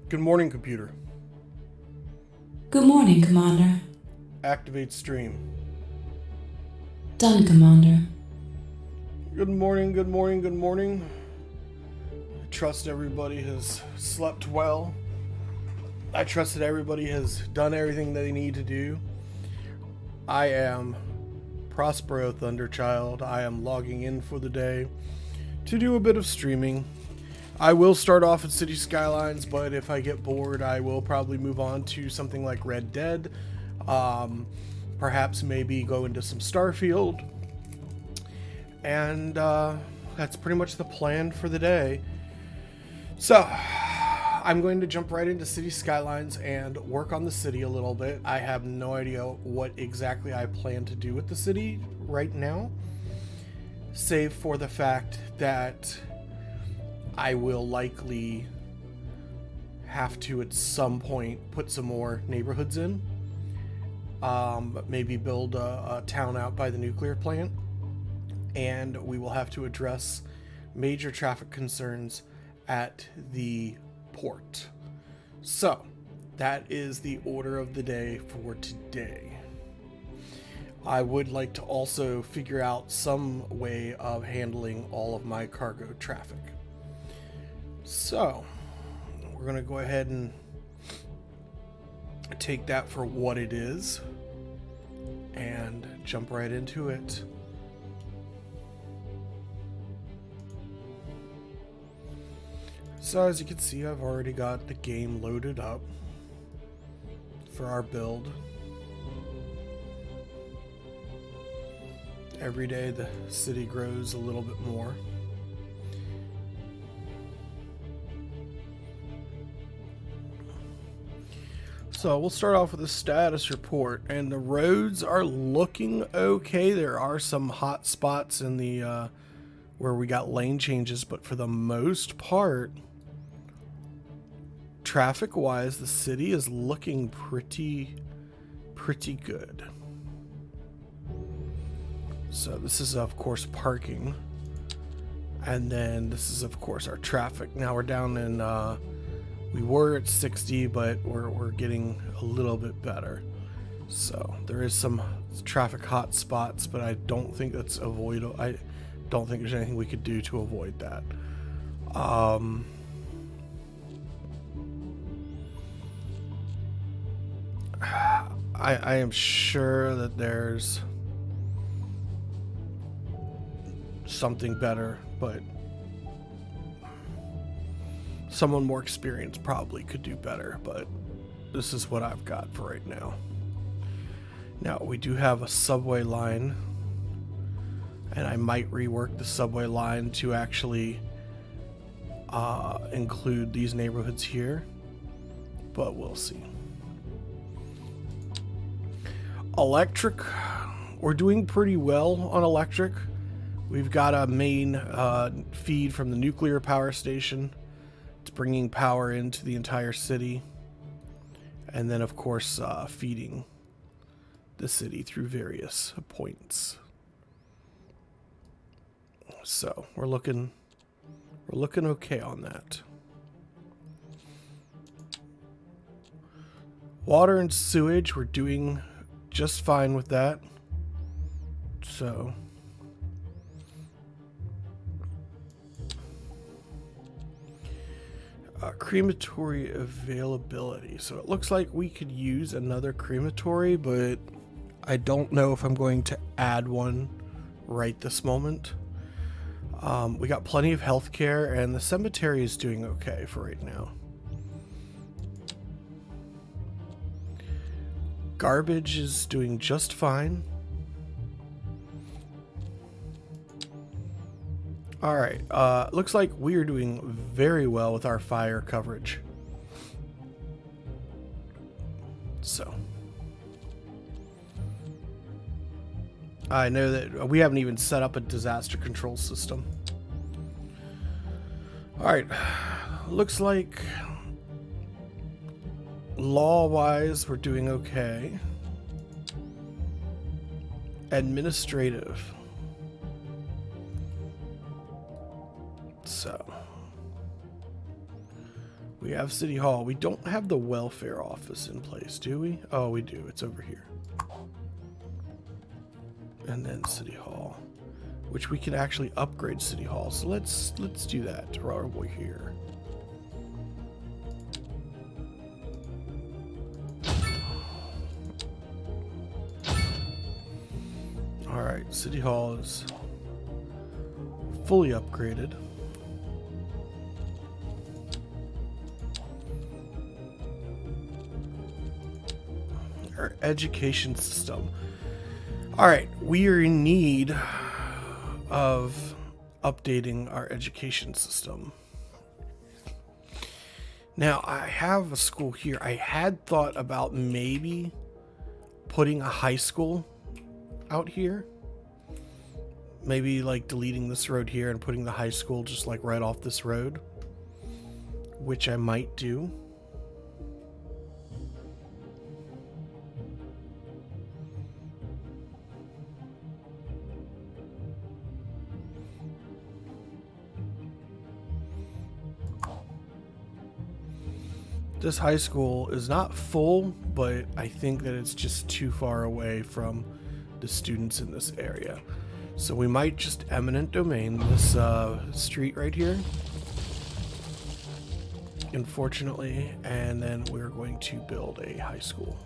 Good morning, computer. Good morning, Commander. Activate stream. Done, Commander. Good morning, good morning, good morning. I trust everybody has slept well. I trust that everybody has done everything they need to do. I am Prospero Thunderchild. I am logging in for the day to do a bit of streaming. I will start off at Cities Skylines, but if I get bored, I will probably move on to something like Red Dead. Perhaps maybe go into some Starfield. And that's pretty much the plan for the day. So, I'm going to jump right into Cities Skylines and work on the city a little bit. I have no idea what exactly I plan to do with the city right now, save for the fact that I will likely have to at some point put some more neighborhoods in. Maybe build a town out by the nuclear plant. And we will have to address major traffic concerns at the port. So, that is the order of the day for today. I would like to also figure out some way of handling all of my cargo traffic. So, we're going to go ahead and take that for what it is and jump right into it. So as you can see, I've already got the game loaded up for our build. Every day the city grows a little bit more. So we'll start off with a status report, and the roads are looking okay. There are some hot spots in the where we got lane changes, but for the most part, traffic wise, the city is looking pretty good. So this is of course parking, and then this is of course our traffic. Now we're down in we were at 60, but we're getting a little bit better. So there is some traffic hot spots, but I don't think that's avoidable. I don't think there's anything we could do to avoid that. I am sure that there's something better, but someone more experienced probably could do better, but this is what I've got for right now. Now, we do have a subway line, and I might rework the subway line to actually include these neighborhoods here, but we'll see. Electric, we're doing pretty well on electric. We've got a main feed from the nuclear power station. It's bringing power into the entire city, and then of course feeding the city through various points. So we're looking okay on that. Water and sewage, we're doing just fine with that. So crematory availability. So it looks like we could use another crematory, but I don't know if I'm going to add one right this moment. We got plenty of healthcare, and the cemetery is doing okay for right now. Garbage is doing just fine. Alright, looks like we are doing very well with our fire coverage. So, I know that we haven't even set up a disaster control system. Alright, looks like law-wise we're doing okay. Administrative. So We have City Hall. We don't have the welfare office in place, do we? Oh, we do. It's over here. And then City Hall, which we can actually upgrade City Hall. So let's do that while we're here. All right, City Hall is fully upgraded. Our education system. All right, we are in need of updating our education system. Now, I have a school here. I had thought about maybe putting a high school out here. Maybe like deleting this road here and putting the high school just like right off this road, which I might do. This high school is not full, but I think that it's just too far away from the students in this area. So we might just eminent domain this street right here, unfortunately, and then we're going to build a high school.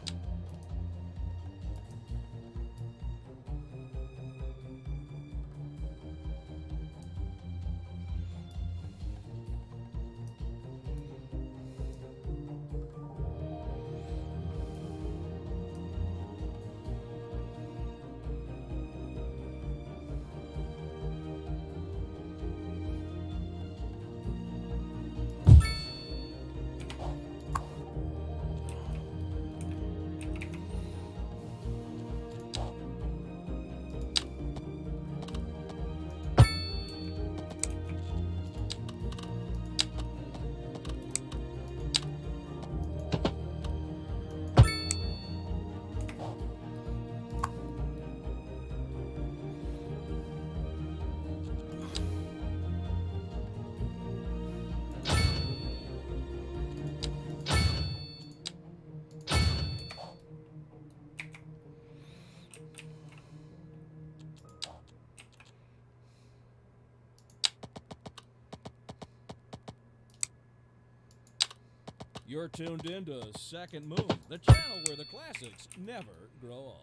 You're tuned into Second Moon, the channel where the classics never grow old.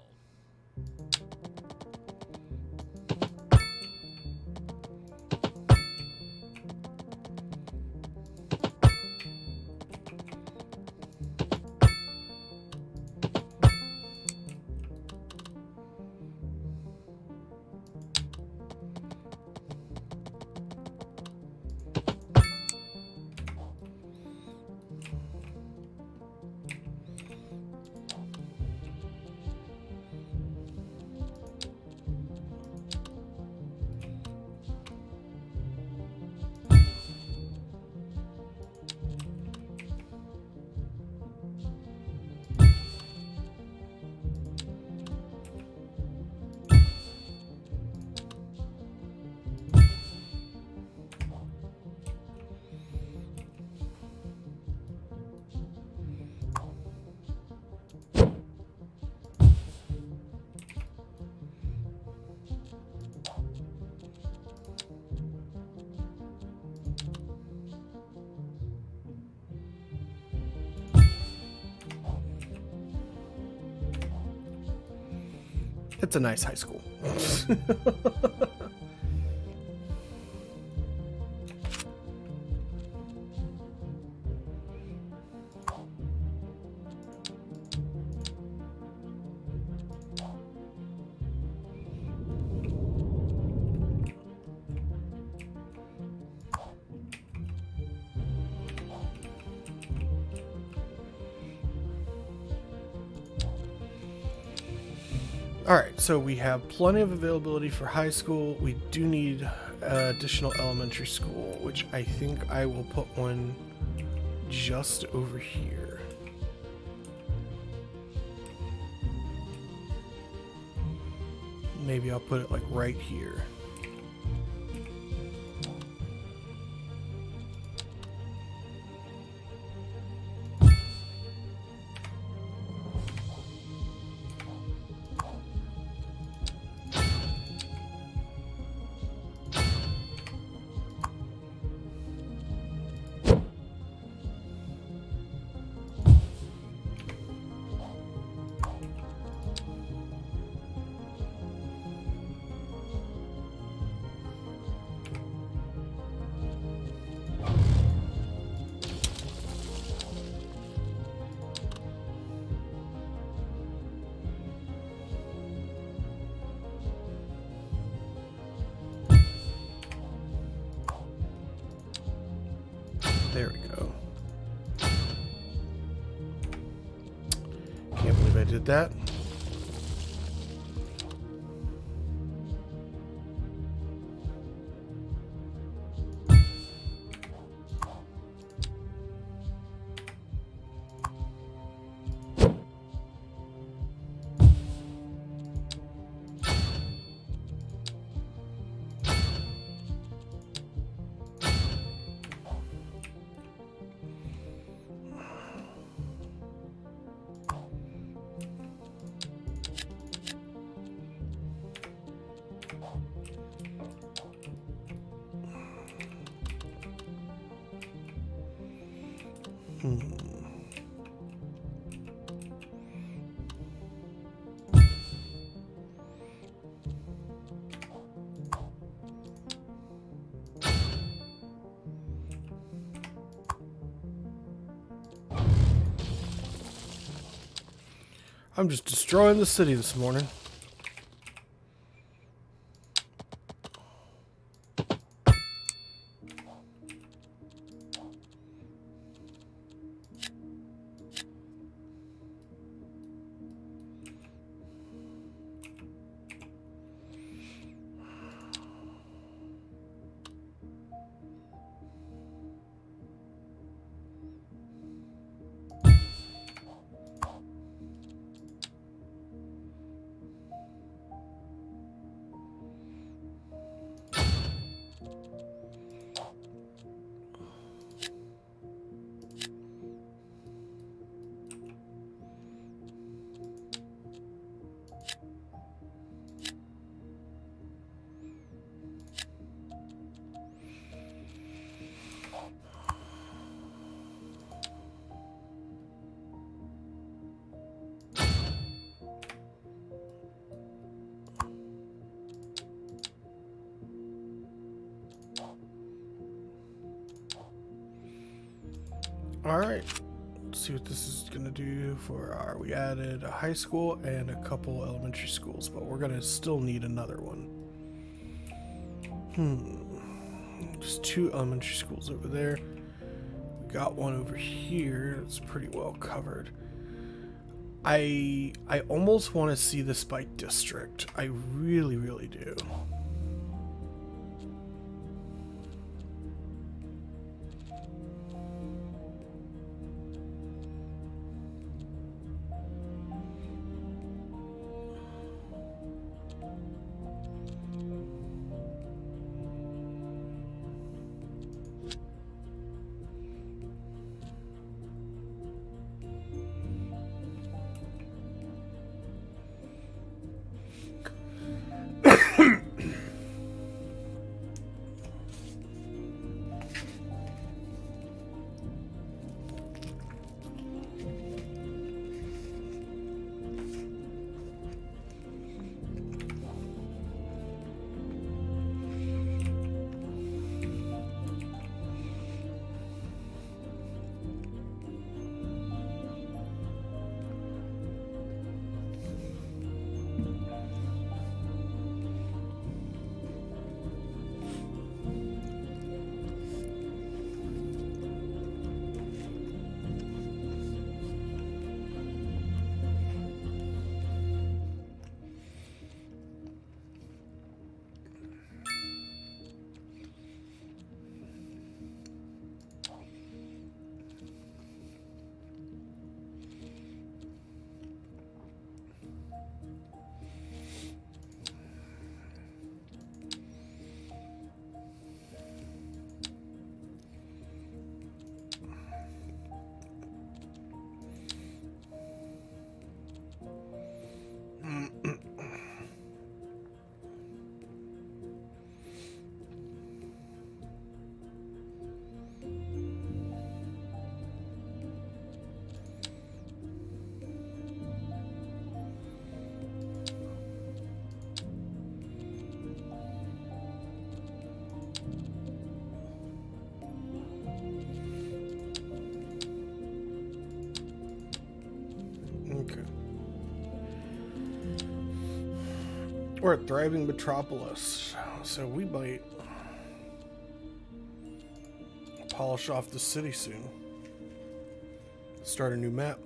It's a nice high school. Alright, so we have plenty of availability for high school. We do need additional elementary school, which I think I will put one just over here. Maybe I'll put it like right here. There we go. Can't believe I did that. I'm just destroying the city this morning. All right, let's see what this is gonna do for our, we added a high school and a couple elementary schools, but we're gonna still need another one. Just 2 elementary schools over there. We got one over here. It's pretty well covered. I almost want to see this by district. I really, really do. We're a thriving metropolis, so we might polish off the city soon. Start a new map.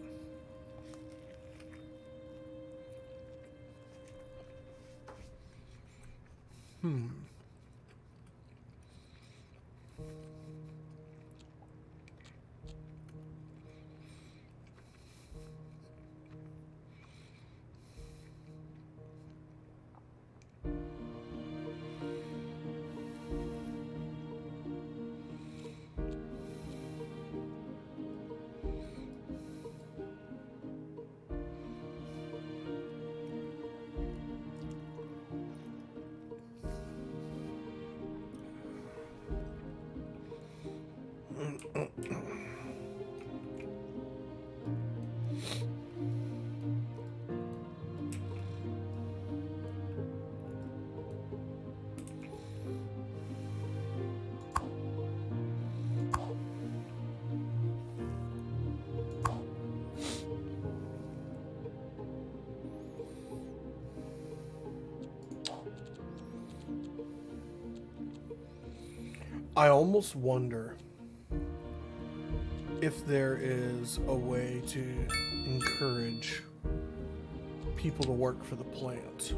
I almost wonder if there is a way to encourage people to work for the plant.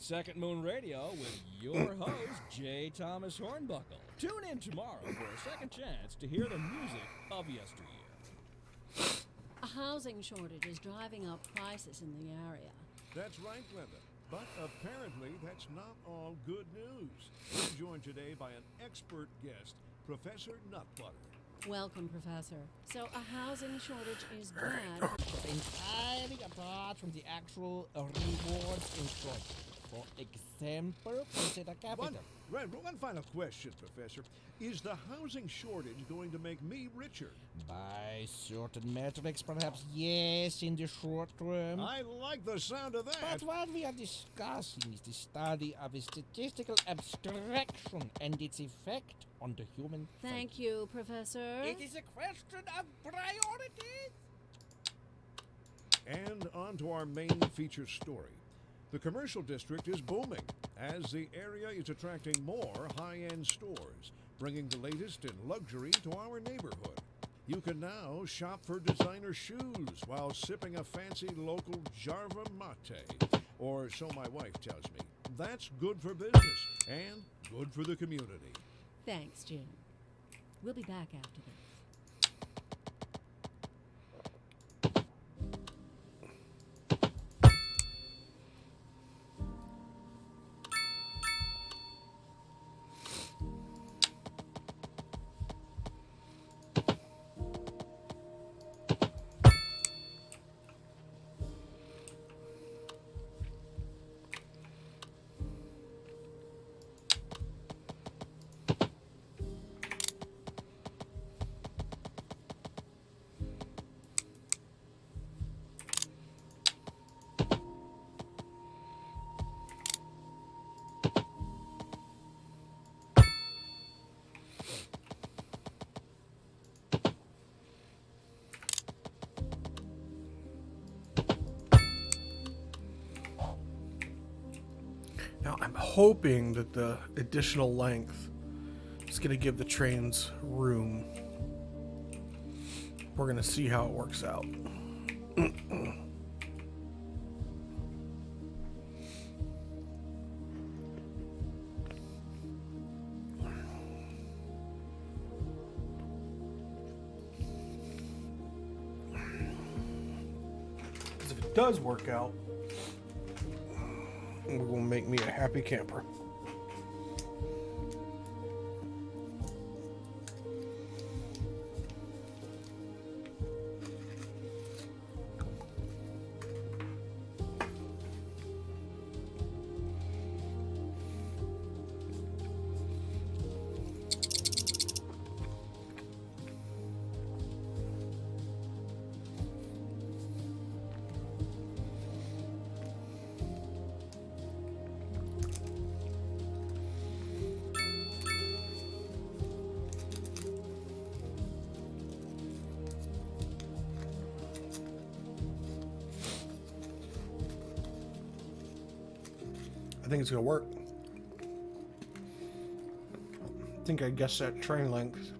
Second Moon Radio with your host, J. Thomas Hornbuckle. Tune in tomorrow for a second chance to hear the music of yesteryear. A housing shortage is driving up prices in the area. That's right, Glenda. But apparently that's not all good news. We're joined today by an expert guest, Professor Nutbutter. Welcome, Professor. So a housing shortage is bad. Entirely apart from the actual rewards in project. For example, consider capital. One final question, Professor. Is the housing shortage going to make me richer? By certain metrics, perhaps yes, in the short term. I like the sound of that. But what we are discussing is the study of a statistical abstraction and its effect on the human Thank you, Professor. It is a question of priorities. And on to our main feature story. The commercial district is booming as the area is attracting more high-end stores, bringing the latest in luxury to our neighborhood. You can now shop for designer shoes while sipping a fancy local Jarva mate, or so my wife tells me. That's good for business and good for the community. Thanks, Jim. We'll be back after this. Now, I'm hoping that the additional length is going to give the trains room. We're going to see how it works out. Because if it does work out, it will make me a happy camper. I think it's gonna work. I think I guessed that train length.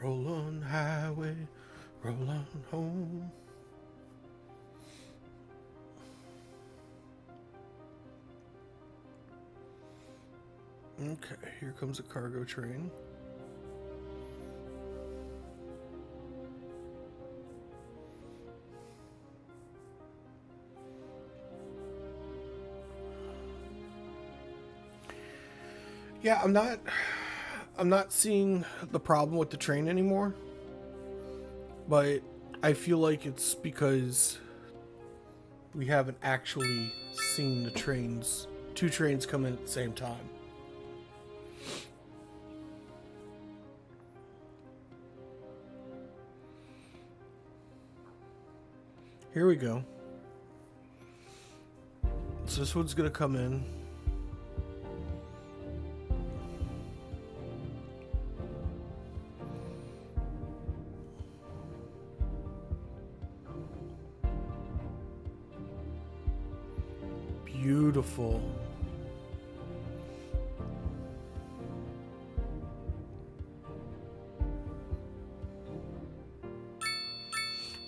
Roll on highway, roll on home. Okay, here comes a cargo train. Yeah, I'm not seeing the problem with the train anymore. But I feel like it's because we haven't actually seen the trains, two trains come in at the same time. Here we go. So this one's gonna come in. Beautiful.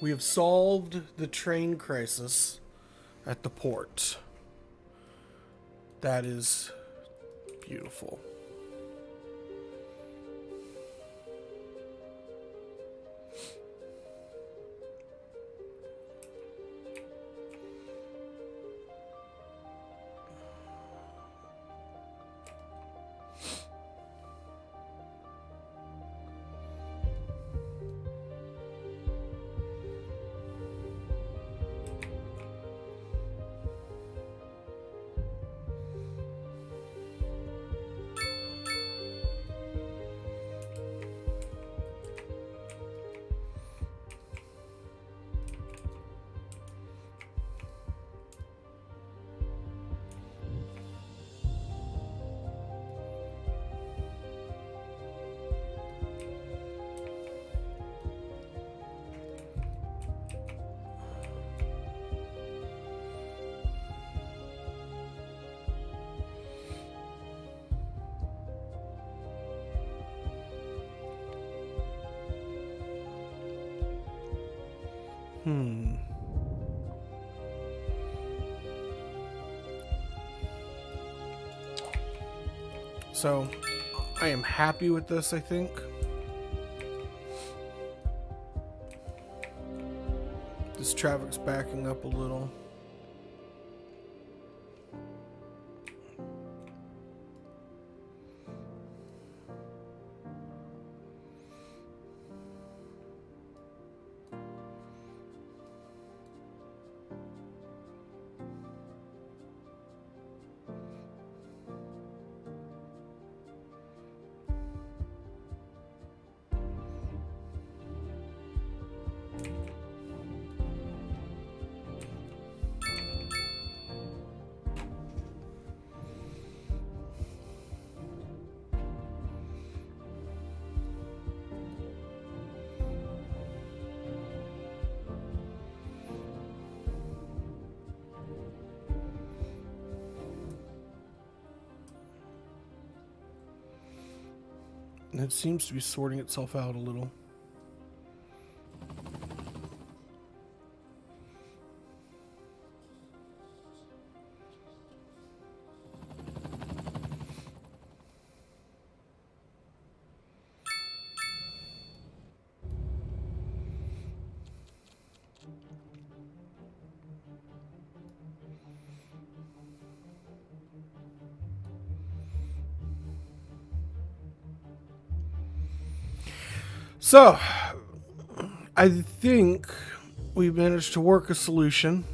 We have solved the train crisis at the port. That is beautiful. So, I am happy with this, I think. This traffic's backing up a little. And it seems to be sorting itself out a little. So, I think we managed to work a solution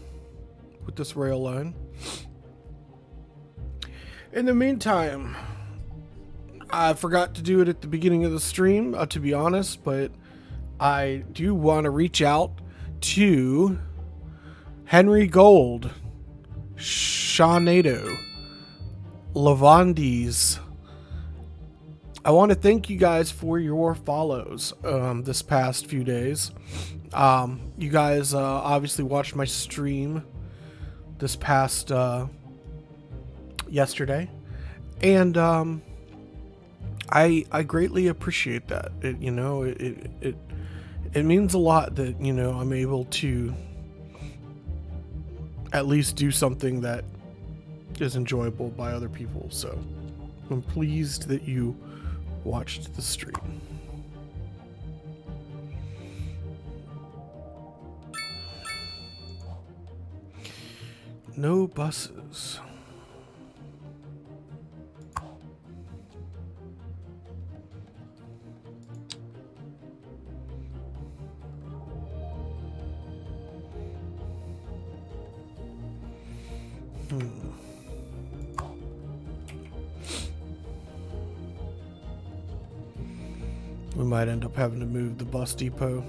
with this rail line. In the meantime, I forgot to do it at the beginning of the stream, to be honest, but I do want to reach out to Henry Gold, Shawnado, Lavandes. I want to thank you guys for your follows this past few days. You guys obviously watched my stream this past yesterday, and I greatly appreciate that. It means a lot that I'm able to at least do something that is enjoyable by other people. So I'm pleased that you watched the stream. No buses. We might end up having to move the bus depot.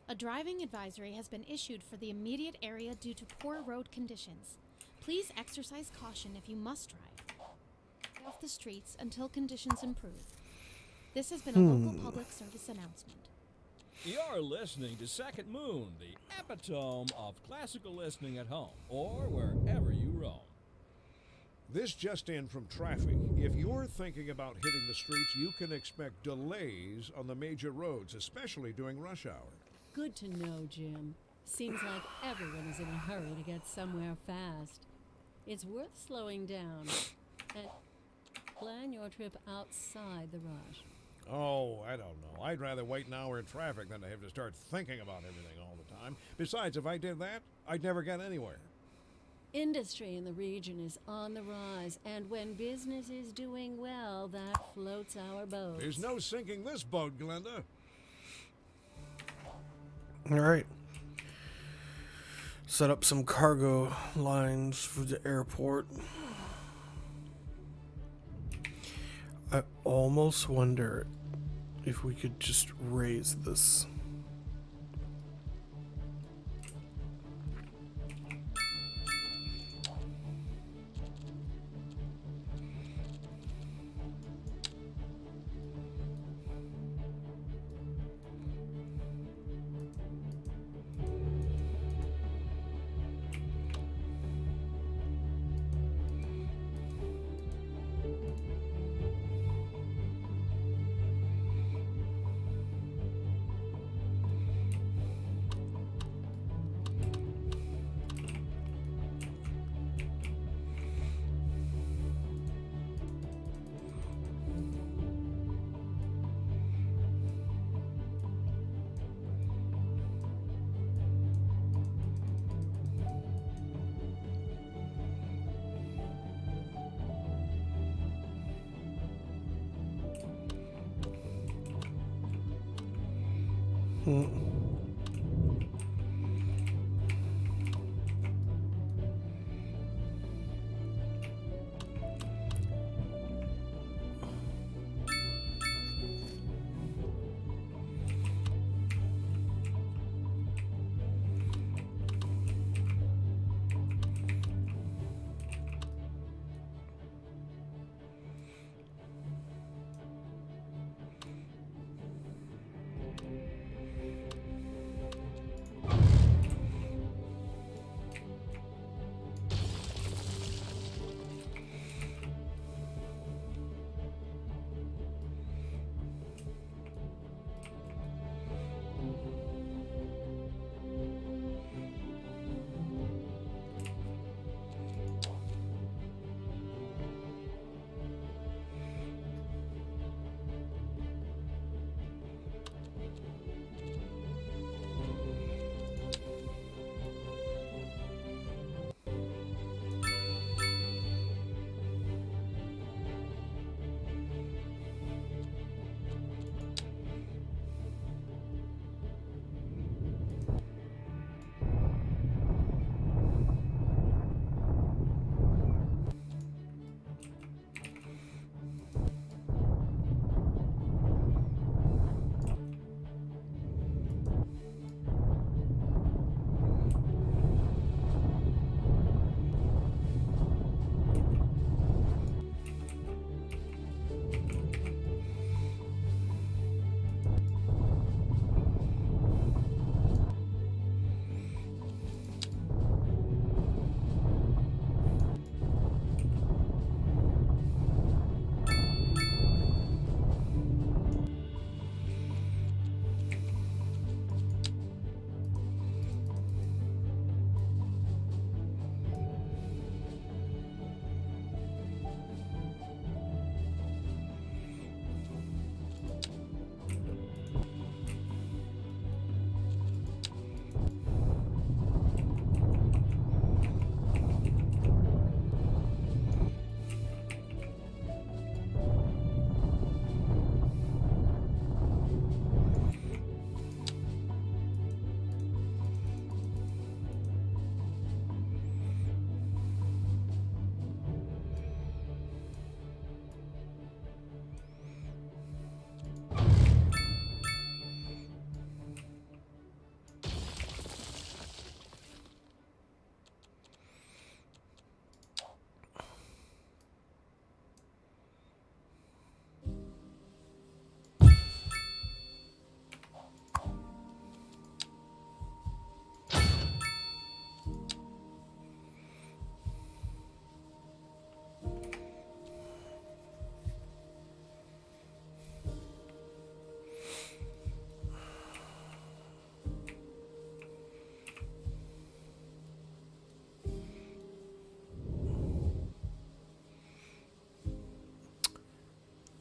A driving advisory has been issued for the immediate area due to poor road conditions. Please exercise caution if you must drive. Stay off the streets until conditions improve. This has been a local public service announcement. You're listening to Second Moon, the epitome of classical listening at home or wherever you roam. This just in from traffic. If you're thinking about hitting the streets, you can expect delays on the major roads, especially during rush hour. Good to know, Jim. Seems like everyone is in a hurry to get somewhere fast. It's worth slowing down and plan your trip outside the rush. Oh, I don't know. I'd rather wait an hour in traffic than to have to start thinking about everything all the time. Besides, if I did that, I'd never get anywhere. Industry in the region is on the rise, and when business is doing well, that floats our boats. There's no sinking this boat, Glenda. All right. Set up some cargo lines for the airport. I almost wonder if we could just raise this.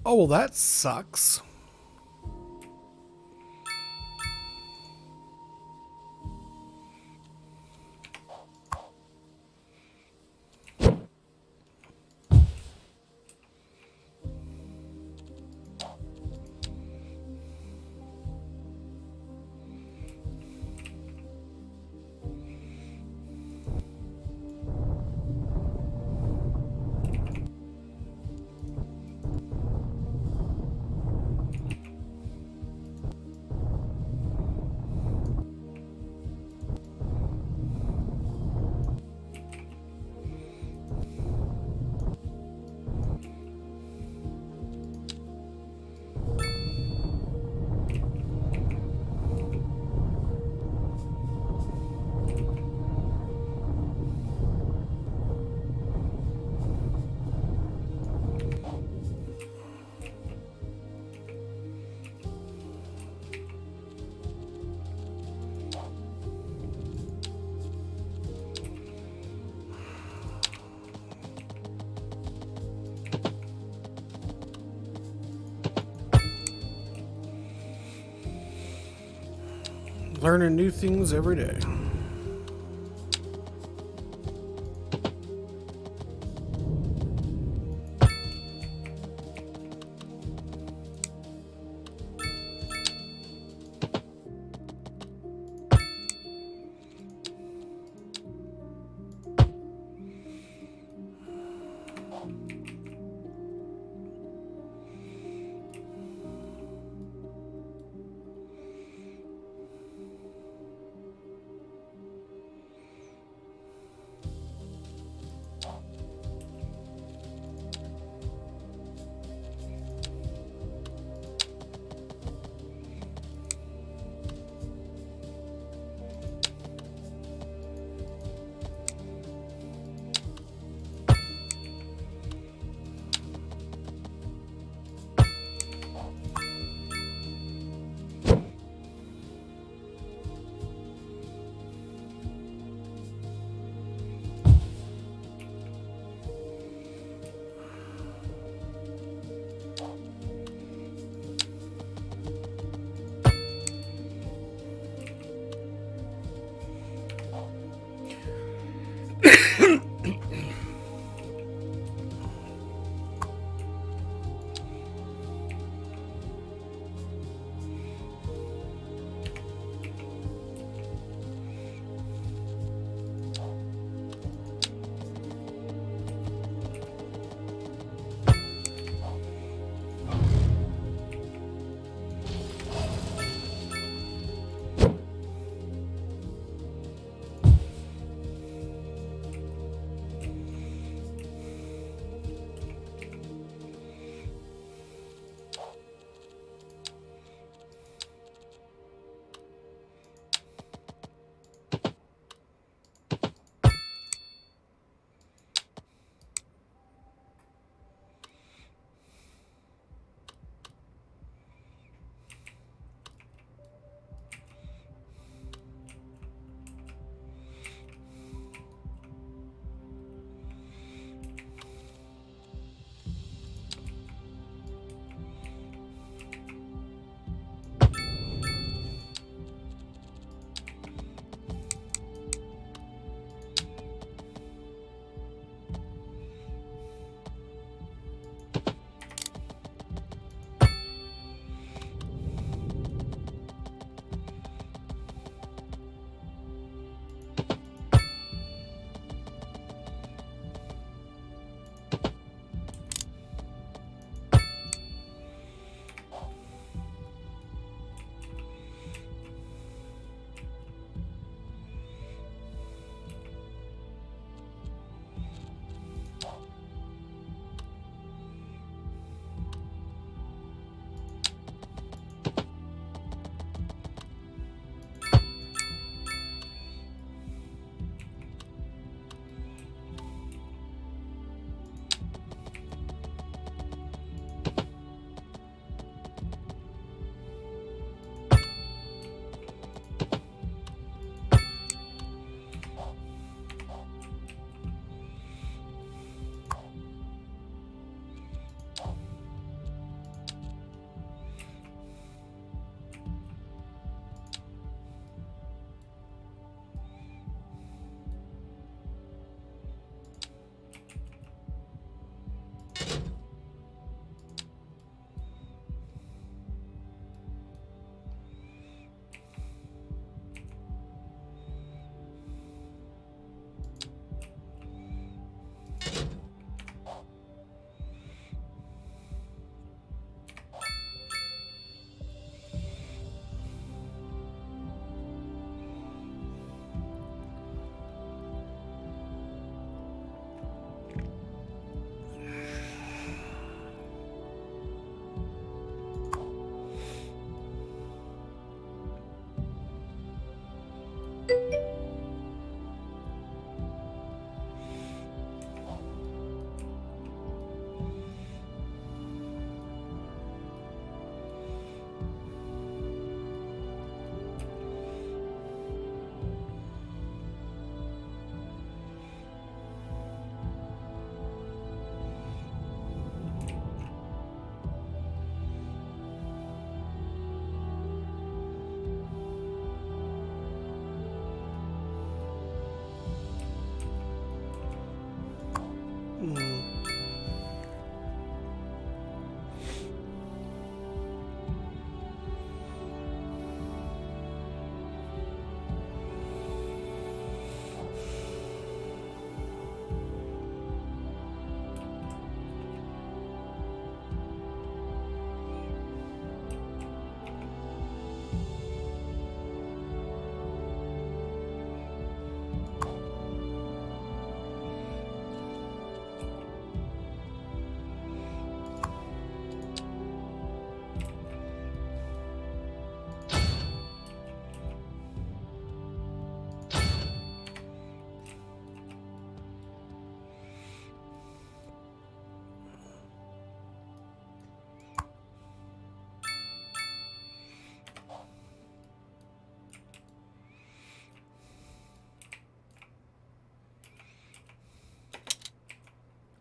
Oh, well, that sucks. Learning new things every day.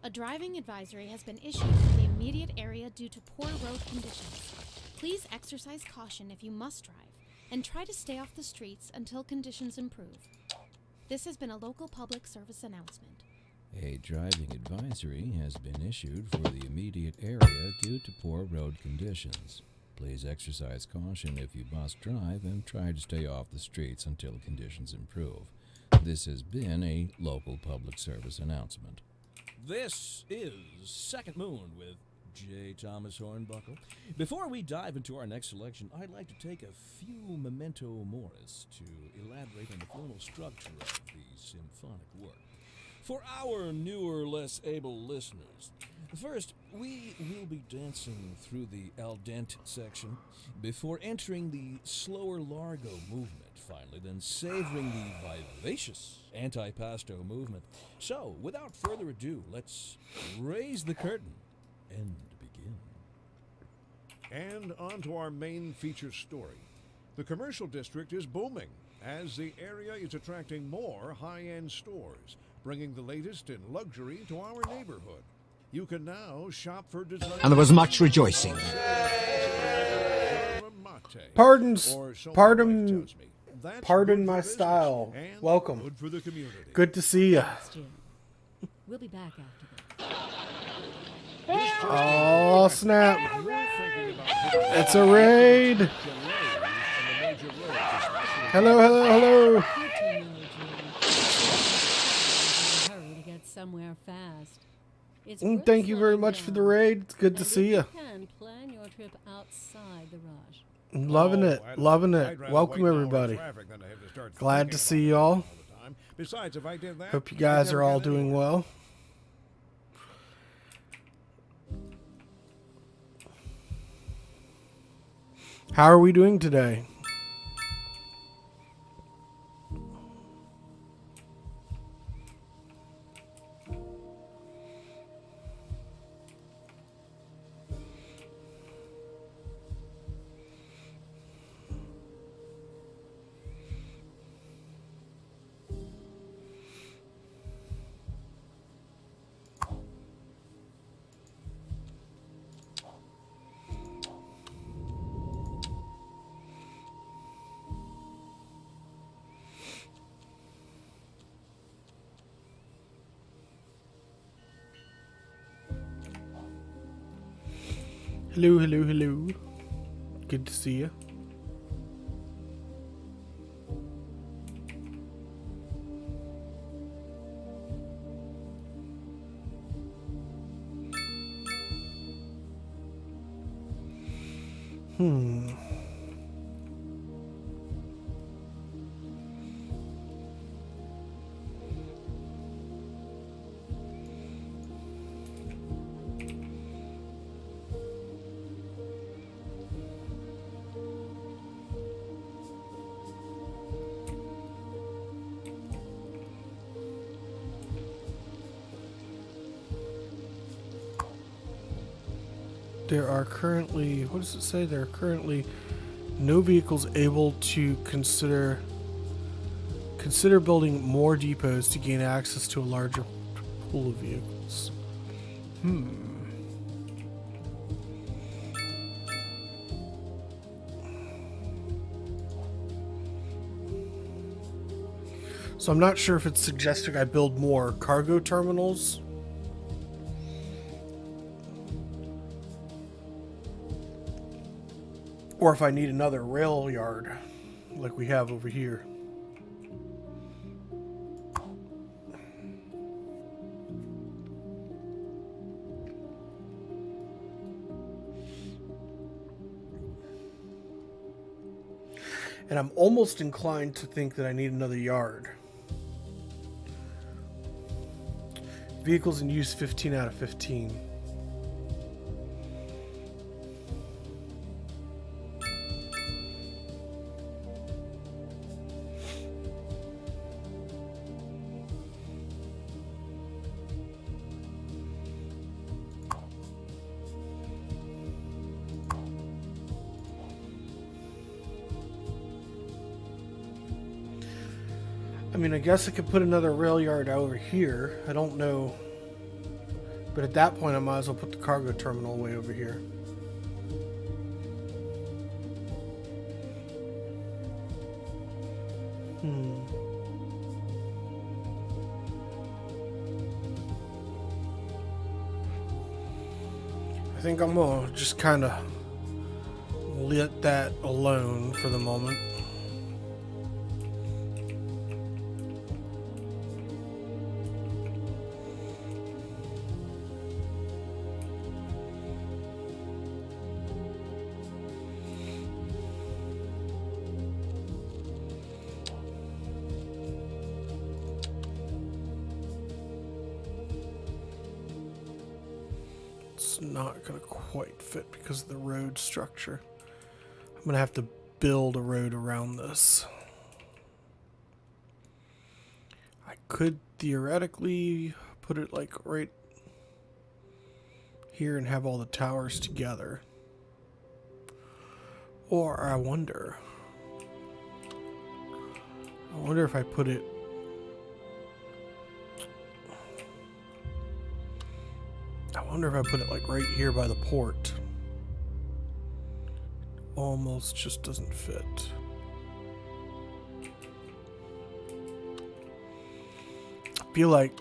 A driving advisory has been issued for the immediate area due to poor road conditions. Please exercise caution if you must drive, and try to stay off the streets until conditions improve. This has been a local public service announcement. A driving advisory has been issued for the immediate area due to poor road conditions. Please exercise caution if you must drive and try to stay off the streets until conditions improve. This has been a local public service announcement. This is Second Moon with J. Thomas Hornbuckle. Before we dive into our next selection, I'd like to take a few memento moris to elaborate on the formal structure of the symphonic work. For our newer, less able listeners, first, we will be dancing through the al dente section before entering the slower largo movement, finally, then savoring the vivacious antipasto movement. So, without further ado, let's raise the curtain and begin. And on to our main feature story. The commercial district is booming as the area is attracting more high-end stores, bringing the latest in luxury to our neighborhood. You can now shop for design. And there was much rejoicing. Pardon Pardon my style. Welcome. Good for the community. Good to see ya. Thanks, Jim. We'll be back after this. Oh, snap. It's a raid. Hello, hello, hello. Good to know, Jim. In a hurry to get somewhere fast. It's worth Thank you very slowing much for the down. raid. It's good to And see if you. you can, plan your trip outside the rush. Loving it. Loving I'd it. rather Welcome, wait an hour in everybody. traffic than to have to start Glad thinking to about see it y'all. all the time. Besides, if I did that, Hope you I'd guys never are all get doing anywhere. well. How are we doing today? Hello, hello, hello. Good to see you. There are currently, what does it say? There are currently no vehicles able to consider building more depots to gain access to a larger pool of vehicles. So I'm not sure if it's suggesting I build more cargo terminals. Or if I need another rail yard, like we have over here. And I'm almost inclined to think that I need another yard. Vehicles in use 15 out of 15. I mean, I guess I could put another rail yard over here. I don't know. But at that point, I might as well put the cargo terminal way over here. think I'm gonna just kind of let that alone for the moment. It's not gonna quite fit because of the road structure. I'm gonna have to build a road around this. I could theoretically put it like right here and have all the towers together. Or I wonder if I put it like right here by the port. Almost just doesn't fit. I feel like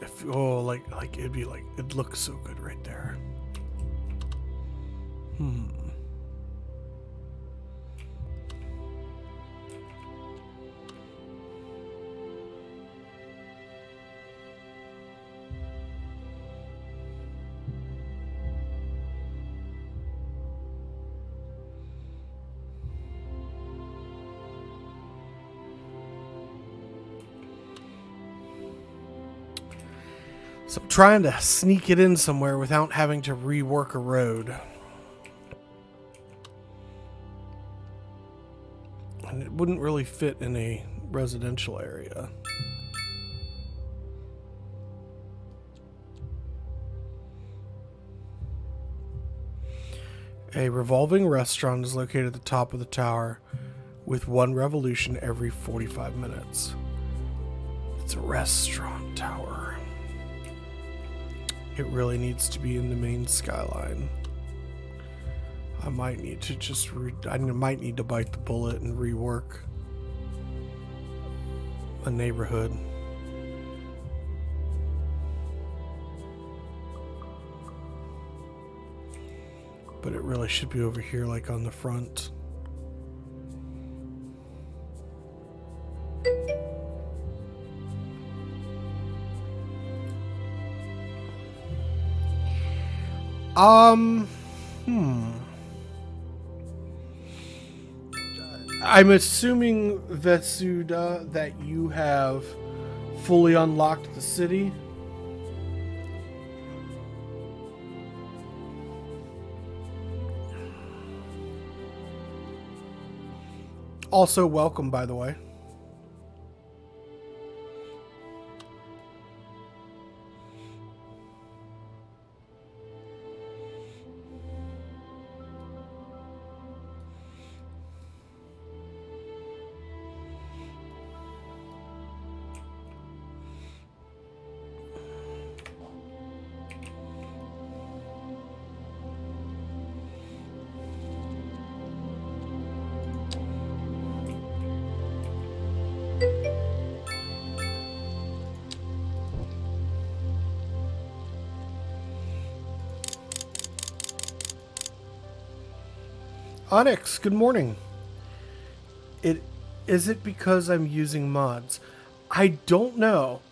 it'd be like, it looks so good right there. So I'm trying to sneak it in somewhere without having to rework a road. And it wouldn't really fit in a residential area. A revolving restaurant is located at the top of the tower with one revolution every 45 minutes. It's a restaurant tower. It really needs to be in the main skyline. I might need to just I might need to bite the bullet and rework a neighborhood. But it really should be over here, like on the front. I'm assuming, Vetsuda, that you have fully unlocked the city. Also, welcome, by the way. Onyx, good morning. Is it because I'm using mods? I don't know.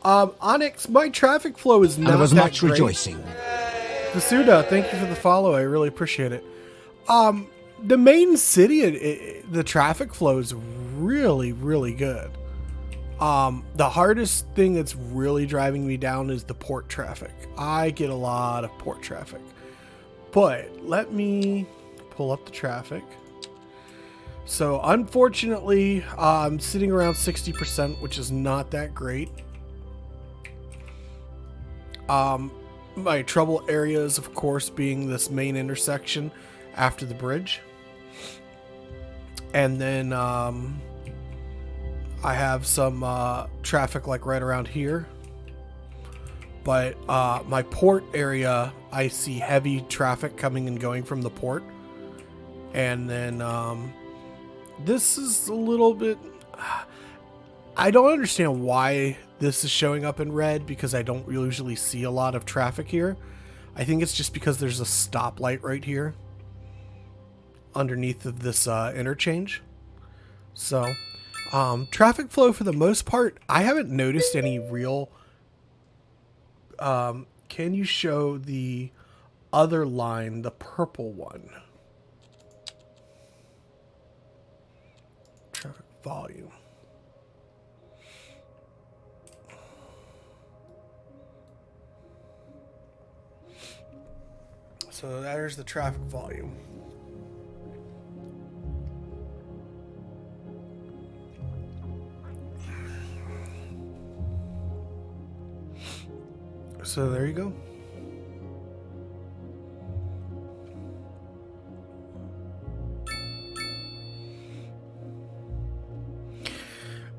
Onyx, my traffic flow is not There was that much great. rejoicing. Vasuda, thank you for the follow. I really appreciate it. The main city, the traffic flow is really, really good. The hardest thing that's really driving me down is the port traffic. I get a lot of port traffic. But let me pull up the traffic. So unfortunately, I'm sitting around 60%, which is not that great. My trouble areas, of course, being this main intersection after the bridge. And then I have some traffic like right around here. But my port area, I see heavy traffic coming and going from the port. And then this is a little bit... I don't understand why this is showing up in red, because I don't usually see a lot of traffic here. I think it's just because there's a stoplight right here underneath of this interchange. So, traffic flow for the most part, I haven't noticed any real... can you show the other line, the purple one? Traffic volume. So there's the traffic volume. So there you go.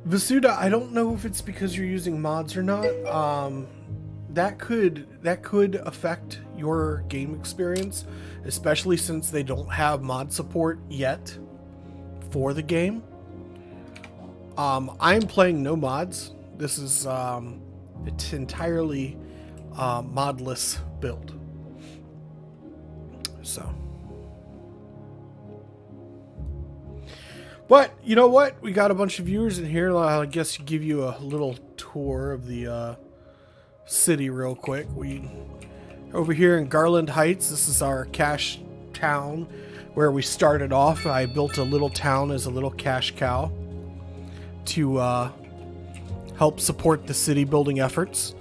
Vasuda, I don't know if it's because you're using mods or not. That could affect your game experience, especially since they don't have mod support yet for the game. I'm playing no mods. This is it's entirely modless build. So, but you know what? We got a bunch of viewers in here. I guess give you a little tour of the city real quick. We over here in Garland Heights. This is our cash town where we started off. I built a little town as a little cash cow to help support the city building efforts.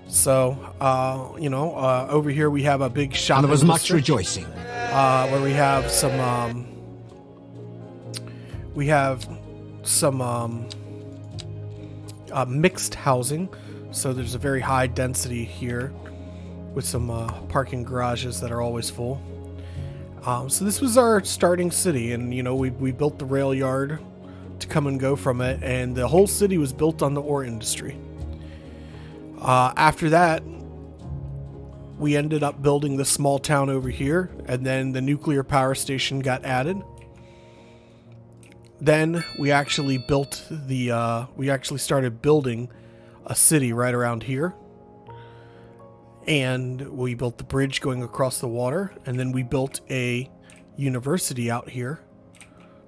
So, over here we have a big shopping There was much district, rejoicing. where we have some mixed housing. So there's a very high density here with some parking garages that are always full. So this was our starting city, and we built the rail yard to come and go from it, and the whole city was built on the ore industry. After that, we ended up building the small town over here, and then the nuclear power station got added. Then we actually started building a city right around here, and we built the bridge going across the water, and then we built a university out here.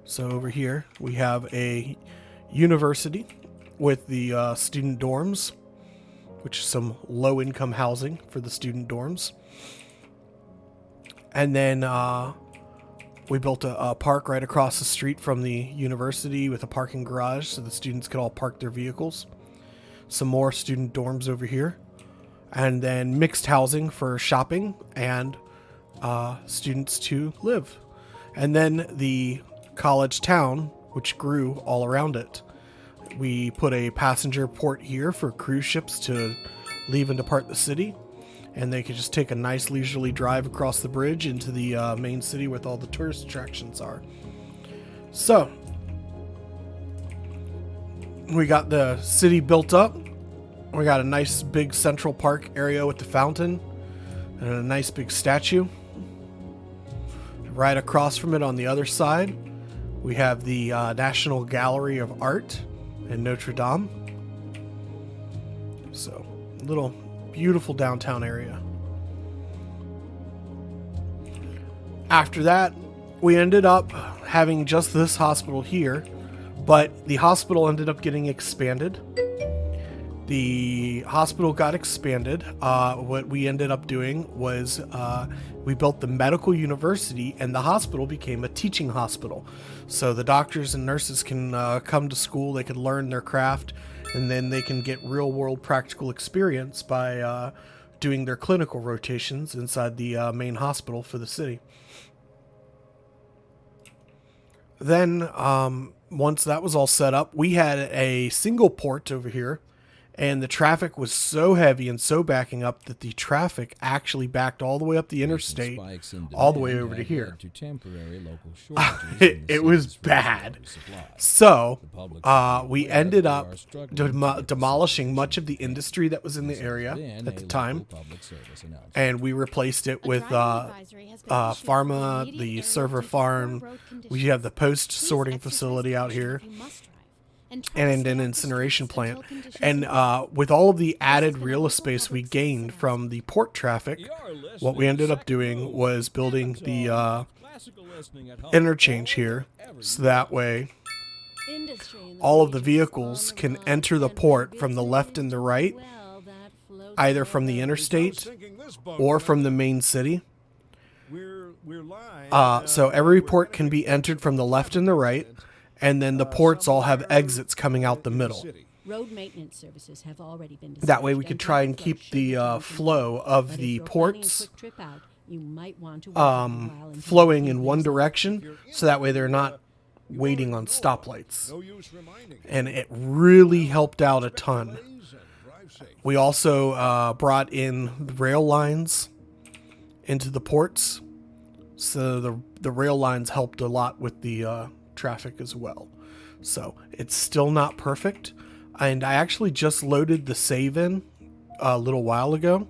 So over here we have a university with the student dorms, which is some low-income housing for the student dorms. And then we built a park right across the street from the university with a parking garage so the students could all park their vehicles. Some more student dorms over here. And then mixed housing for shopping and students to live. And then the college town, which grew all around it. We put a passenger port here for cruise ships to leave and depart the city, and they could just take a nice leisurely drive across the bridge into the main city where all the tourist attractions are. So, we got the city built up. We got a nice big central park area with the fountain and a nice big statue. Right across from it on the other side, we have the National Gallery of Art in Notre Dame. So, little beautiful downtown area. After that, we ended up having just this hospital here, but the hospital ended up getting expanded. The hospital got expanded. What we ended up doing was we built the medical university, and the hospital became a teaching hospital. So the doctors and nurses can come to school, they can learn their craft, and then they can get real-world practical experience by doing their clinical rotations inside the main hospital for the city. Then, once that was all set up, we had a single port over here, and the traffic was so heavy and so backing up that the traffic actually backed all the way up the interstate, all the way over to here. It was bad. So, we ended up demolishing much of the industry that was in the area at the time, and we replaced it with pharma, the server farm. We have the post sorting facility out here. and an incineration plant. And with all of the added real estate we gained from the port traffic, what we ended up doing was building the interchange here, so that way all of the vehicles can enter the port from the left and the right, either from the interstate or from the main city. So every port can be entered from the left and the right, and then the ports all have exits coming out the middle. Road maintenance services have already been That way we could try and keep the flow of the ports flowing in one direction, so that way they're not waiting on stoplights. And it really helped out a ton. We also brought in rail lines into the ports, so the rail lines helped a lot with the traffic as well. So it's still not perfect, and I actually just loaded the save in a little while ago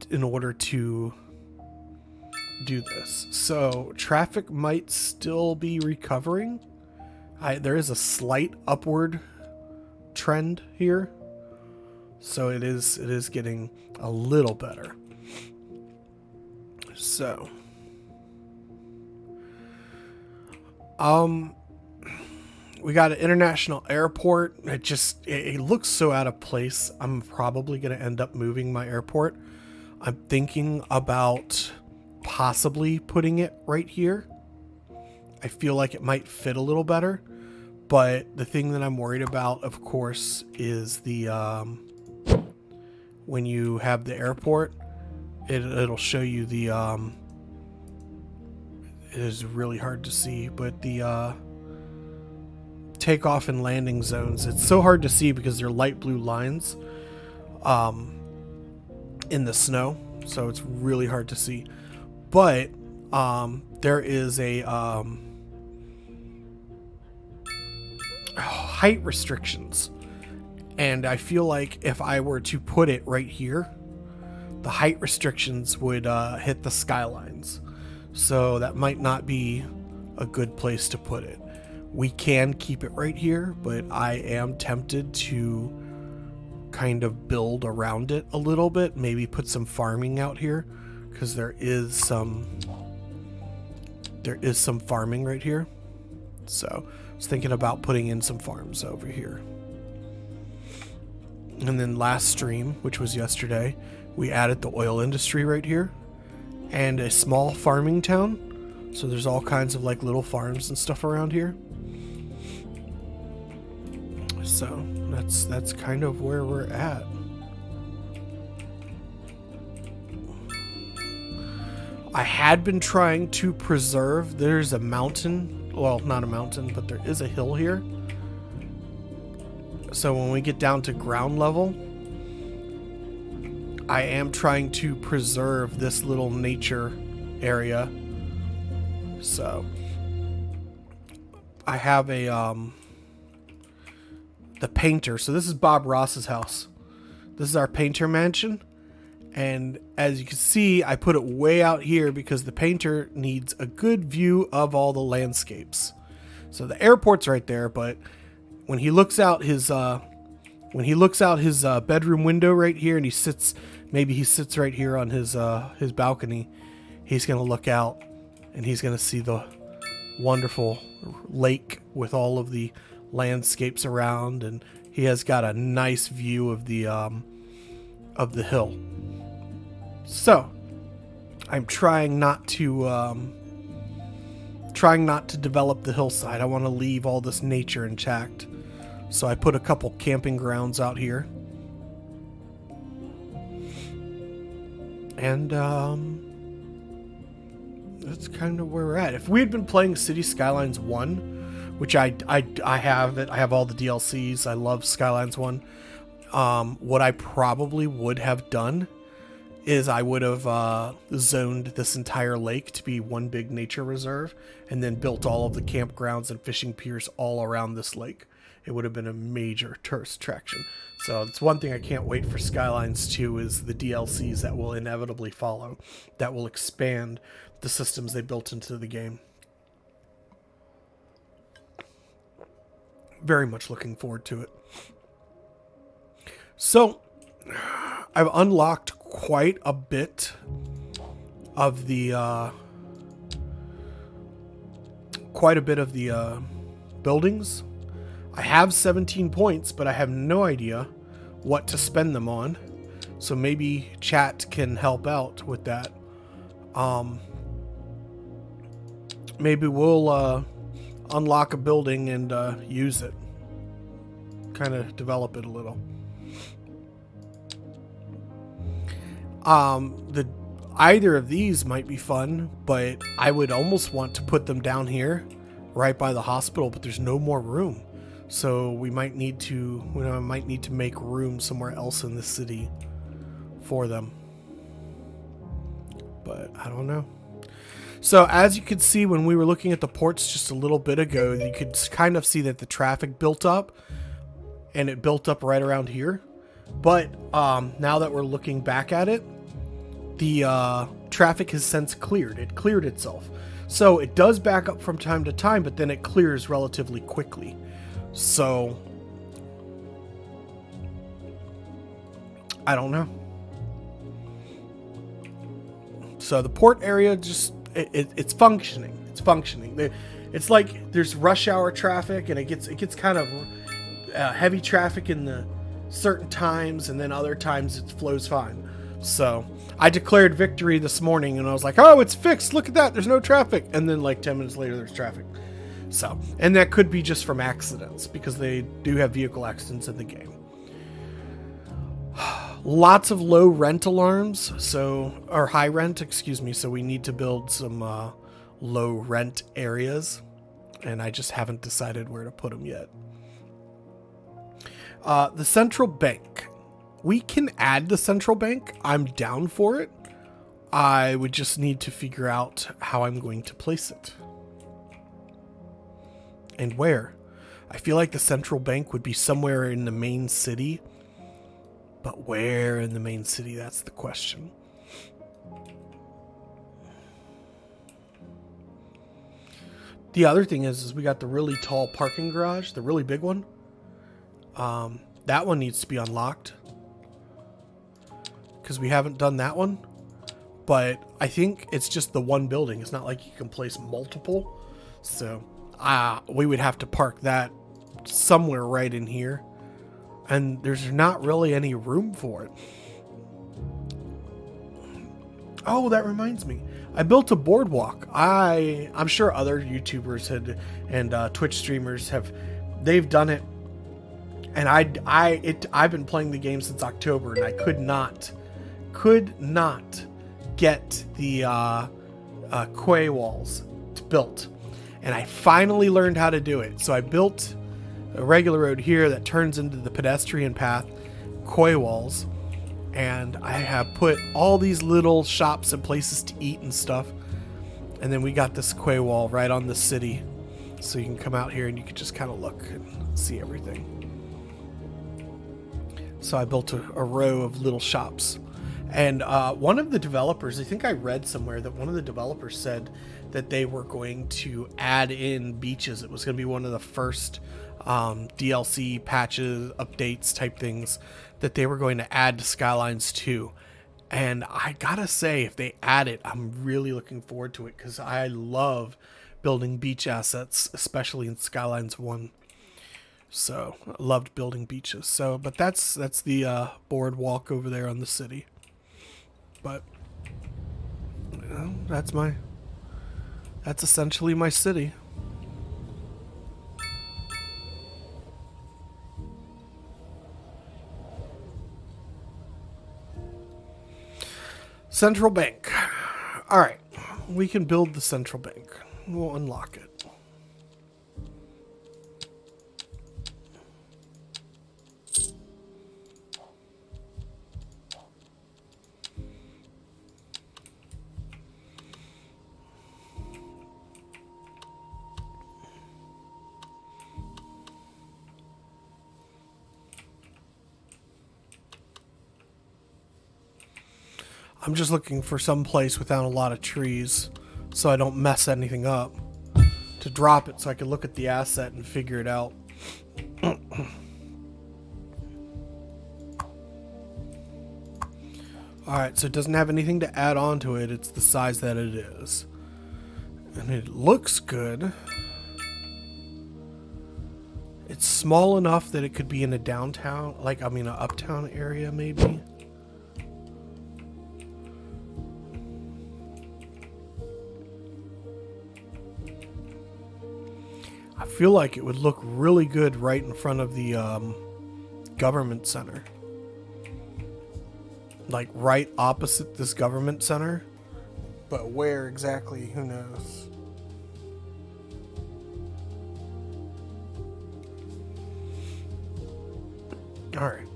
in order to do this. So traffic might still be recovering. There is a slight upward trend here, so it is getting a little better. So we got an international airport. It looks so out of place. I'm probably going to end up moving my airport. I'm thinking about possibly putting it right here. I feel like it might fit a little better, but the thing that I'm worried about, of course, is the when you have the airport, it'll show you the it is really hard to see, but the takeoff and landing zones, it's so hard to see because they're light blue lines in the snow, so it's really hard to see. But there is a height restrictions, and I feel like if I were to put it right here, the height restrictions would hit the skylines, so that might not be a good place to put it. We can keep it right here, but I am tempted to kind of build around it a little bit, maybe put some farming out here, because there is some farming right here. So I was thinking about putting in some farms over here. And then last stream, which was yesterday, we added the oil industry right here and a small farming town. So there's all kinds of like little farms and stuff around here. So that's kind of where we're at. I had been trying to preserve, there's a mountain, well, not a mountain, but there is a hill here. So when we get down to ground level, I am trying to preserve this little nature area. So I have a the painter. So this is Bob Ross's house. This is our painter mansion. And as you can see, I put it way out here because the painter needs a good view of all the landscapes. So the airport's right there, but when he looks out his bedroom window right here, and he sits right here on his balcony, he's gonna look out and he's gonna see the wonderful lake with all of the landscapes around, and he has got a nice view of the hill. So I'm trying not to develop the hillside. I want to leave all this nature intact. So I put a couple camping grounds out here. And that's kind of where we're at. If we had been playing Cities Skylines 1, which I have all the DLCs. I love Skylines 1. What I probably would have done is I would have zoned this entire lake to be one big nature reserve, and then built all of the campgrounds and fishing piers all around this lake. It would have been a major tourist attraction. So it's one thing I can't wait for Skylines 2 is the DLCs that will inevitably follow, that will expand the systems they built into the game. Very much looking forward to it. So, I've unlocked quite a bit of the buildings. I have 17 points, but I have no idea what to spend them on. So maybe chat can help out with that. Maybe we'll unlock a building and use it. Kind of develop it a little. Either of these might be fun, but I would almost want to put them down here, right by the hospital, but there's no more room. So we might need to, make room somewhere else in the city for them. But I don't know. So as you could see when we were looking at the ports just a little bit ago, you could kind of see that the traffic built up, and it built up right around here. But now that we're looking back at it, the traffic has since cleared. It cleared itself. So it does back up from time to time, but then it clears relatively quickly. So I don't know. So the port area just it's functioning. It's functioning. It's like there's rush hour traffic, and it gets kind of heavy traffic in the certain times, and then other times it flows fine. So I declared victory this morning, and I was like, oh, it's fixed. Look at that. There's no traffic. And then like 10 minutes later, there's traffic. So, and that could be just from accidents, because they do have vehicle accidents in the game. Lots of low rent alarms, or high rent, excuse me. So we need to build some low rent areas, and I just haven't decided where to put them yet. The central bank. We can add the central bank. I'm down for it. I would just need to figure out how I'm going to place it. And where. I feel like the central bank would be somewhere in the main city. But where in the main city? That's the question. The other thing is we got the really tall parking garage, the really big one. That one needs to be unlocked, because we haven't done that one. But I think it's just the one building. It's not like you can place multiple. So we would have to park that somewhere right in here. And there's not really any room for it. Oh, that reminds me. I built a boardwalk. I'm sure other YouTubers and Twitch streamers they've done it. And I've been playing the game since October, and I could not get the quay walls built. And I finally learned how to do it. So I built a regular road here that turns into the pedestrian path, quay walls, and I have put all these little shops and places to eat and stuff. And then we got this quay wall right on the city, so you can come out here and you can just kind of look and see everything. So I built a row of little shops. And one of the developers, I think I read somewhere that one of the developers said that they were going to add in beaches. It was going to be one of the first DLC patches, updates type things that they were going to add to Skylines 2. And I gotta say, if they add it, I'm really looking forward to it, because I love building beach assets, especially in Skylines 1. So I loved building beaches. So, but that's the boardwalk over there on the city. But you know, that's essentially my city. Central bank. All right, we can build the central bank. We'll unlock it. I'm just looking for some place without a lot of trees, so I don't mess anything up, to drop it so I can look at the asset and figure it out. Alright, so it doesn't have anything to add on to it. It's the size that it is. And it looks good. It's small enough that it could be in a downtown, an uptown area maybe. I feel like it would look really good right in front of the government center. Like right opposite this government center. But where exactly, who knows? Alright.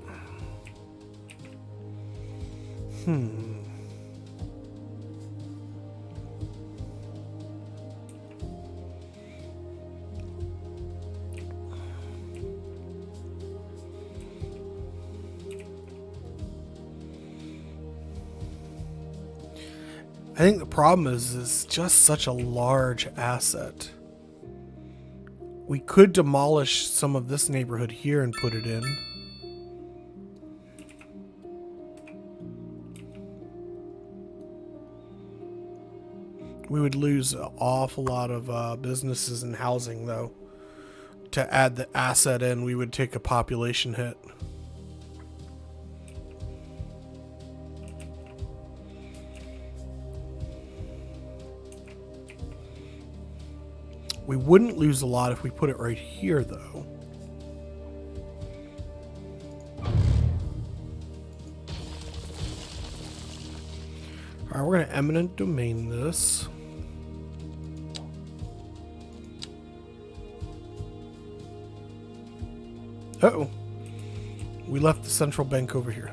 I think the problem is it's just such a large asset. We could demolish some of this neighborhood here and put it in. We would lose an awful lot of businesses and housing, though. To add the asset in, we would take a population hit. We wouldn't lose a lot if we put it right here, though. Alright, we're going to eminent domain this. Uh-oh. We left the central bank over here.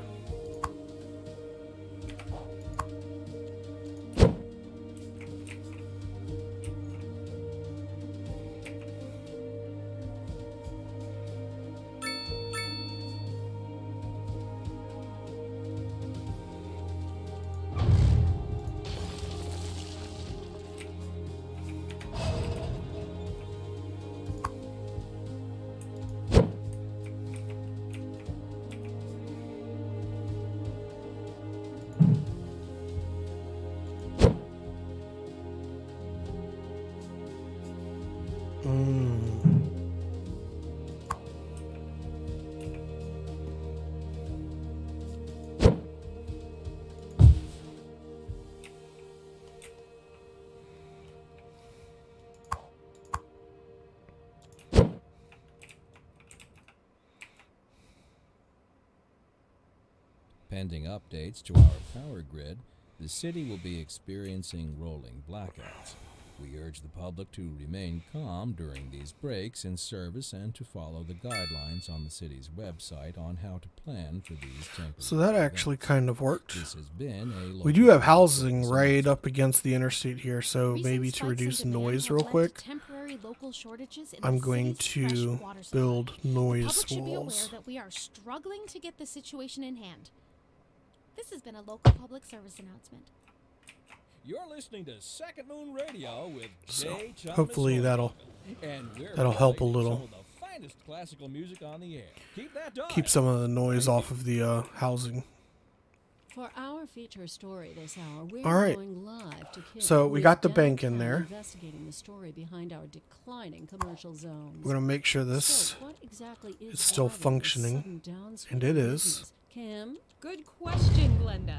Pending updates to our power grid, the city will be experiencing rolling blackouts. We urge the public to remain calm during these breaks in service and to follow the guidelines on the city's website on how to plan for these temporary So that actually events. kind of worked. This has been a We do have housing right up against the interstate here, so Recent maybe to spikes in reduce demand noise have real led to quick, temporary local shortages in I'm the going city's fresh to water supply. build noise Public should be aware walls. that we are struggling to get the situation in hand. This has been a local public service announcement. You're listening to Second Moon Radio with So, Jay Thomas hopefully Holden. that'll And we're that'll help a playing little. Some of the finest classical music on the air. Keep that dial. keep some of the noise off of the housing. For our feature story this hour, we're All right. going live to Kill So we with got the bank in downtown there. Investigating the story behind our declining commercial zones. We're going to make sure this So what exactly is is still driving this functioning, sudden downswing and it in is. business? Kim? Good question, Glenda.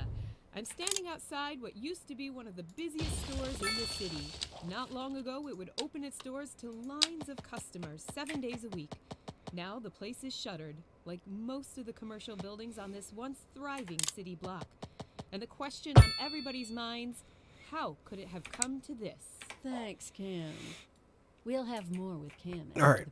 I'm standing outside what used to be one of the busiest stores in the city. Not long ago, it would open its doors to lines of customers 7 days a week. Now the place is shuttered, like most of the commercial buildings on this once thriving city block. And the question on everybody's minds, how could it have come to this? Thanks, Kim. We'll have more with Kim. All right.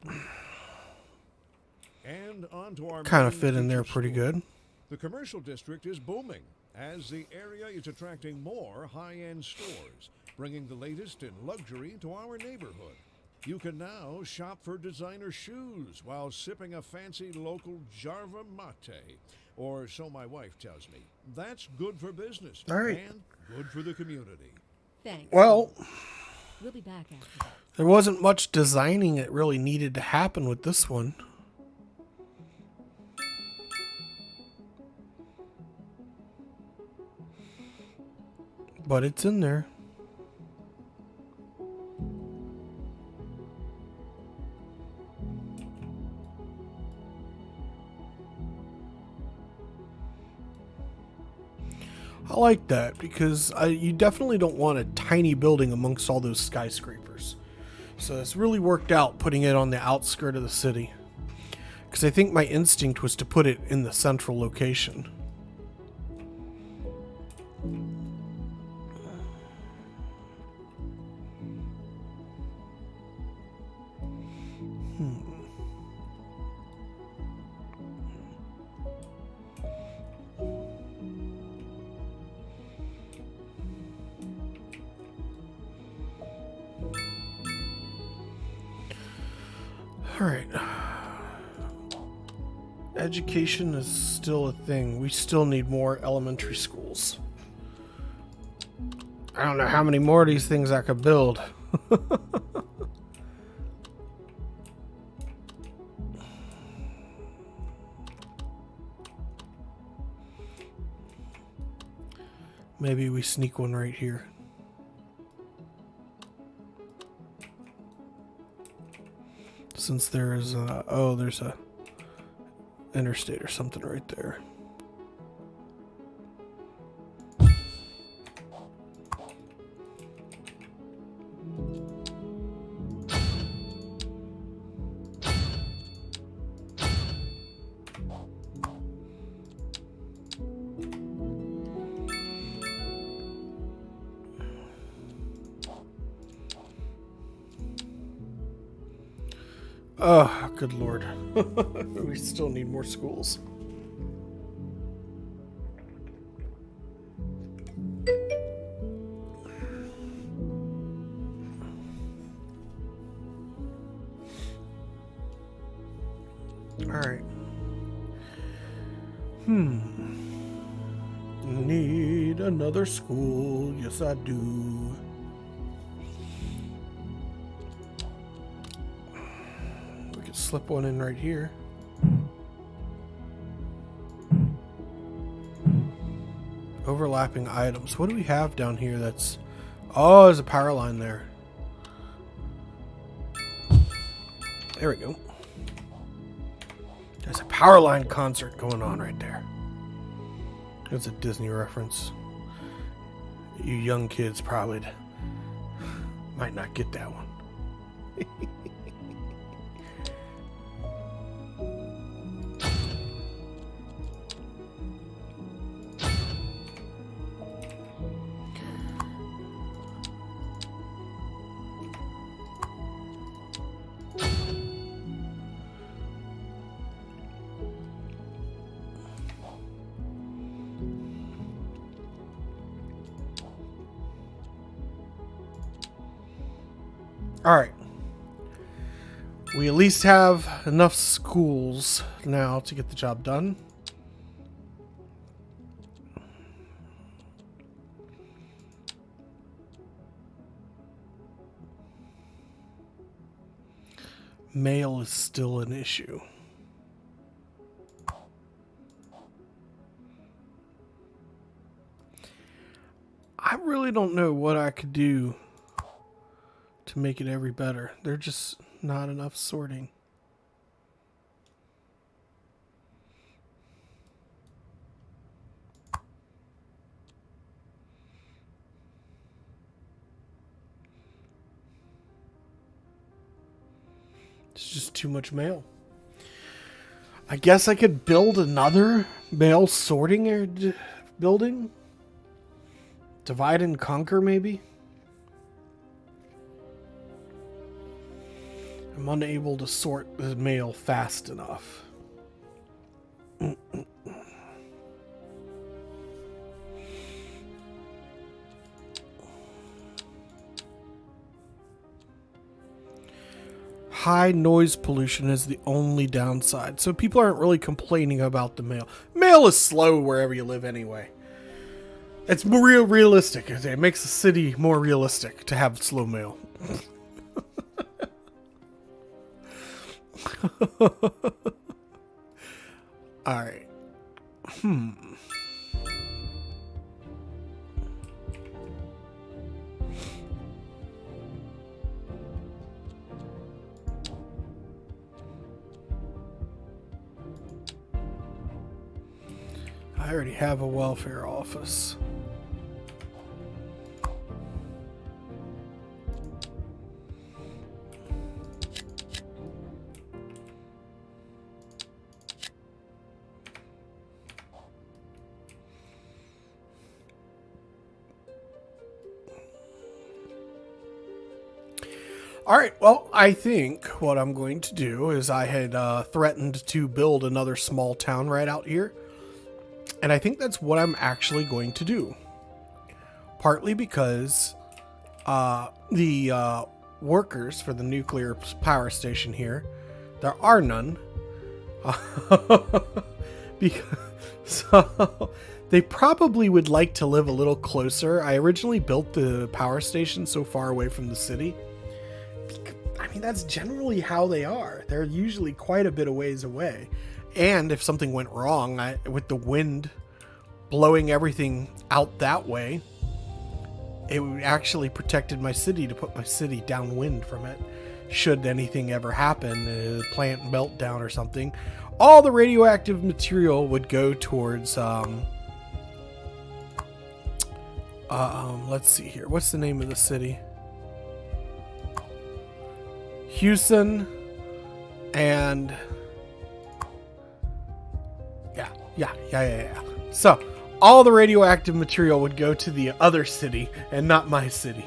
And on to our kind of main fit in there feature pretty story. good. The commercial district is booming as the area is attracting more high-end stores, bringing the latest in luxury to our neighborhood. You can now shop for designer shoes while sipping a fancy local Jarva mate, or so my wife tells me. That's good for business All right. and good for the community. Thanks. Well, We'll be back after that. there wasn't much designing that really needed to happen with this one. But it's in there. I like that because you definitely don't want a tiny building amongst all those skyscrapers. So it's really worked out putting it on the outskirt of the city. Because I think my instinct was to put it in the central location. All right. Education is still a thing. We still need more elementary schools. I don't know how many more of these things I could build. Maybe we sneak one right here. Since there's there's a interstate or something right there. Oh, good lord. We still need more schools. Alright. Need another school. Yes, I do. Slip one in right here. Overlapping items. What do we have down here that's... Oh, there's a power line there. There we go. There's a power line concert going on right there. That's a Disney reference. You young kids probably might not get that one. Alright. We at least have enough schools now to get the job done. Mail is still an issue. I really don't know what I could do to make it every better. There's just not enough sorting. It's just too much mail. I guess I could build another mail sorting building. Divide and conquer, maybe. I'm unable to sort the mail fast enough. High noise pollution is the only downside, so people aren't really complaining about the mail. Mail is slow wherever you live anyway. It's more realistic. It makes the city more realistic to have slow mail. Alright. I already have a welfare office. All right, well, I think what I'm going to do is I had threatened to build another small town right out here. And I think that's what I'm actually going to do. Partly because the workers for the nuclear power station here, there are none. Because, so they probably would like to live a little closer. I originally built the power station so far away from the city. I mean, that's generally how they are. They're usually quite a bit of ways away. And if something went wrong, with the wind blowing everything out that way, it actually protected my city to put my city downwind from it. Should anything ever happen, a plant meltdown or something, all the radioactive material would go towards, let's see here. What's the name of the city? Houston, and yeah. So all the radioactive material would go to the other city and not my city.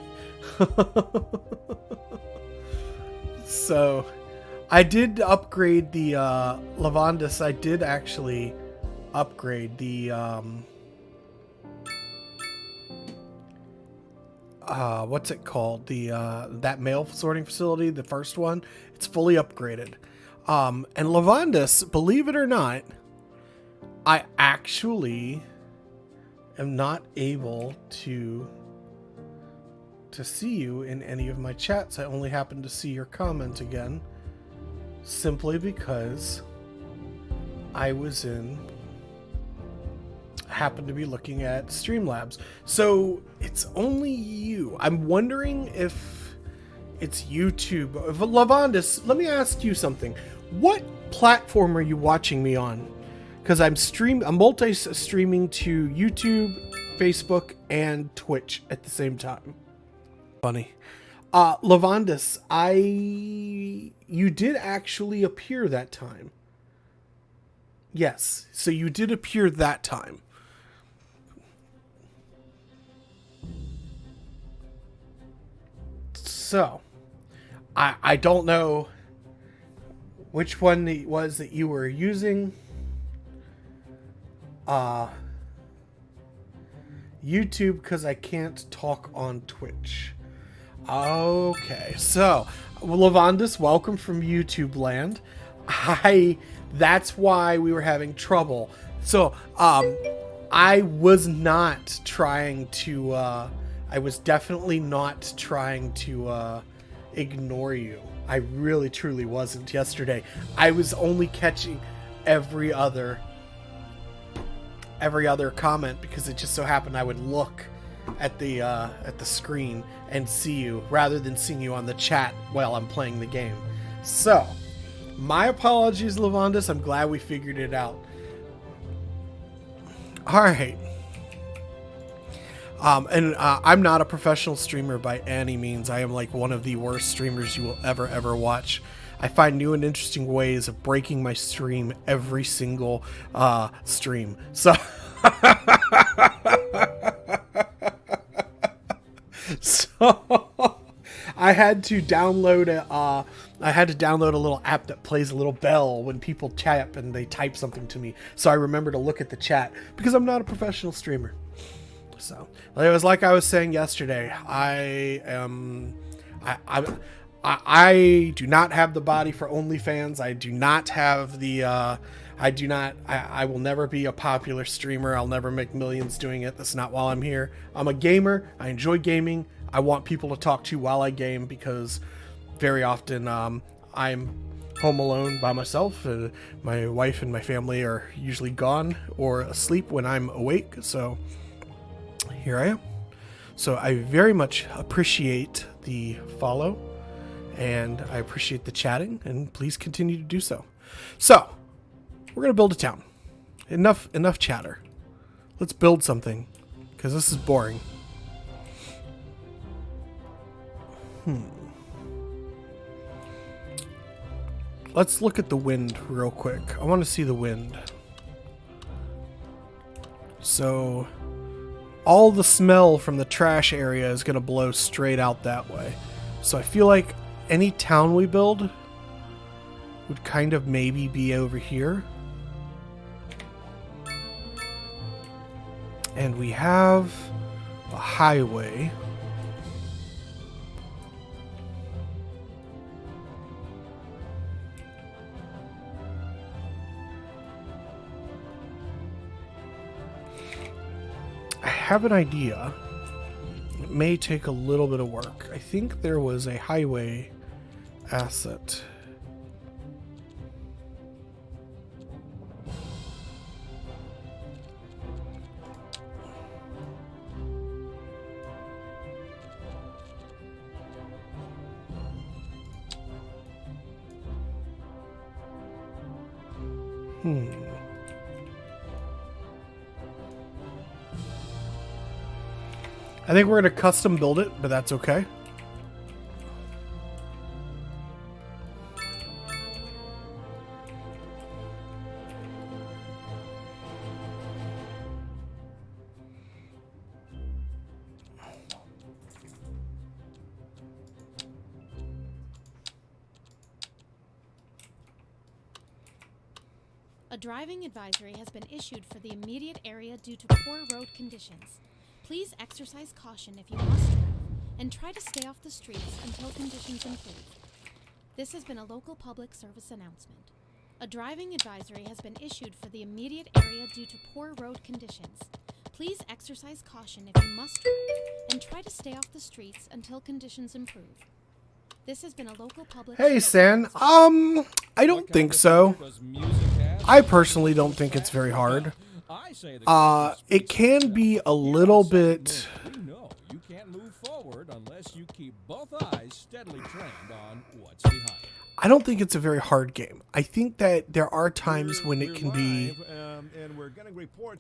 So I did upgrade the Lavandus. I did actually upgrade the what's it called? The that mail sorting facility, the first one. It's fully upgraded. And Lavandus, believe it or not, I actually am not able to see you in any of my chats. I only happen to see your comment again, simply because I happened to be looking at Streamlabs. So it's only you. I'm wondering if it's YouTube. Lavandus, let me ask you something. What platform are you watching me on? Because I'm multi-streaming to YouTube, Facebook, and Twitch at the same time. Funny. Lavandus, you did actually appear that time. Yes, so you did appear that time. So, I don't know which one it was that you were using. YouTube, because I can't talk on Twitch. Okay, so Lavandus, welcome from YouTube land. That's why we were having trouble. So, I was not trying to, I was definitely not trying to, ignore you. I really, truly wasn't yesterday. I was only catching every other comment because it just so happened I would look at the screen and see you rather than seeing you on the chat while I'm playing the game. So, my apologies, Lavandus. I'm glad we figured it out. All right. I'm not a professional streamer by any means. I am like one of the worst streamers you will ever watch. I find new and interesting ways of breaking my stream every single stream. So, I had to download a little app that plays a little bell when people chat and they type something to me. So I remember to look at the chat because I'm not a professional streamer. So it was like I was saying yesterday. I do not have the body for OnlyFans. I do not have the. I will never be a popular streamer. I'll never make millions doing it. That's not why I'm here. I'm a gamer. I enjoy gaming. I want people to talk to while I game because very often I'm home alone by myself. My wife and my family are usually gone or asleep when I'm awake. So here I am. So I very much appreciate the follow and I appreciate the chatting, and please continue to do so. So we're going to build a town. Enough chatter. Let's build something, because this is boring. Let's look at the wind real quick. I want to see the wind. So, all the smell from the trash area is going to blow straight out that way. So I feel like any town we build would kind of maybe be over here. And we have a highway. I have an idea. It may take a little bit of work. I think there was a highway asset. I think we're going to custom build it, but that's okay. A driving advisory has been issued for the immediate area due to poor road conditions. Please exercise caution if you must drive, and try to stay off the streets until conditions improve. This has been a local public service announcement. A driving advisory has been issued for the immediate area due to poor road conditions. Please exercise caution if you must drive, and try to stay off the streets until conditions improve. This has been a local public Hey, San. I don't think so. I personally don't think it's very hard. It can be a little bit. You can't move forward unless you keep both eyes steadily trained on what's behind. I don't think it's a very hard game. I think that there are times when it can be.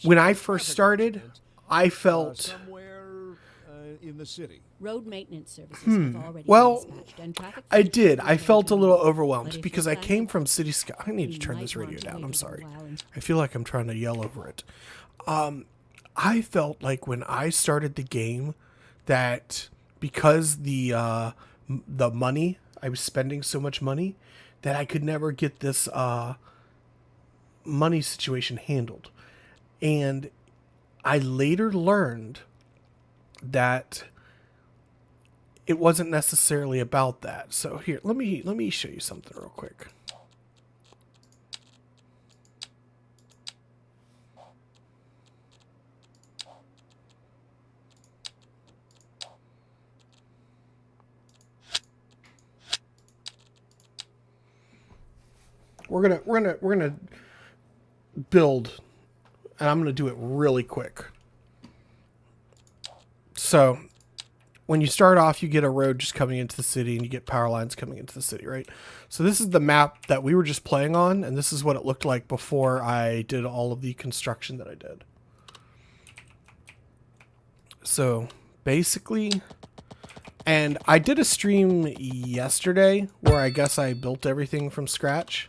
When I first started, I felt. Somewhere in the city. Road maintenance services have already Well, been dispatched, and traffic I did. I felt a little But overwhelmed if because you're I planning came on- from Cities Sky. I need to You turn might this radio want to down. wait I'm a sorry. while and- I feel like I'm trying to yell over it. I felt like when I started the game that because the money, I was spending so much money that I could never get this money situation handled. And I later learned that it wasn't necessarily about that. So here, let me show you something real quick. We're gonna build, and I'm gonna do it really quick. So when you start off, you get a road just coming into the city and you get power lines coming into the city, right? So this is the map that we were just playing on, and this is what it looked like before I did all of the construction that I did. So basically, and I did a stream yesterday where I guess I built everything from scratch.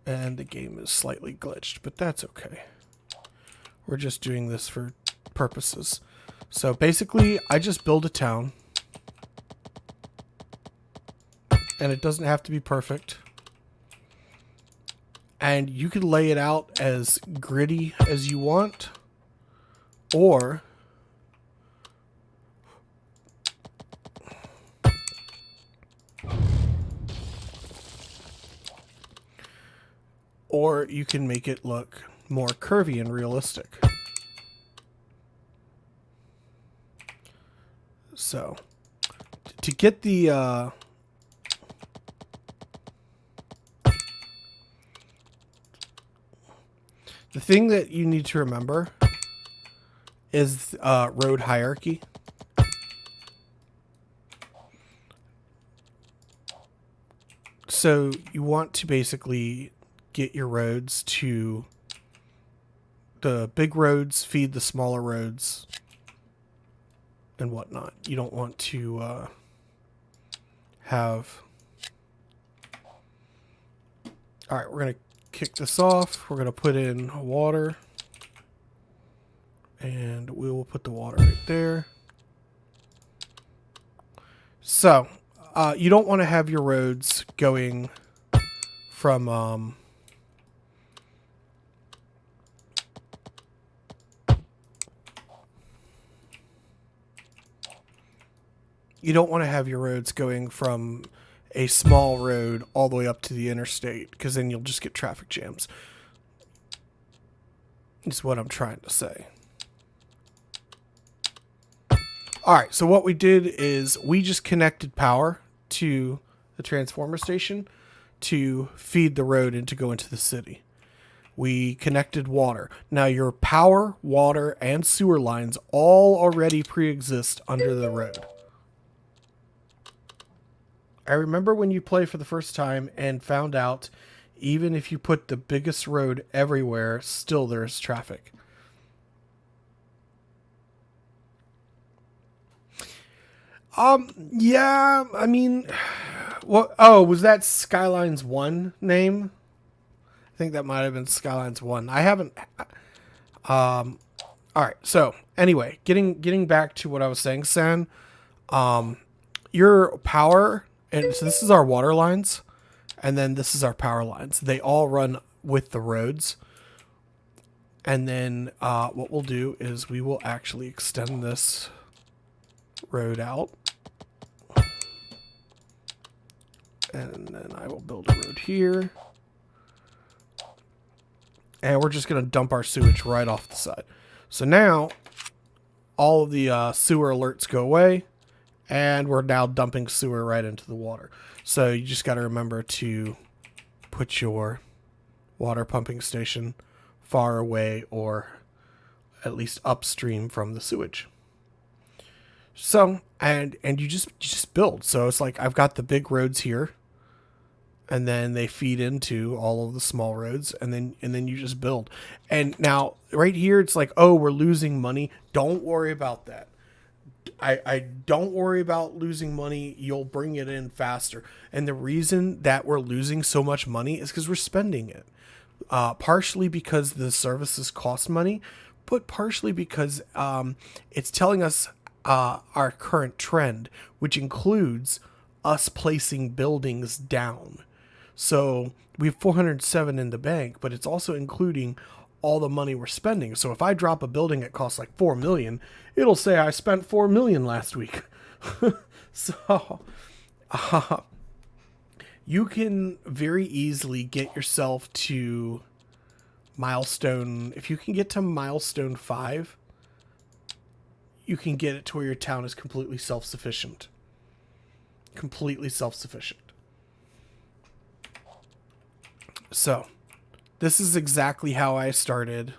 And the game is slightly glitched, but that's okay. We're just doing this for purposes. So basically, I just build a town. And it doesn't have to be perfect. And you can lay it out as gritty as you want. Or you can make it look more curvy and realistic. So, to get the thing that you need to remember is road hierarchy. So you want to basically get your roads to the big roads feed the smaller roads and whatnot. You don't want to have... All right, we're going to kick this off. We're going to put in water. And we will put the water right there. So, you don't want to have your roads going from... you don't want to have your roads going from a small road all the way up to the interstate, because then you'll just get traffic jams. Is what I'm trying to say. Alright, so what we did is we just connected power to the transformer station to feed the road and to go into the city. We connected water. Now your power, water, and sewer lines all already pre-exist under the road. I remember when you play for the first time and found out even if you put the biggest road everywhere, still there's traffic. Yeah, I mean, what? Oh, was that Skylines 1 name? I think that might have been Skylines 1. I haven't. All right. So anyway, getting back to what I was saying, San. Your power, and so this is our water lines, and then this is our power lines. They all run with the roads. And then what we'll do is we will actually extend this road out. And then I will build a road here. And we're just going to dump our sewage right off the side. So now all of the sewer alerts go away. And we're now dumping sewer right into the water. So you just got to remember to put your water pumping station far away or at least upstream from the sewage. So, and you just build. So it's like I've got the big roads here, and then they feed into all of the small roads, and then you just build. And now right here, it's like, oh, we're losing money. Don't worry about that. I don't worry about losing money. You'll bring it in faster. And the reason that we're losing so much money is because we're spending it. Partially because the services cost money, but partially because it's telling us our current trend, which includes us placing buildings down. So we have 407 in the bank, but it's also including all the money we're spending. So if I drop a building that costs like 4 million, it'll say I spent 4 million last week. So you can very easily get yourself to milestone. If you can get to milestone 5, you can get it to where your town is completely self-sufficient. Completely self-sufficient. So, this is exactly how I started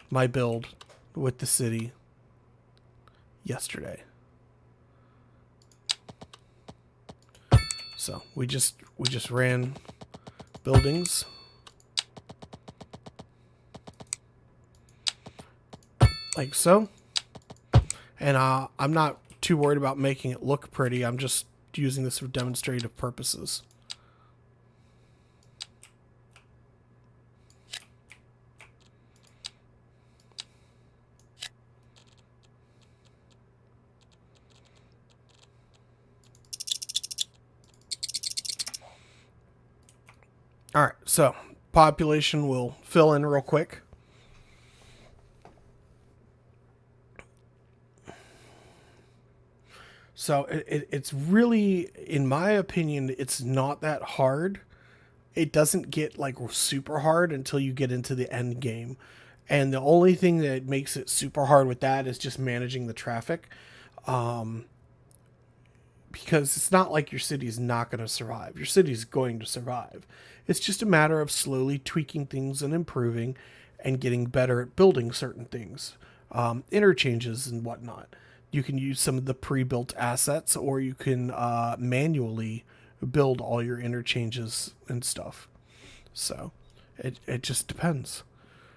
my build with the city yesterday. So, we just ran buildings. Like so. And I'm not too worried about making it look pretty. I'm just using this for demonstrative purposes. All right, so population will fill in real quick. So it's really, in my opinion, it's not that hard. It doesn't get like super hard until you get into the end game. And the only thing that makes it super hard with that is just managing the traffic. Because it's not like your city's not going to survive. Your city's going to survive. It's just a matter of slowly tweaking things and improving and getting better at building certain things. Interchanges and whatnot. You can use some of the pre-built assets, or you can manually build all your interchanges and stuff. So it just depends.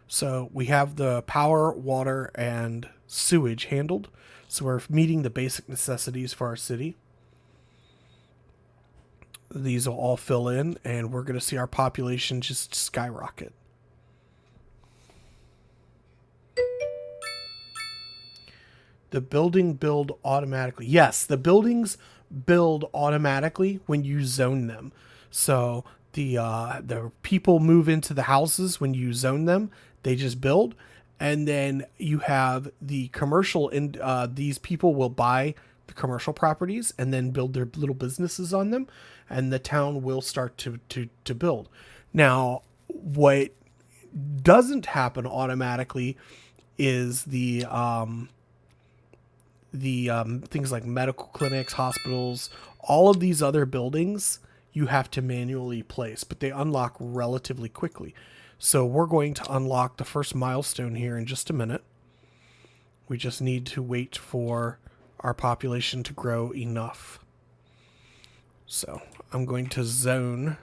So we have the power, water, and sewage handled. So we're meeting the basic necessities for our city. These will all fill in, and we're going to see our population just skyrocket. The building build automatically. Yes, the buildings build automatically when you zone them. So the people move into the houses when you zone them. They just build. And then you have the commercial, and these people will buy the commercial properties and then build their little businesses on them. And the town will start to build. Now, what doesn't happen automatically is the things like medical clinics, hospitals, all of these other buildings you have to manually place, but they unlock relatively quickly. So we're going to unlock the first milestone here in just a minute. We just need to wait for our population to grow enough. So I'm going to zone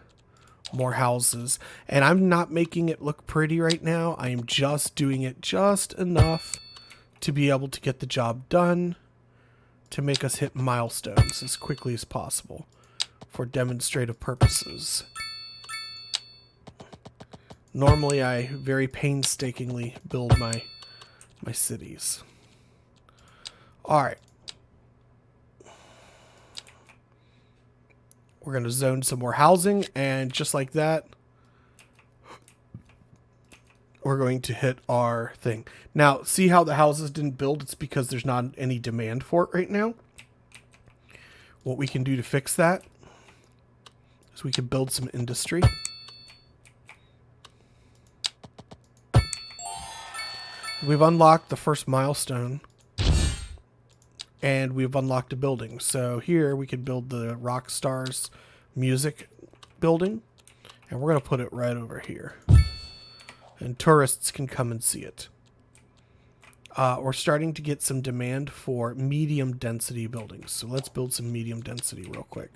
more houses, and I'm not making it look pretty right now. I am just doing it just enough to be able to get the job done, to make us hit milestones as quickly as possible for demonstrative purposes. Normally, I very painstakingly build my cities. All right. We're going to zone some more housing, and just like that, we're going to hit our thing. Now, see how the houses didn't build? It's because there's not any demand for it right now. What we can do to fix that is we can build some industry. We've unlocked the first milestone, and we've unlocked a building. So here we could build the Rockstars music building, and we're going to put it right over here. And tourists can come and see it. We're starting to get some demand for medium density buildings. So let's build some medium density real quick.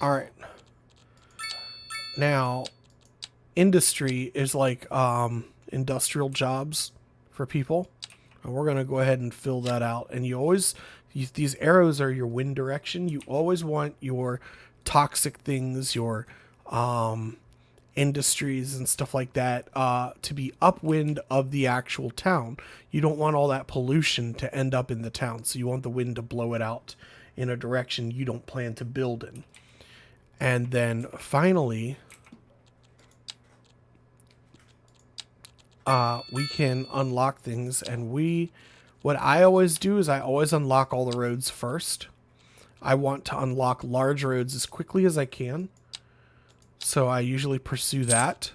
All right. Now, industry is like industrial jobs for people. And we're going to go ahead and fill that out. And you always, these arrows are your wind direction. You always want your toxic things, your industries and stuff like that to be upwind of the actual town. You don't want all that pollution to end up in the town. So you want the wind to blow it out in a direction you don't plan to build in. And then finally, we can unlock things, and what I always do is I always unlock all the roads first. I want to unlock large roads as quickly as I can. So I usually pursue that.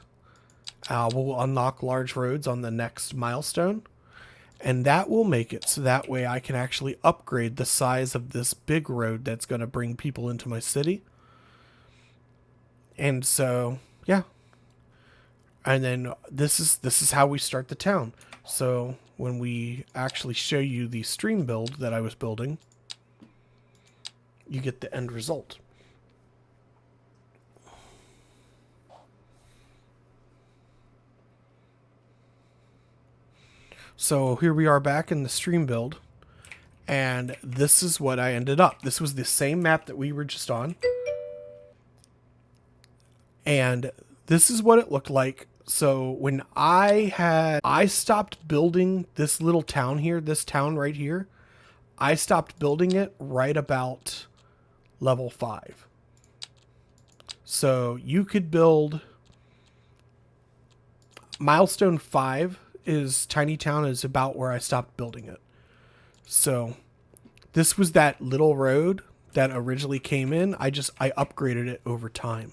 We'll unlock large roads on the next milestone, and that will make it so that way I can actually upgrade the size of this big road that's going to bring people into my city. And so, yeah. And then this is how we start the town. So when we actually show you the stream build that I was building, you get the end result. So here we are back in the stream build, and this is what I ended up. This was the same map that we were just on. And this is what it looked like. So when I stopped building this little town here, this town right here, I stopped building it right about level 5. So you could build milestone 5 is Tiny Town is about where I stopped building it. So this was that little road that originally came in. I upgraded it over time.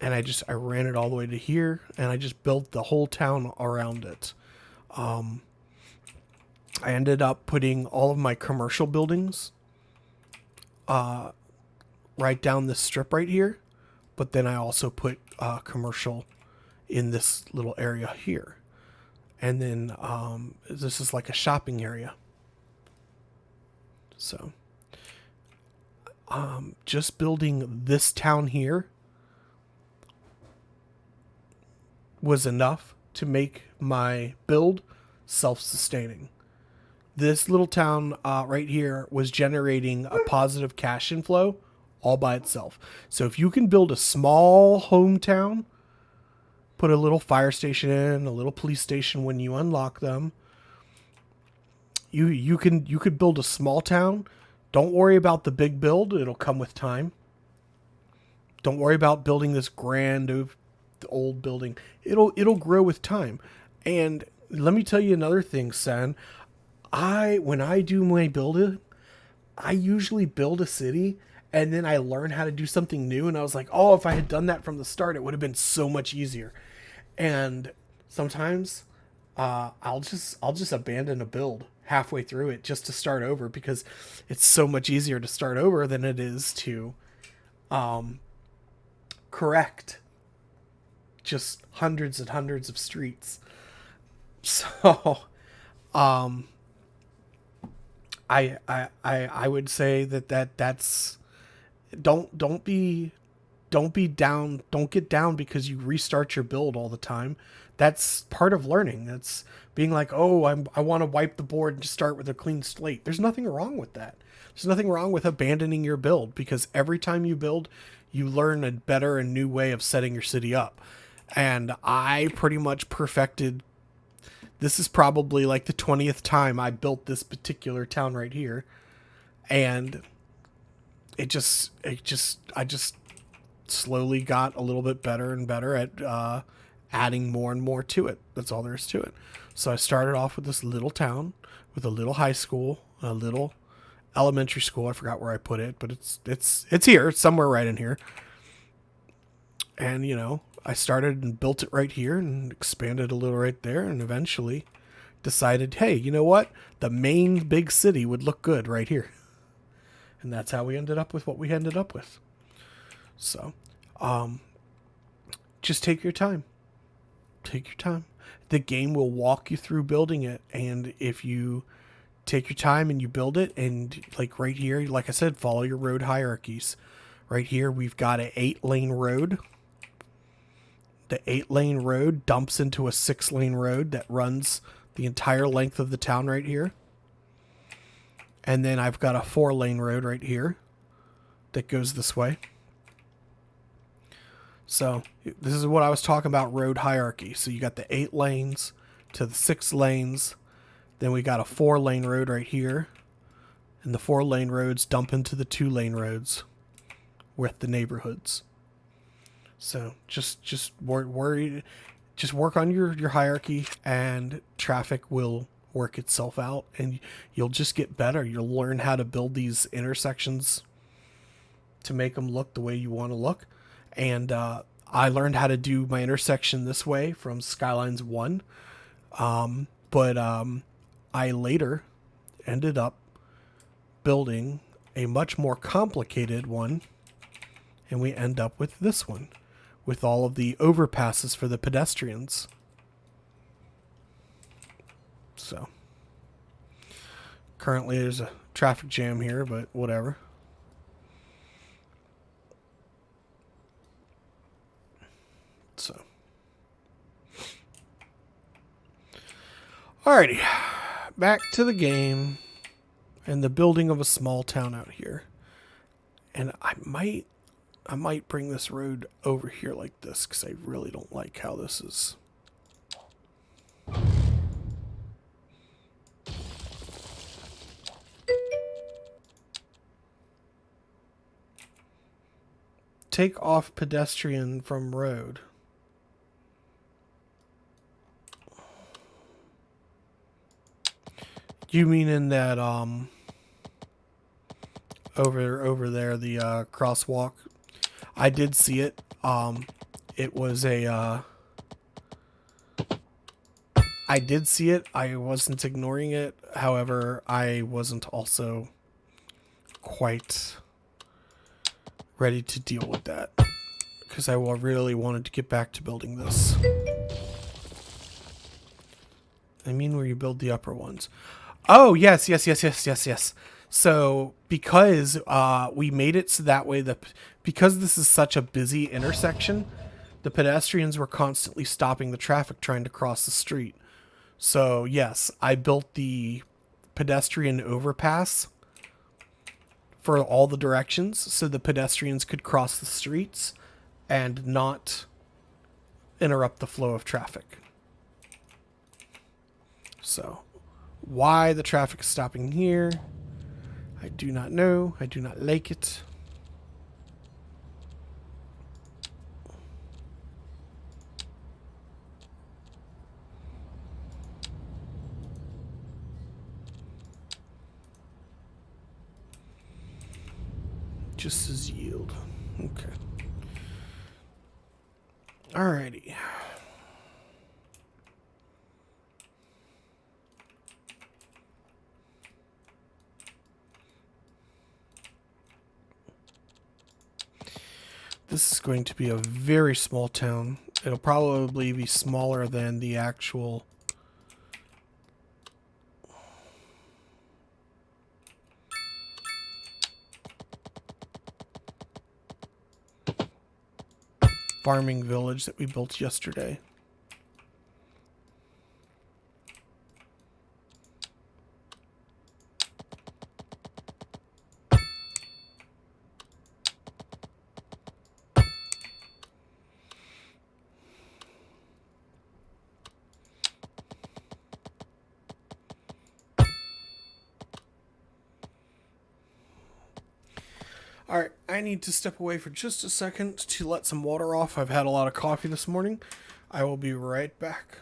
And I ran it all the way to here, and I just built the whole town around it. I ended up putting all of my commercial buildings right down this strip right here, but then I also put commercial in this little area here. And then this is like a shopping area. So just building this town here was enough to make my build self-sustaining. This little town right here was generating a positive cash inflow all by itself. So if you can build a small hometown, put a little fire station in, a little police station when you unlock them, you could build a small town. Don't worry about the big build. It'll come with time. Don't worry about building this grand old building. It'll grow with time. And let me tell you another thing, Sen. When I do my building, I usually build a city and then I learn how to do something new. And I was like, oh, if I had done that from the start, it would have been so much easier. And sometimes I'll just abandon a build halfway through it just to start over, because it's so much easier to start over than it is to correct just hundreds and hundreds of streets. So I would say that's don't get down because you restart your build all the time. That's part of learning. That's being like, oh, I want to wipe the board and just start with a clean slate. There's nothing wrong with that. There's nothing wrong with abandoning your build, because every time you build, you learn a better and new way of setting your city up. And I pretty much perfected. This is probably like the 20th time I built this particular town right here. And I just slowly got a little bit better and better at adding more and more to it. That's all there is to it. So I started off with this little town with a little high school, a little elementary school. I forgot where I put it, but it's here. It's somewhere right in here. And, you know, I started and built it right here and expanded a little right there, and eventually decided, hey, you know what? The main big city would look good right here. And that's how we ended up with what we ended up with. So, just take your time. Take your time. The game will walk you through building it. And if you take your time and you build it, and like right here, like I said, follow your road hierarchies. Right here, we've got an 8-lane road. The 8-lane road dumps into a 6-lane road that runs the entire length of the town right here. And then I've got a 4-lane road right here that goes this way. So this is what I was talking about, road hierarchy. So you got the 8 lanes to the 6 lanes. Then we got a 4-lane road right here. And the 4-lane roads dump into the 2-lane roads with the neighborhoods. So just work on your hierarchy, and traffic will work itself out, and you'll just get better. You'll learn how to build these intersections to make them look the way you want to look. And I learned how to do my intersection this way from Skylines 1. But I later ended up building a much more complicated one, and we end up with this one, with all of the overpasses for the pedestrians. So, currently there's a traffic jam here, but whatever. So, alrighty, back to the game and the building of a small town out here. And I might bring this road over here like this, because I really don't like how this is. Take off pedestrian from road. You mean in that over there, the crosswalk? I did see it. It was a I did see it. I wasn't ignoring it. However, I wasn't also quite ready to deal with that, because I really wanted to get back to building this. I mean where you build the upper ones. Oh, yes. So because we made it so that way because this is such a busy intersection, the pedestrians were constantly stopping the traffic trying to cross the street. So yes, I built the pedestrian overpass for all the directions so the pedestrians could cross the streets and not interrupt the flow of traffic. So why the traffic is stopping here, I do not know. I do not like it. Just as yield. Okay. Alrighty. This is going to be a very small town. It'll probably be smaller than the actual farming village that we built yesterday. Alright, I need to step away for just a second to let some water off. I've had a lot of coffee this morning. I will be right back.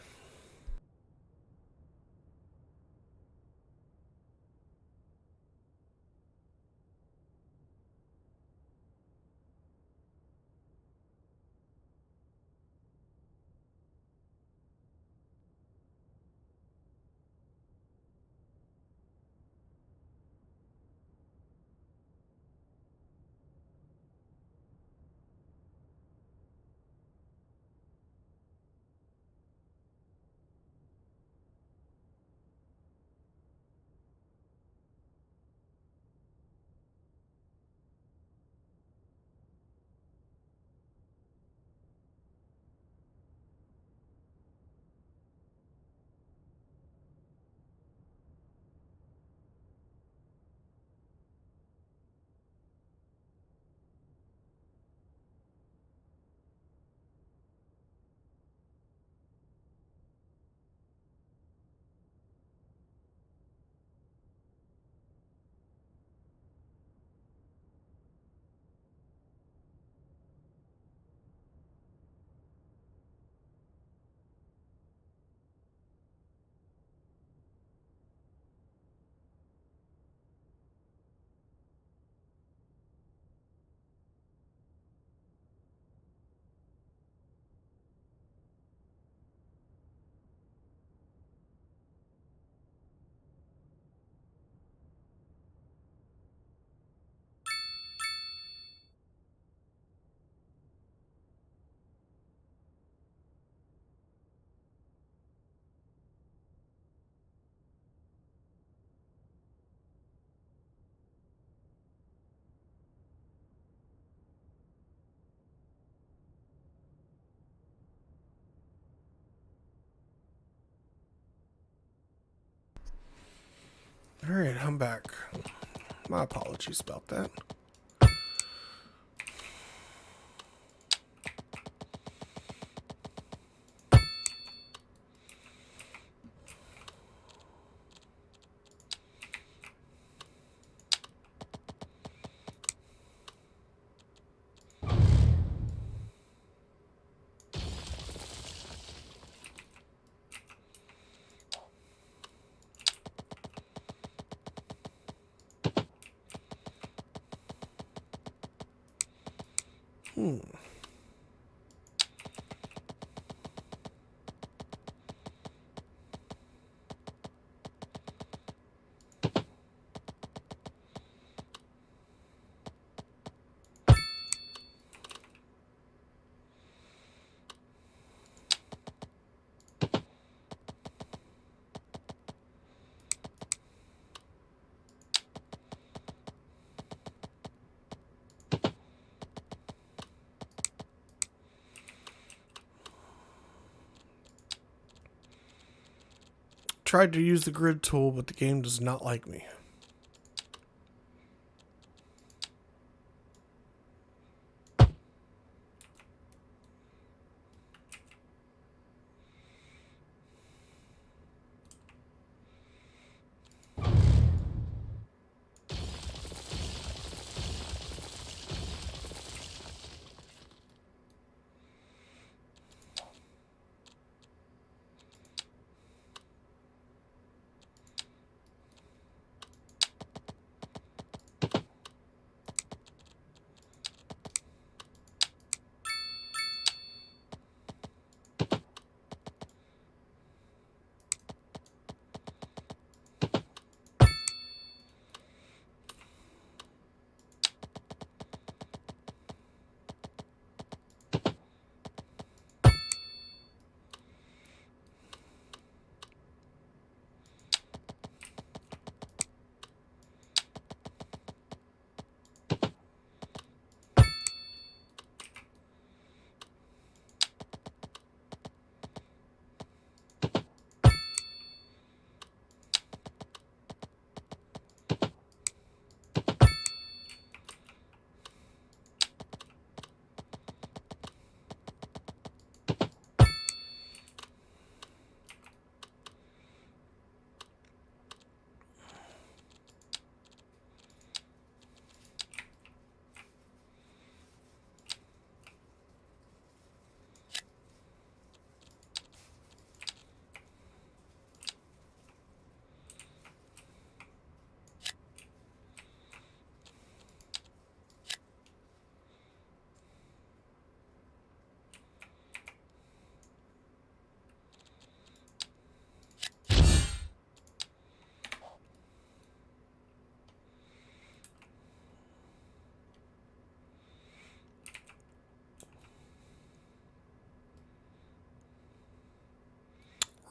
Alright, I'm back. My apologies about that. tried to use the grid tool, but the game does not like me.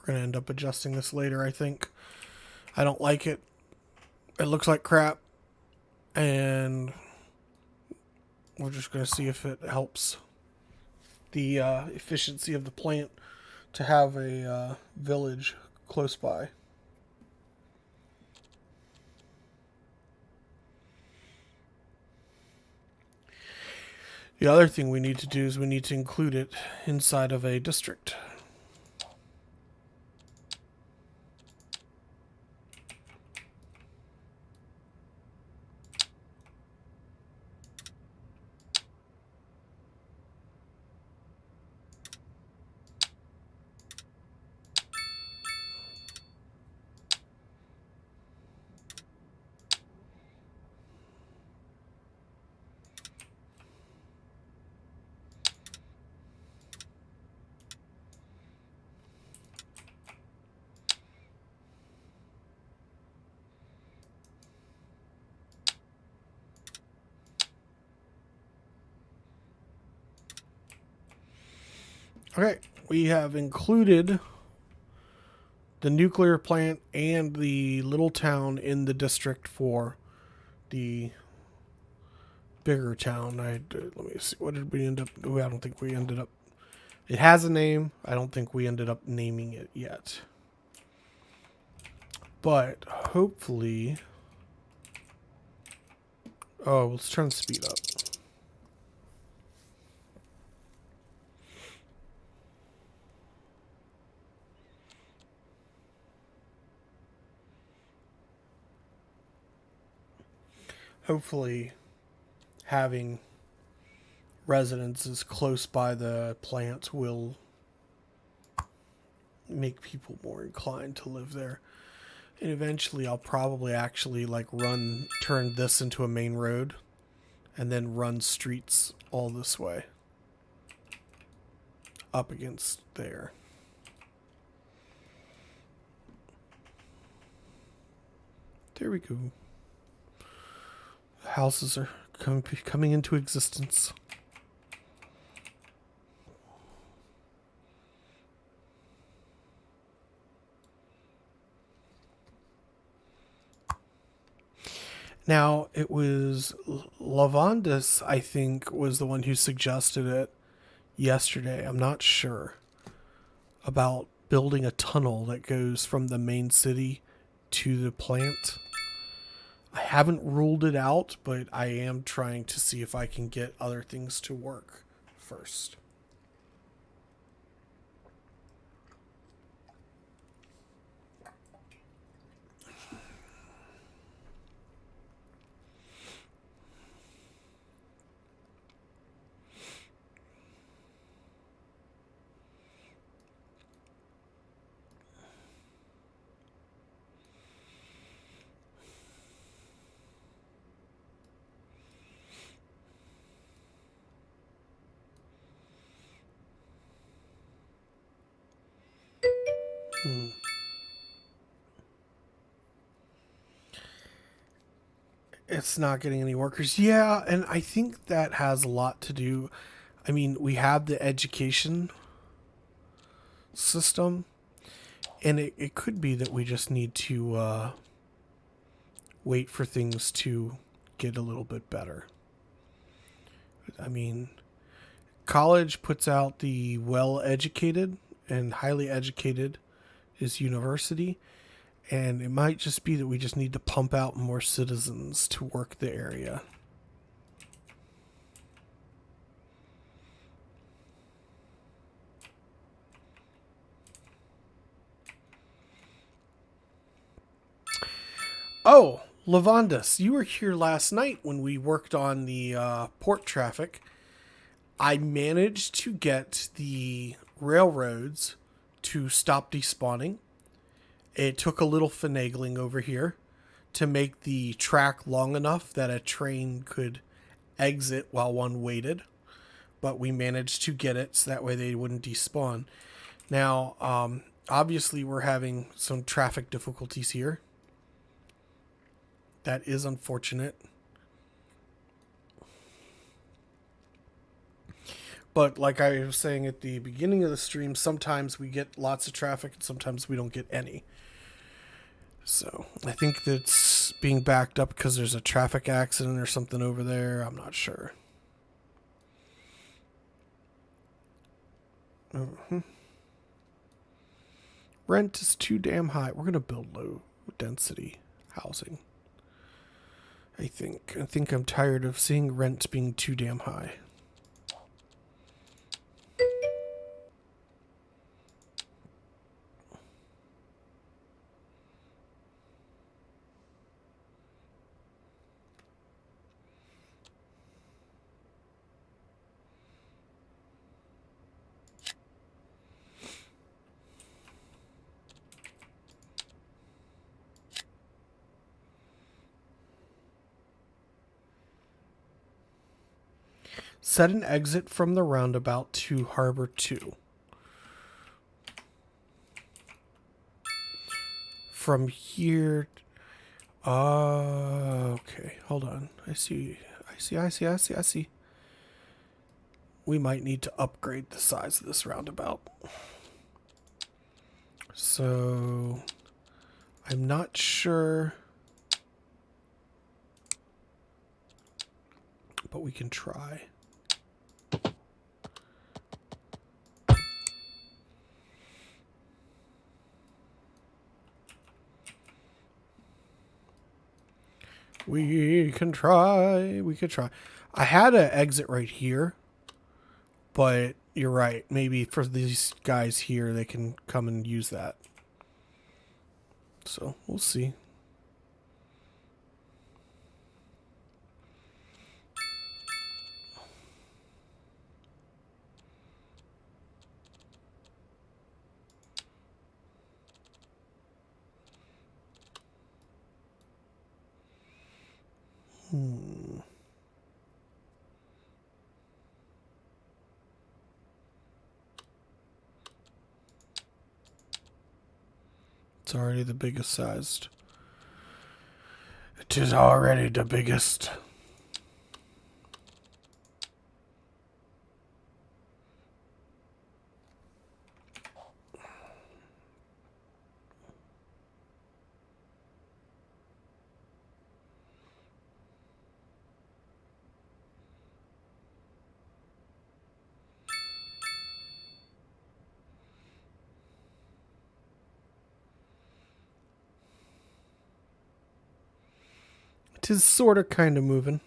We're going to end up adjusting this later, I think. I don't like it. It looks like crap. And we're just going to see if it helps the efficiency of the plant to have a village close by. The other thing we need to do is we need to include it inside of a district. Okay, we have included the nuclear plant and the little town in the district for the bigger town. Let me see. What did we end up? I don't think we ended up. It has a name. I don't think we ended up naming it yet. But hopefully. Oh, let's turn the speed up. Hopefully having residences close by the plant will make people more inclined to live there. And eventually I'll probably actually turn this into a main road and then run streets all this way up against there. There we go. Houses are coming into existence. Now, it was Lavandis, I think, was the one who suggested it yesterday. I'm not sure about building a tunnel that goes from the main city to the plant. I haven't ruled it out, but I am trying to see if I can get other things to work first. It's not getting any workers. Yeah, and I think that has a lot to do. I mean, we have the education system, and it could be that we just need to wait for things to get a little bit better. I mean, college puts out the well-educated, and highly educated is university. And it might just be that we just need to pump out more citizens to work the area. Oh, Lavandus, you were here last night when we worked on the port traffic. I managed to get the railroads to stop despawning. It took a little finagling over here to make the track long enough that a train could exit while one waited. But we managed to get it so that way they wouldn't despawn. Now, obviously we're having some traffic difficulties here. That is unfortunate. But like I was saying at the beginning of the stream, sometimes we get lots of traffic and sometimes we don't get any. So I think that's being backed up because there's a traffic accident or something over there. I'm not sure. Rent is too damn high. We're going to build low density housing. I think I'm tired of seeing rent being too damn high. Set an exit from the roundabout to Harbor 2. From here... okay, hold on. I see. We might need to upgrade the size of this roundabout. So... I'm not sure... but we can try. We can try. We could try. I had an exit right here, but you're right. Maybe for these guys here, they can come and use that. So we'll see. It's already the biggest sized. It is already the biggest. 'Tis sort of kind of moving.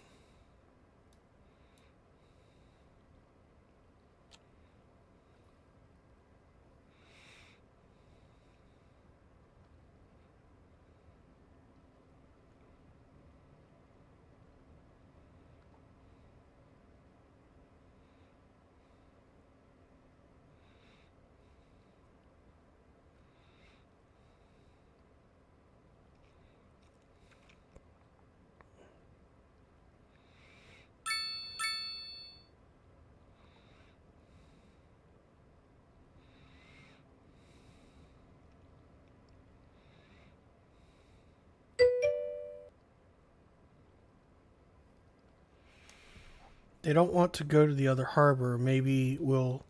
They don't want to go to the other harbor. Maybe we'll,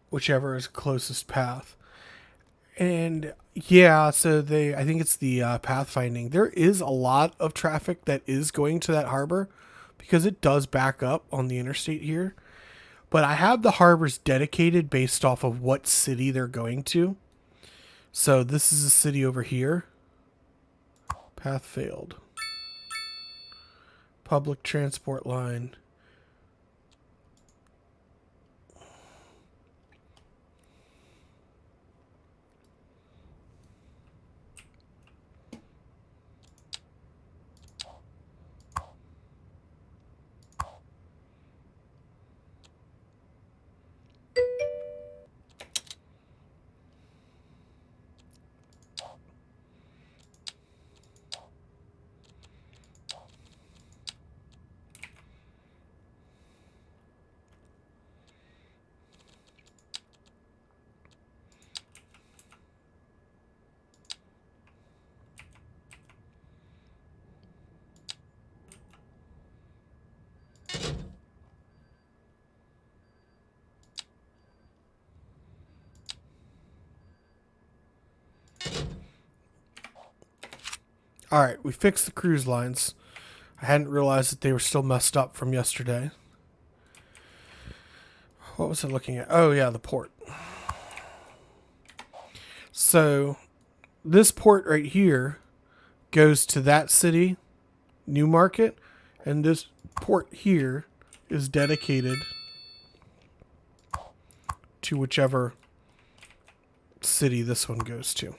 whichever is closest path. And yeah, so I think it's the pathfinding. There is a lot of traffic that is going to that harbor because it does back up on the interstate here. But I have the harbors dedicated based off of what city they're going to. So this is a city over here. Path failed. Public transport line. All right, we fixed the cruise lines. I hadn't realized that they were still messed up from yesterday. What was I looking at? Oh, yeah, the port. So this port right here goes to that city, Newmarket, and this port here is dedicated to whichever city this one goes to.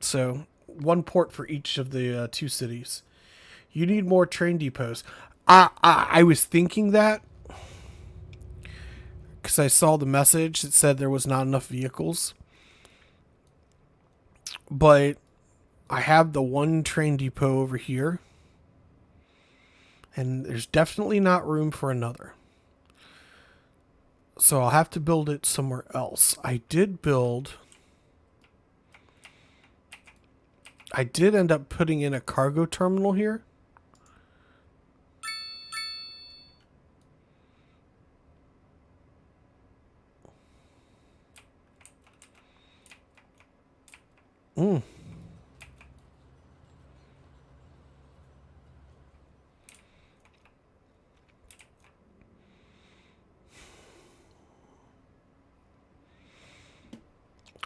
So one port for each of the two cities. You need more train depots. I was thinking that because I saw the message that said there was not enough vehicles. But I have the one train depot over here. And there's definitely not room for another. So I'll have to build it somewhere else. I did end up putting in a cargo terminal here.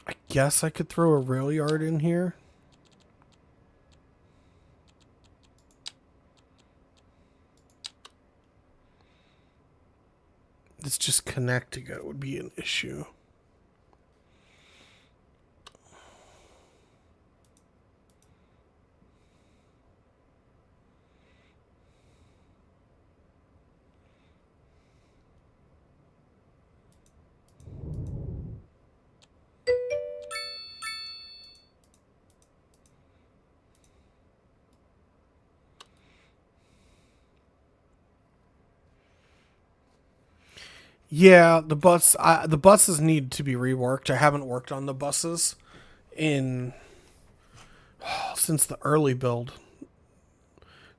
I guess I could throw a rail yard in here. It's just connecting it would be an issue. Yeah, the buses need to be reworked. I haven't worked on the buses since the early build.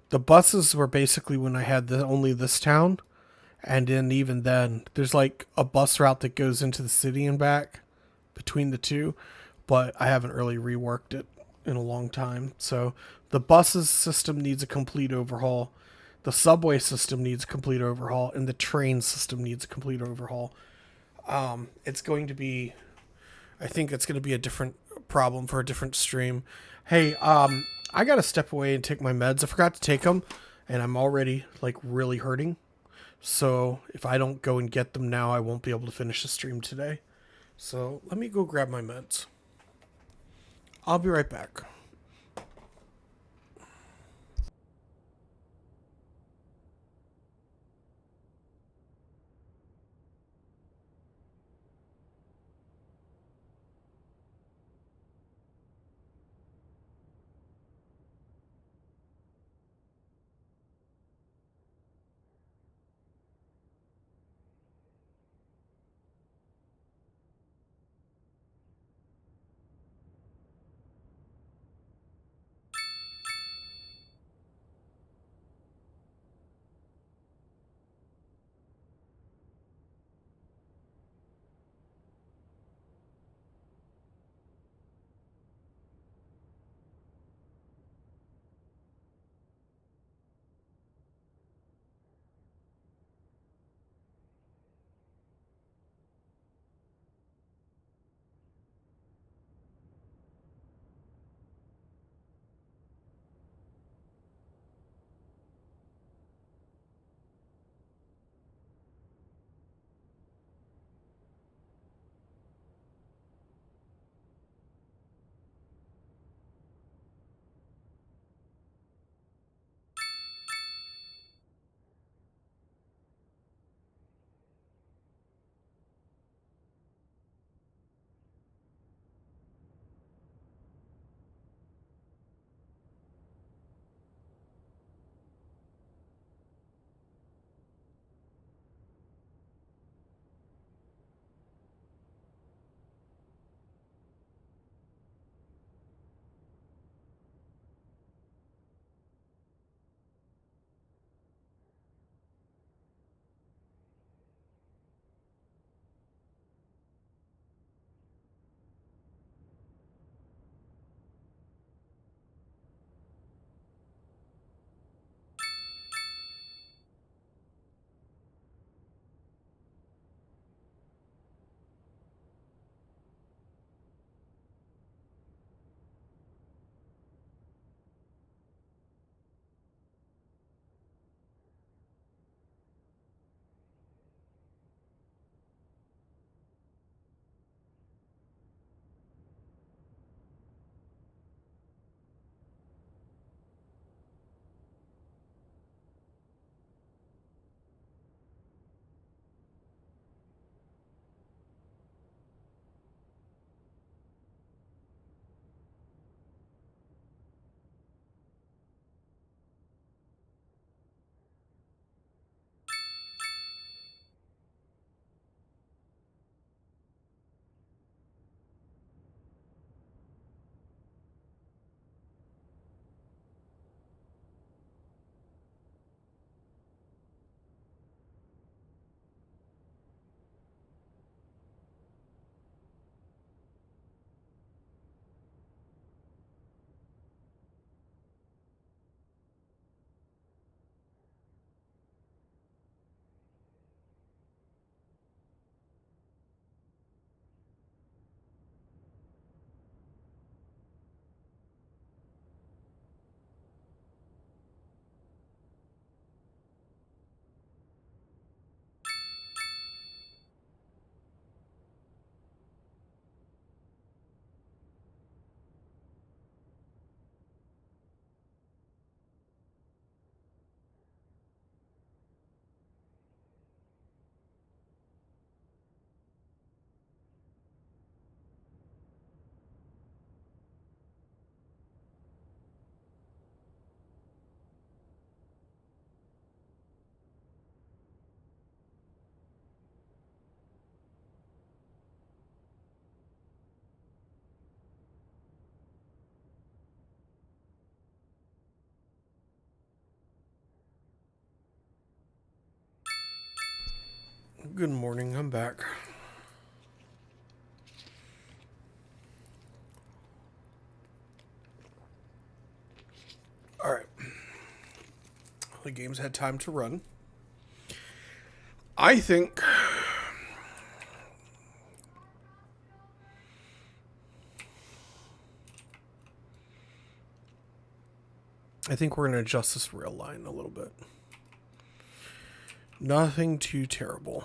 The buses were basically when I had only this town, and then even then, there's like a bus route that goes into the city and back between the two, but I haven't really reworked it in a long time. So the buses system needs a complete overhaul. The subway system needs a complete overhaul, and the train system needs a complete overhaul. I think it's going to be a different problem for a different stream. Hey, I gotta step away and take my meds. I forgot to take them, and I'm already, like, really hurting. So if I don't go and get them now, I won't be able to finish the stream today. So let me go grab my meds. I'll be right back. Good morning, I'm back. Alright. The game's had time to run. I think I think we're going to adjust this rail line a little bit. Nothing too terrible.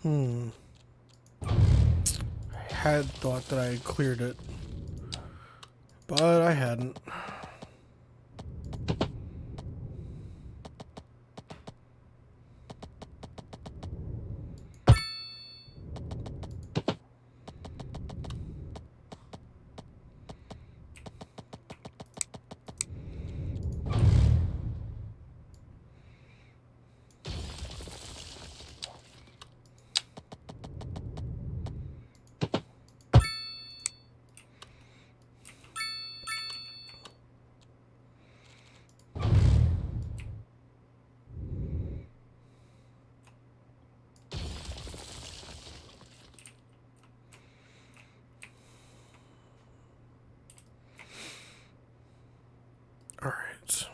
I had thought that I had cleared it, but I hadn't. All right.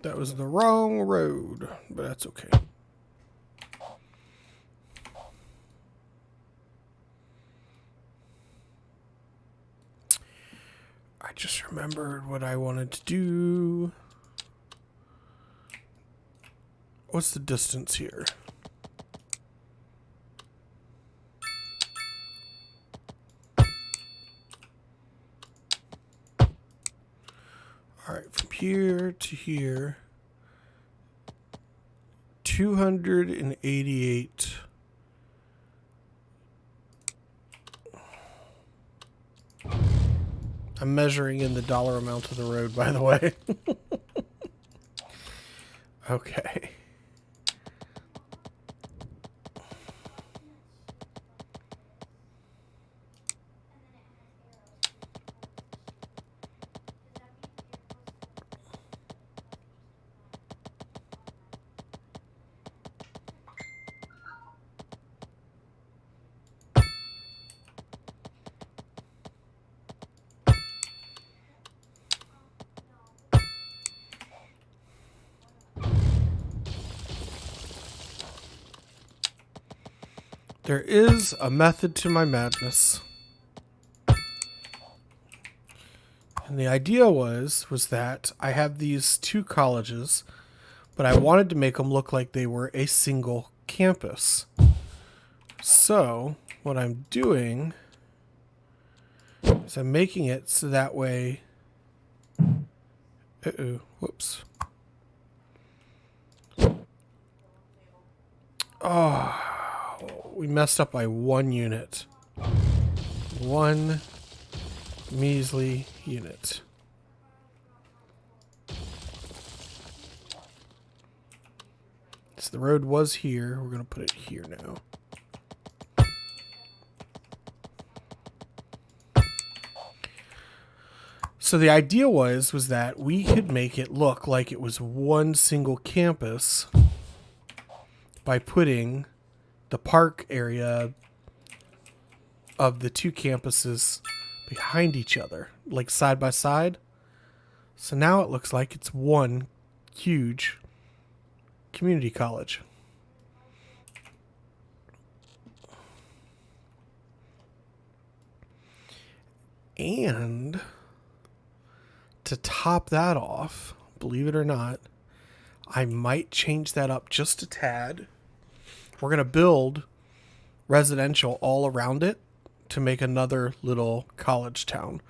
That was the wrong road, but that's okay. I just remembered what I wanted to do. What's the distance here? All right, from here to here, 288. I'm measuring in the dollar amount of the road, by the way. Okay. There is a method to my madness. And the idea was that I have these two colleges, but I wanted to make them look like they were a single campus. So what I'm doing is I'm making it so that way... Whoops. Oh, we messed up by 1 unit. 1 measly unit. So the road was here. We're going to put it here now. So the idea was that we could make it look like it was one single campus by putting the park area of the two campuses behind each other, like side by side. So now it looks like it's one huge community college. And to top that off, believe it or not, I might change that up just a tad. We're going to build residential all around it to make another little college town.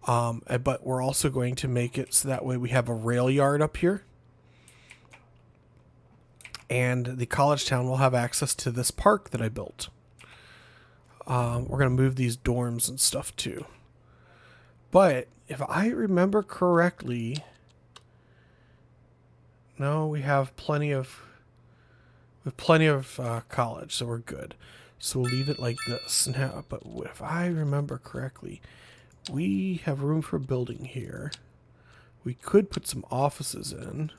But we're also going to make it so that way we have a rail yard up here. And the college town will have access to this park that I built. We're going to move these dorms and stuff too. But if I remember correctly, no, we have plenty of college, so we're good. So we'll leave it like this now. But if I remember correctly, we have room for building here. We could put some offices in.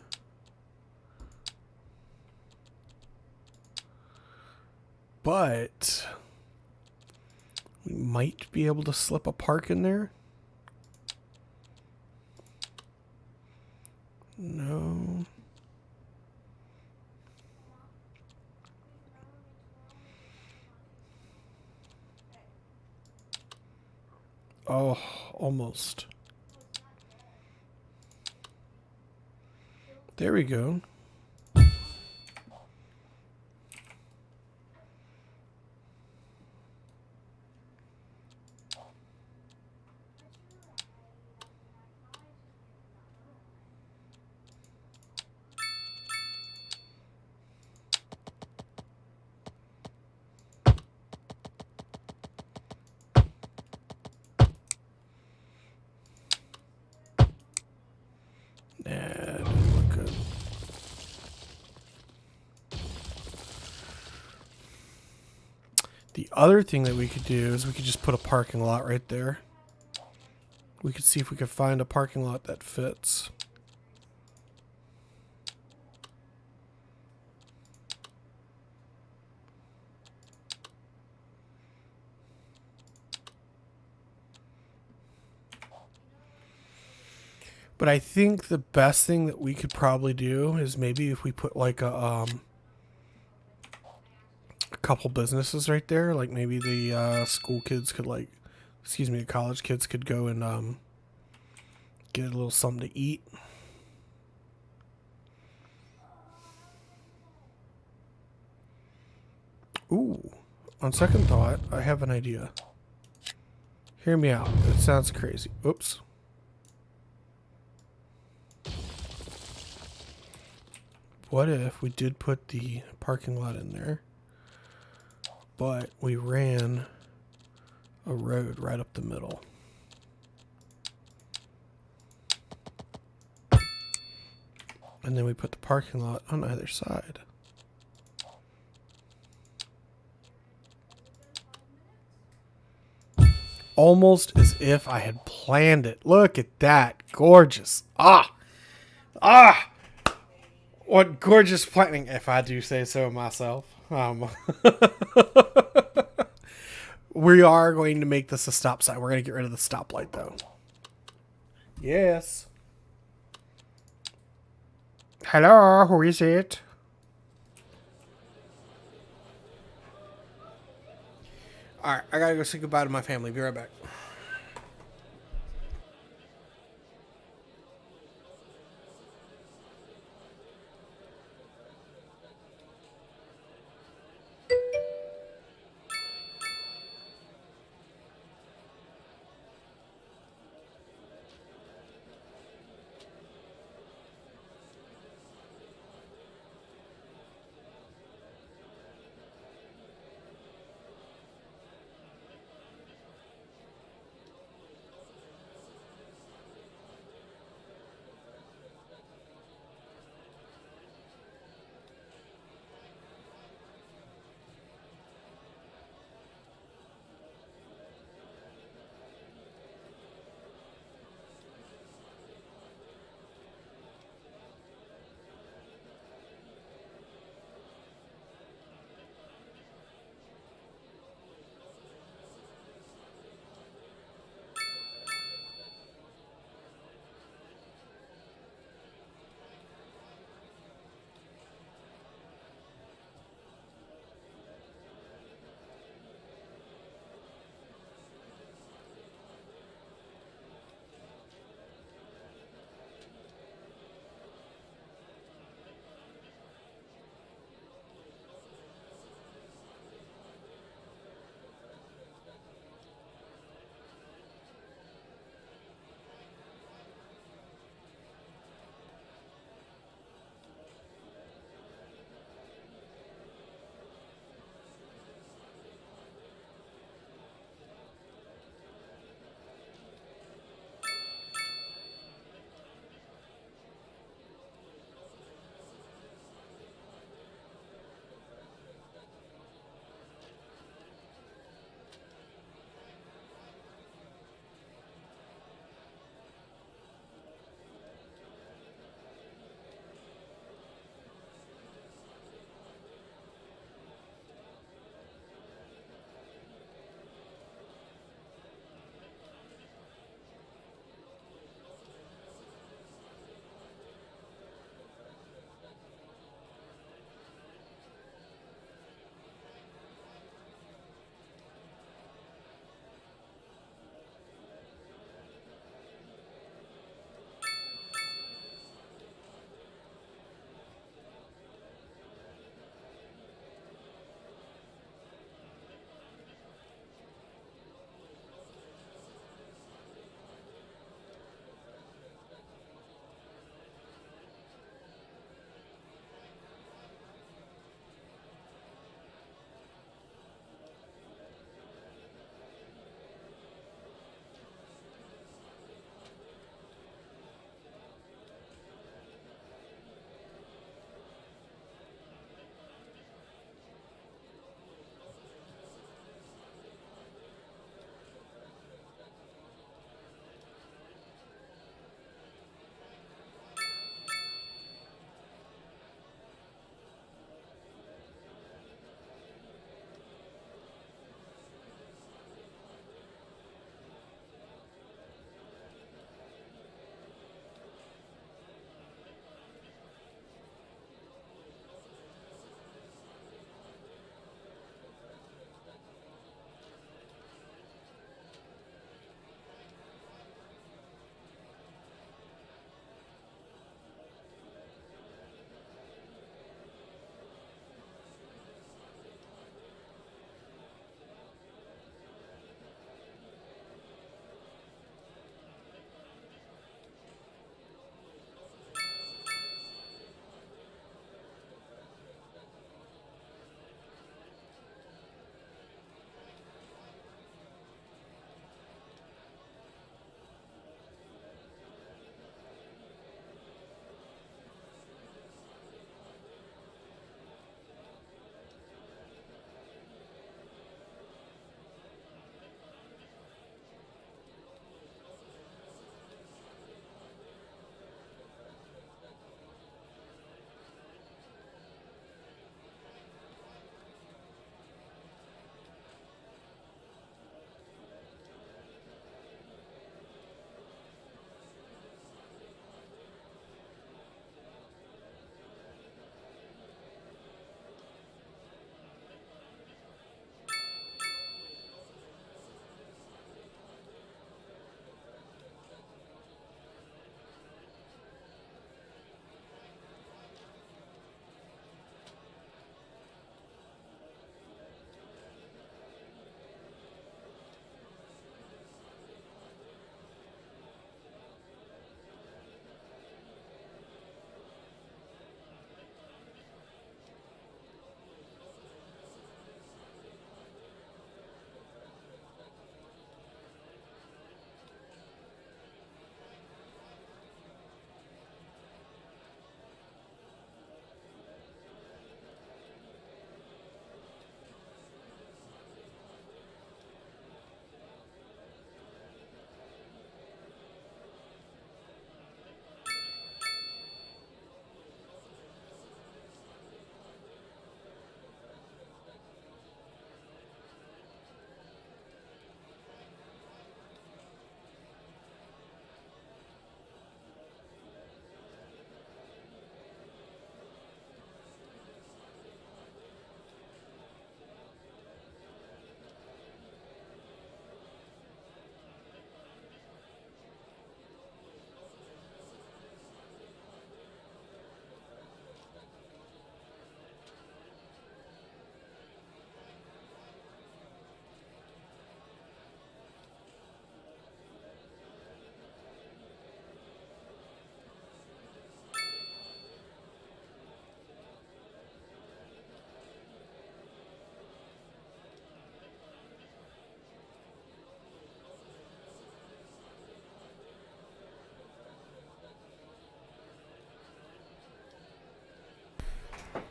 But we might be able to slip a park in there. No. Oh, almost. There we go. The other thing that we could do is we could just put a parking lot right there. We could see if we could find a parking lot that fits. But I think the best thing that we could probably do is maybe if we put like a couple businesses right there, like maybe the school kids could the college kids could go and get a little something to eat. Ooh, on second thought, I have an idea. Hear me out. It sounds crazy. Oops. What if we did put the parking lot in there, but we ran a road right up the middle? And then we put the parking lot on either side. Almost as if I had planned it. Look at that. Gorgeous. What gorgeous planning, if I do say so myself. We are going to make this a stop sign. We're going to get rid of the stoplight, though. Yes. Hello, who is it? All right, I gotta go say goodbye to my family. Be right back.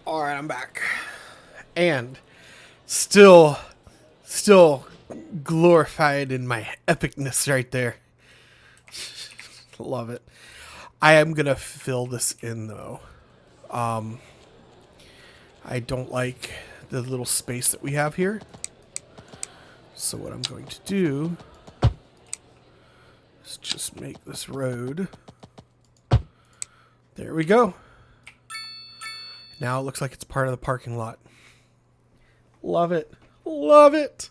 All right, I'm back. And still glorified in my epicness right there. Love it. I am going to fill this in, though. I don't like the little space that we have here. So what I'm going to do is just make this road. There we go. Now it looks like it's part of the parking lot. Love it. Love it.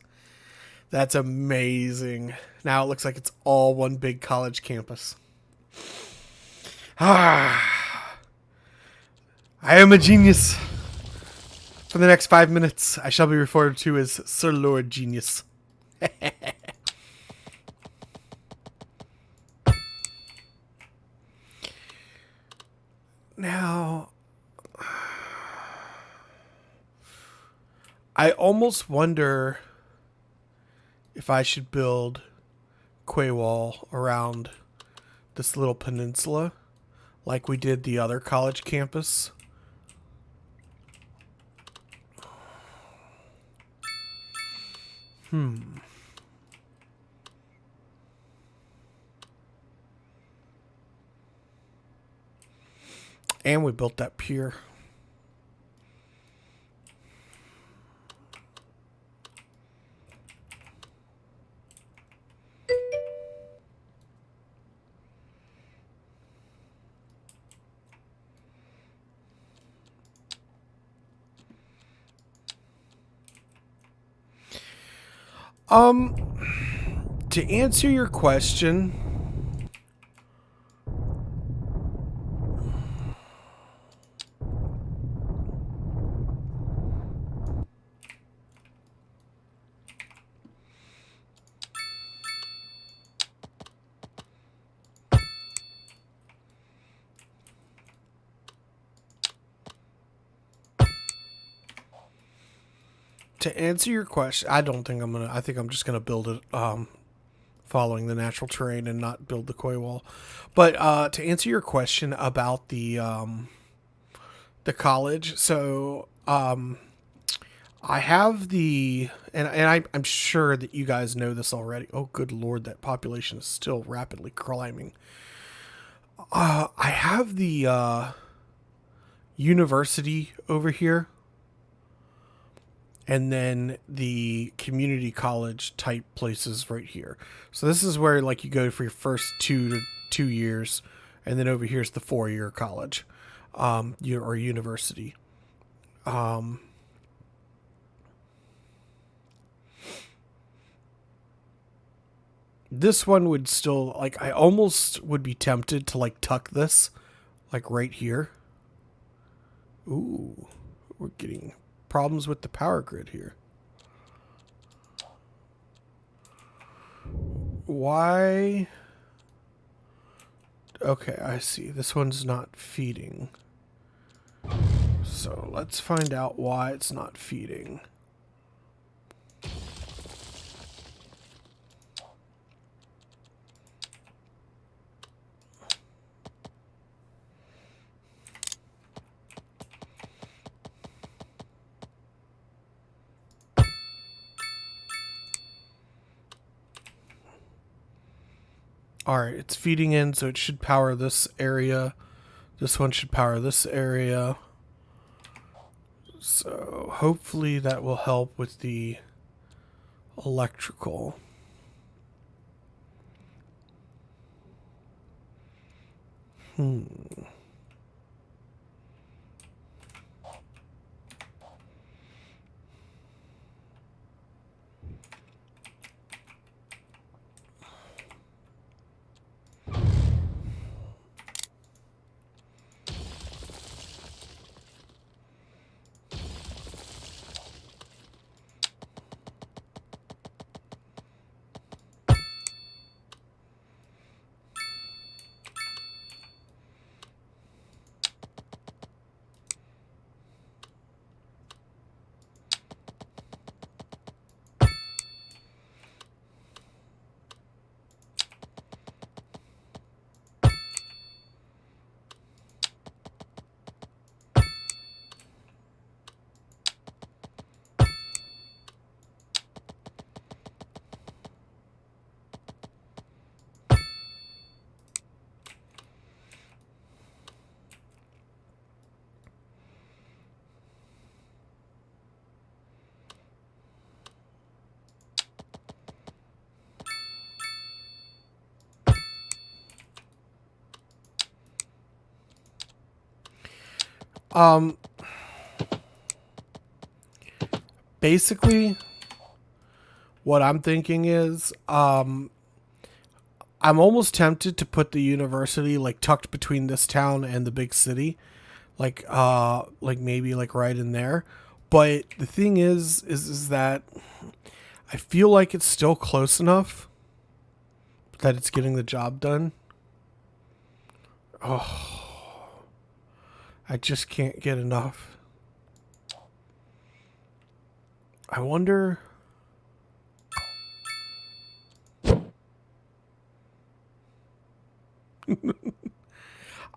That's amazing. Now it looks like it's all one big college campus. I am a genius. For the next 5 minutes, I shall be referred to as Sir Lord Genius. Now, I almost wonder if I should build quay wall around this little peninsula like we did the other college campus. And we built that pier. To answer your question, I don't think I'm gonna. I think I'm just gonna build it following the natural terrain and not build the quay wall. But to answer your question about the college, so I have I'm sure that you guys know this already. Oh, good Lord, that population is still rapidly climbing. I have the university over here. And then the community college type places right here. So this is where like you go for your first 2 years, and then over here's the 4-year college, or university. This one would still like I almost would be tempted to like tuck this like right here. Ooh, we're getting problems with the power grid here. Why? Okay, I see. This one's not feeding. So let's find out why it's not feeding. Alright, it's feeding in, so it should power this area. This one should power this area. So hopefully that will help with the electrical. Basically, what I'm thinking is, I'm almost tempted to put the university like tucked between this town and the big city, like maybe like right in there. But the thing is that I feel like it's still close enough that it's getting the job done. Oh, I just can't get enough. I wonder.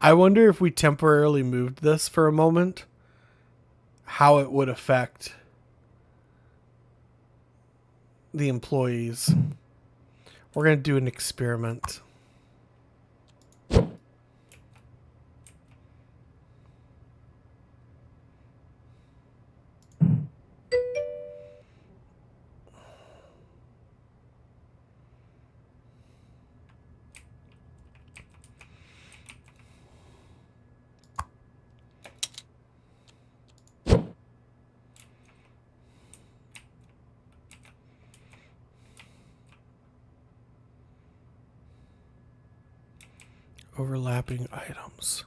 I wonder if we temporarily moved this for a moment, how it would affect the employees. We're going to do an experiment. Overlapping items.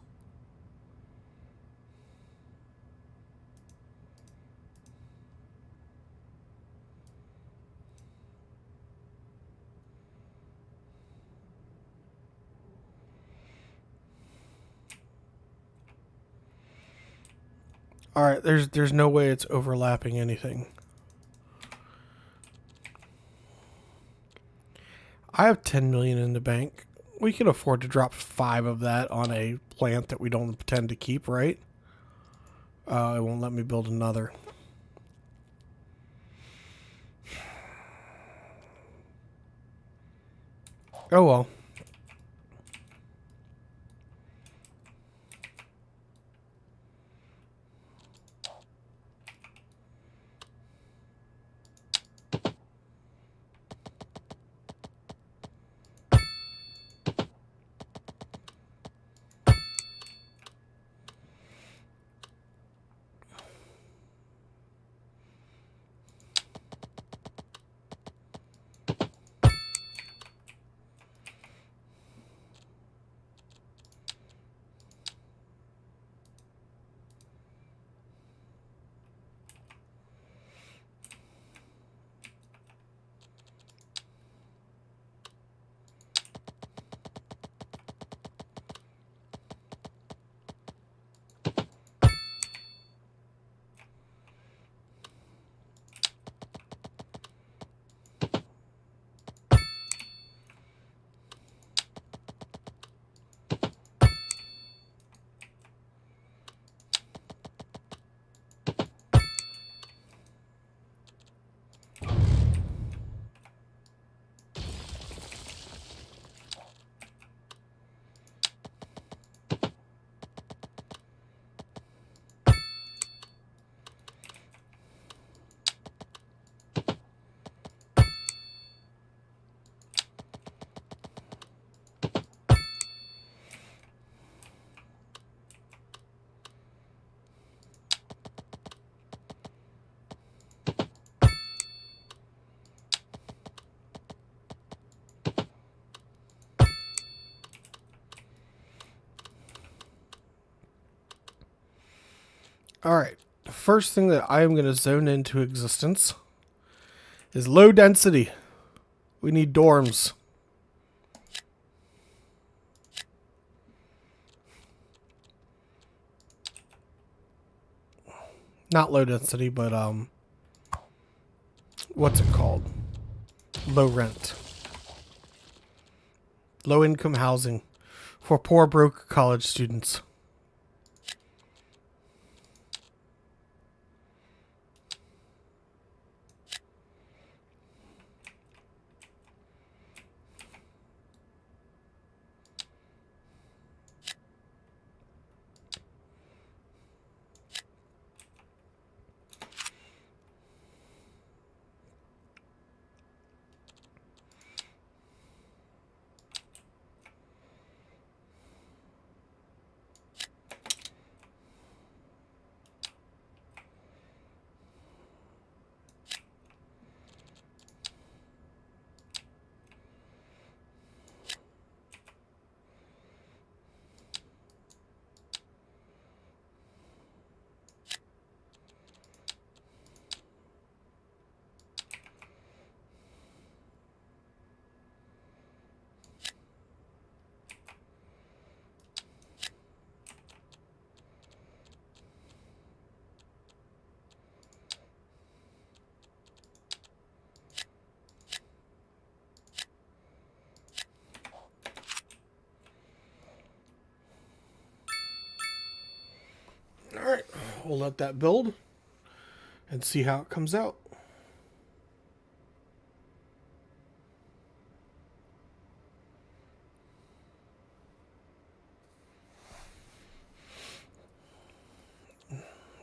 All right, there's no way it's overlapping anything. I have 10 million in the bank. We can afford to drop 5 of that on a plant that we don't intend to keep, right? It won't let me build another. Oh well. All right. The first thing that I am going to zone into existence is low density. We need dorms. Not low density, but what's it called? Low rent. Low income housing for poor broke college students. we'll let that build and see how it comes out.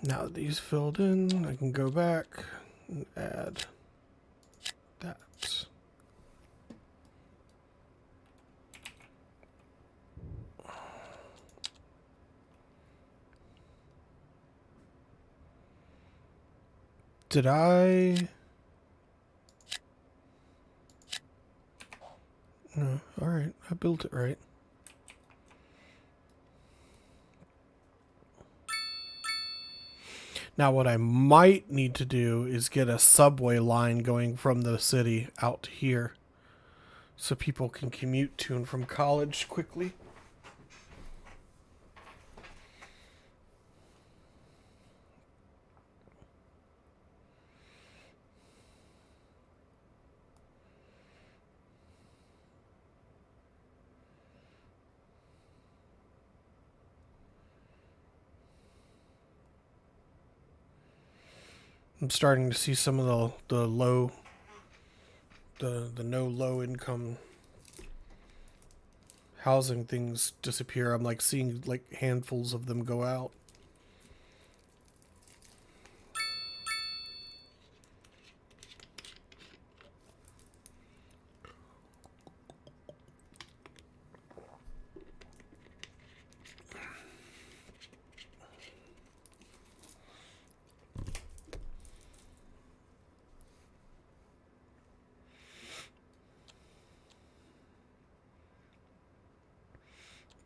Now that these filled in, I can go back and add that. Did I? No, all right. I built it right. Now, what I might need to do is get a subway line going from the city out to here so people can commute to and from college quickly. I'm starting to see some of the no low income housing things disappear. I'm like seeing like handfuls of them go out.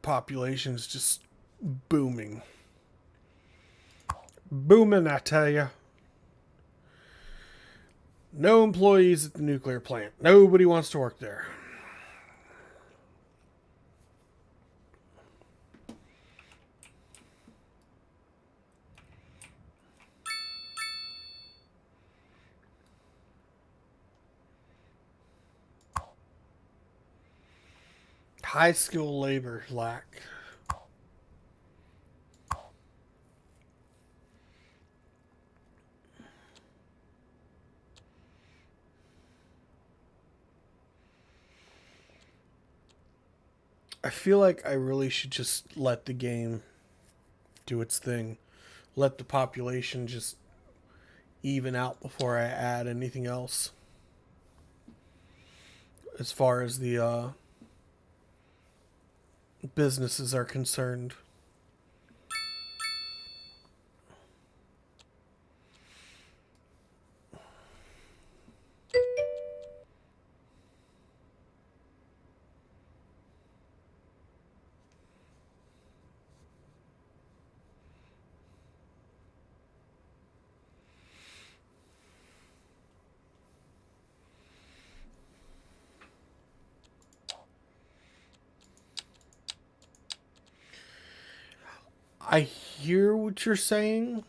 Population's just booming. Booming, I tell you. No employees at the nuclear plant. Nobody wants to work there. High skill labor lack. I feel like I really should just let the game do its thing. Let the population just even out before I add anything else. As far as the businesses are concerned. I hear what you're saying.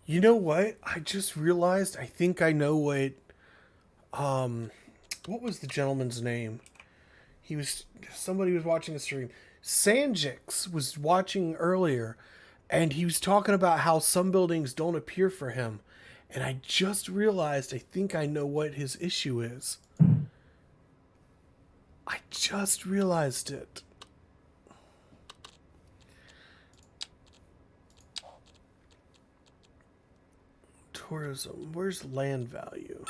You know what? I just realized I think I know what was the gentleman's name? Somebody was watching a stream. Sanjix was watching earlier and he was talking about how some buildings don't appear for him. And I just realized I think I know what his issue is. I just realized it. Tourism. Where's land value?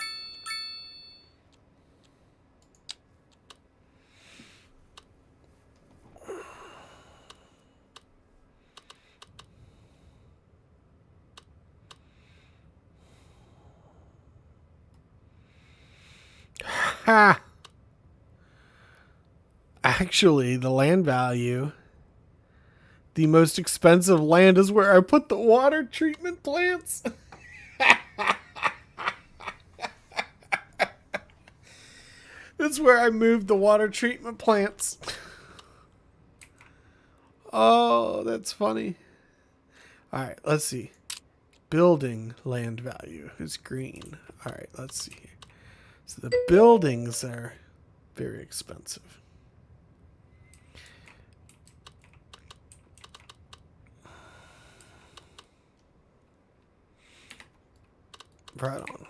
Ha! Actually, the land value The most expensive land is where I put the water treatment plants. That's where I moved the water treatment plants. Oh, that's funny. All right, let's see. Building land value is green. All right, let's see here. So the buildings are very expensive. Right on.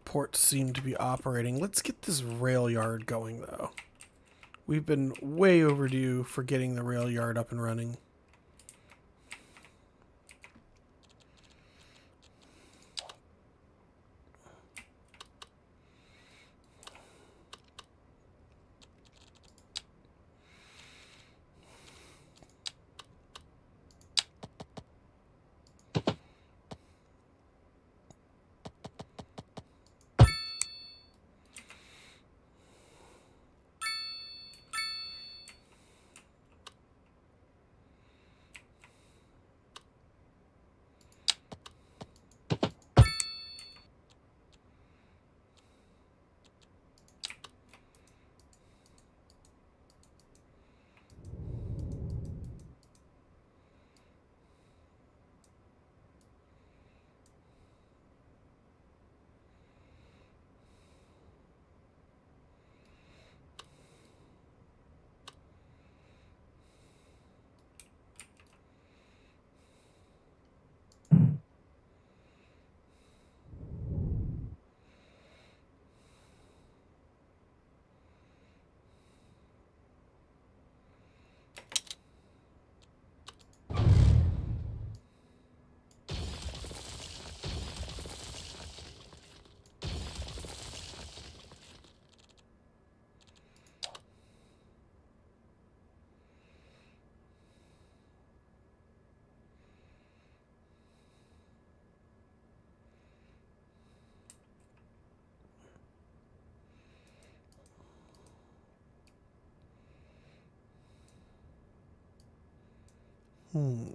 Ports seem to be operating. Let's get this rail yard going, though. We've been way overdue for getting the rail yard up and running. Hmm.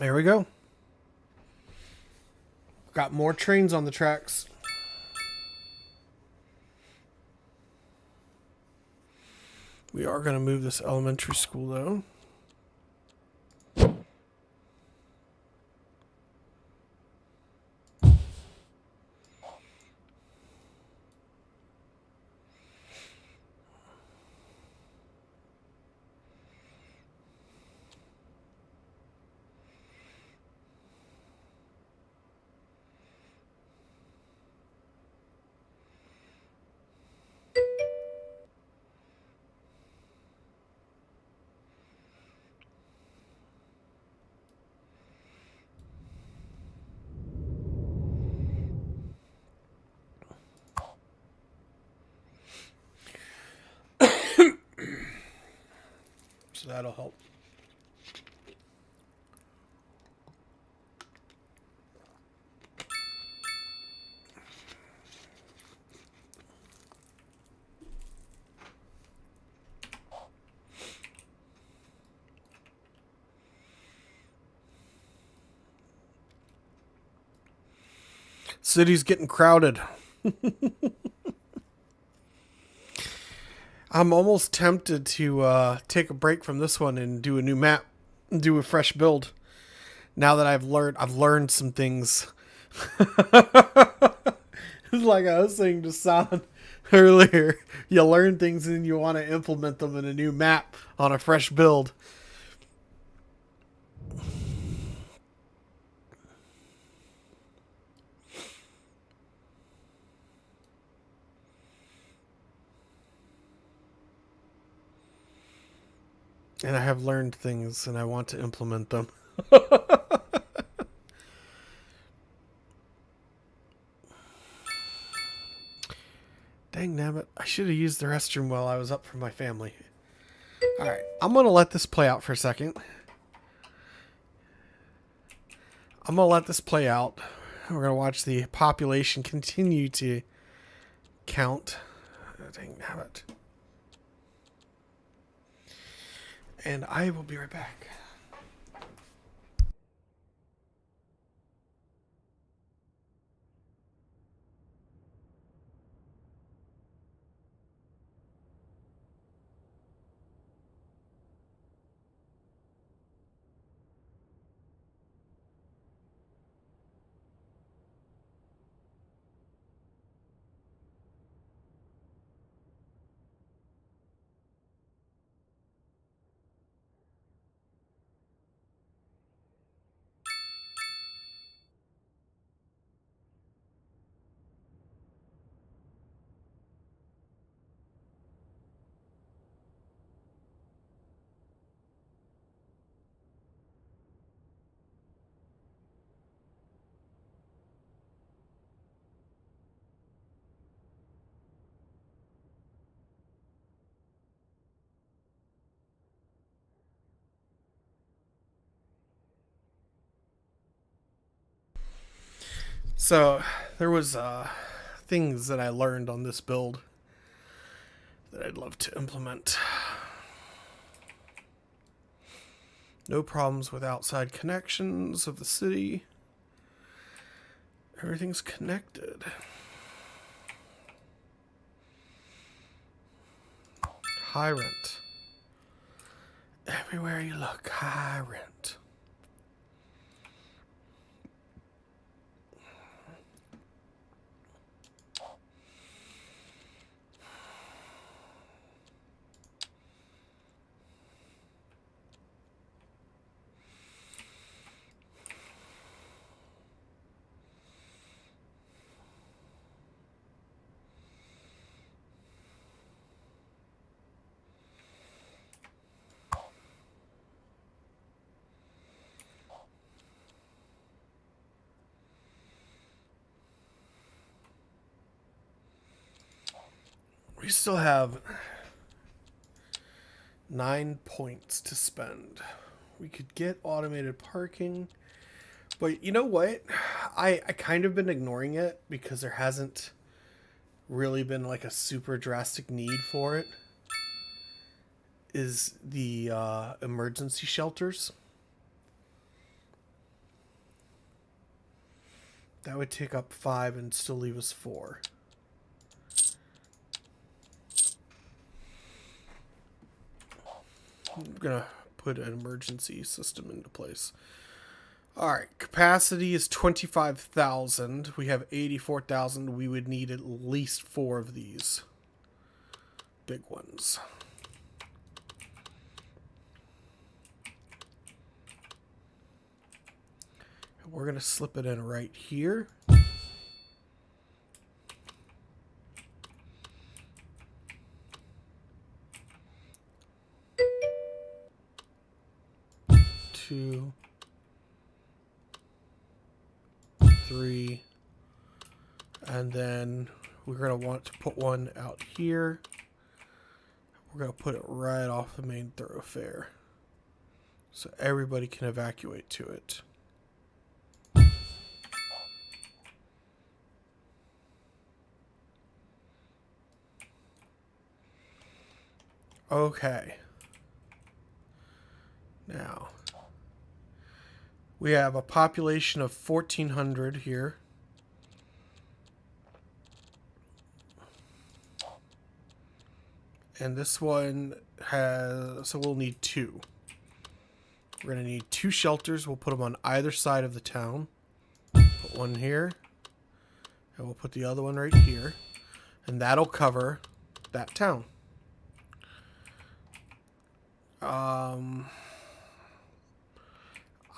There we go. Got more trains on the tracks. We are going to move this elementary school, though. So that'll help. City's getting crowded. I'm almost tempted to take a break from this one and do a new map, do a fresh build. Now that I've learned some things. Like I was saying to San earlier, you learn things and you want to implement them in a new map on a fresh build. And I have learned things and I want to implement them. Dang nabbit. I should have used the restroom while I was up for my family. Alright, I'm going to let this play out for a second. I'm going to let this play out. We're going to watch the population continue to count. Dang nabbit. And I will be right back. So there was things that I learned on this build that I'd love to implement. No problems with outside connections of the city. Everything's connected. High rent. Everywhere you look, high rent. We still have 9 points to spend. We could get automated parking. But you know what? I kind of been ignoring it because there hasn't really been like a super drastic need for it. Is the emergency shelters. That would take up 5 and still leave us 4. I'm gonna put an emergency system into place. Alright, capacity is 25,000. We have 84,000. We would need at least 4 of these big ones. We're gonna slip it in right here. Two, 3, and then we're going to want to put one out here. We're going to put it right off the main thoroughfare so everybody can evacuate to it. Okay. Now, we have a population of 1,400 here. And this one has, so we'll need 2. We're going to need 2 shelters. We'll put them on either side of the town. Put one here. And we'll put the other one right here. And that'll cover that town.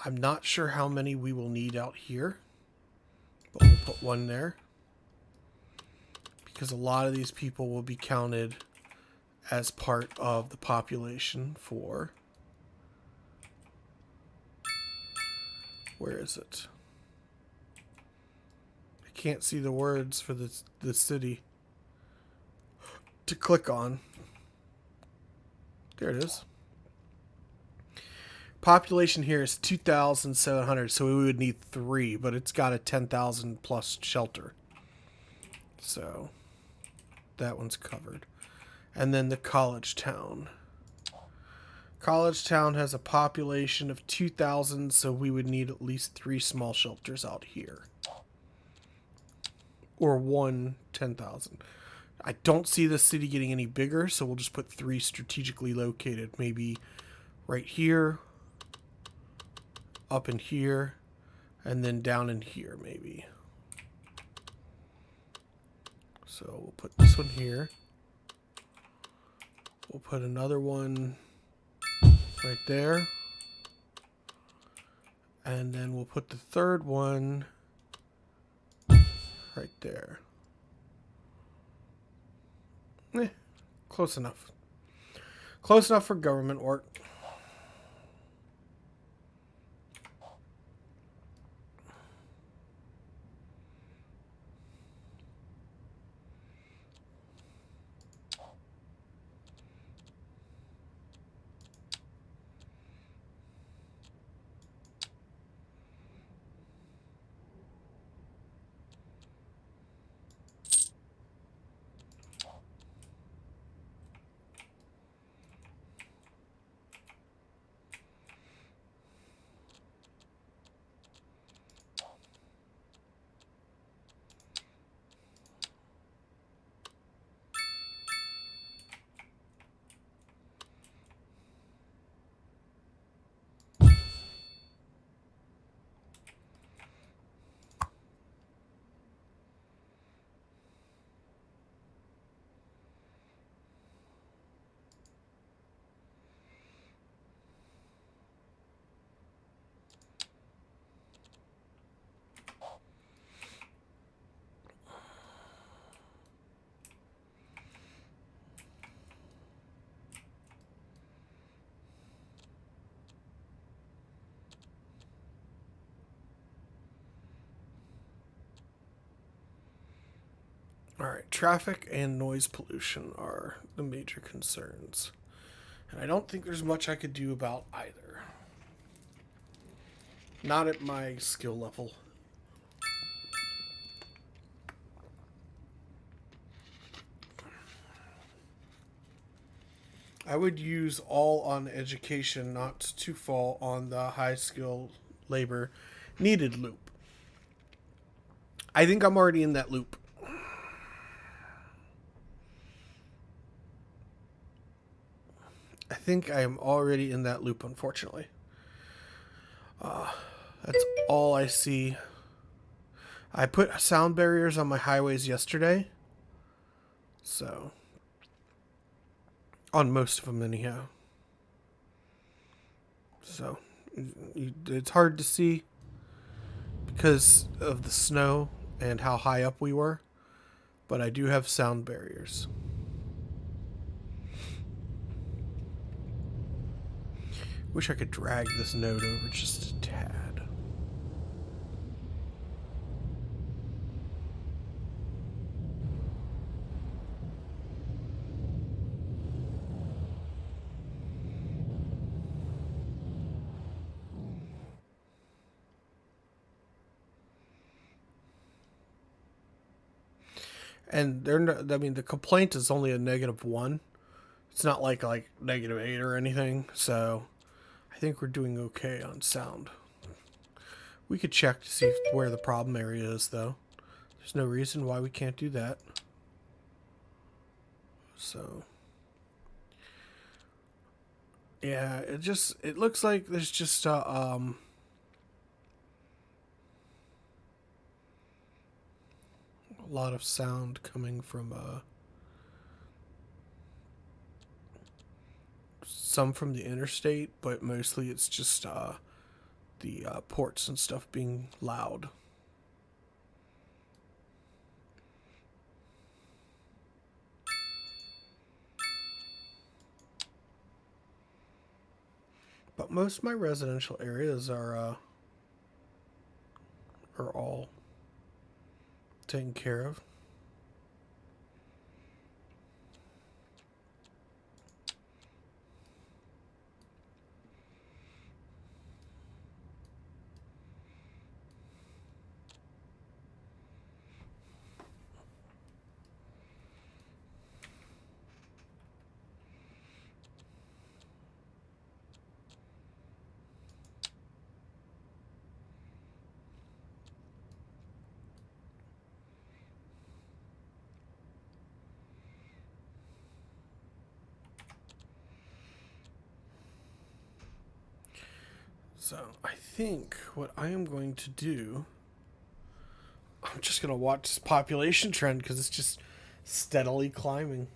I'm not sure how many we will need out here, but we'll put one there because a lot of these people will be counted as part of the population for, where is it? I can't see the words for the city to click on. There it is. Population here is 2,700, so we would need 3, but it's got a 10,000 plus shelter. So that one's covered. And then the college town. College town has a population of 2,000, so we would need at least 3 small shelters out here. Or 1 10,000. I don't see the city getting any bigger, so we'll just put 3 strategically located. Maybe right here, up in here, and then down in here maybe. So we'll put this one here. We'll put another one right there. And then we'll put the third one right there. Close enough. Close enough for government work. Alright, traffic and noise pollution are the major concerns. And I don't think there's much I could do about either. Not at my skill level. I would use all on education, not to fall on the high skill labor needed loop. I think I'm already in that loop. I think I am already in that loop, unfortunately. That's all I see. I put sound barriers on my highways yesterday. So, on most of them anyhow. So, it's hard to see because of the snow and how high up we were. But I do have sound barriers. Wish I could drag this node over just a tad. And they're not, I mean, the complaint is only a -1. It's not like -8 or anything. So I think we're doing okay on sound. We could check to see where the problem area is, though. There's no reason why we can't do that. So yeah, it looks like there's just a lot of sound coming from some from the interstate, but mostly it's just the ports and stuff being loud. But most of my residential areas are all taken care of. So I think what I am going to do, I'm just going to watch this population trend because it's just steadily climbing.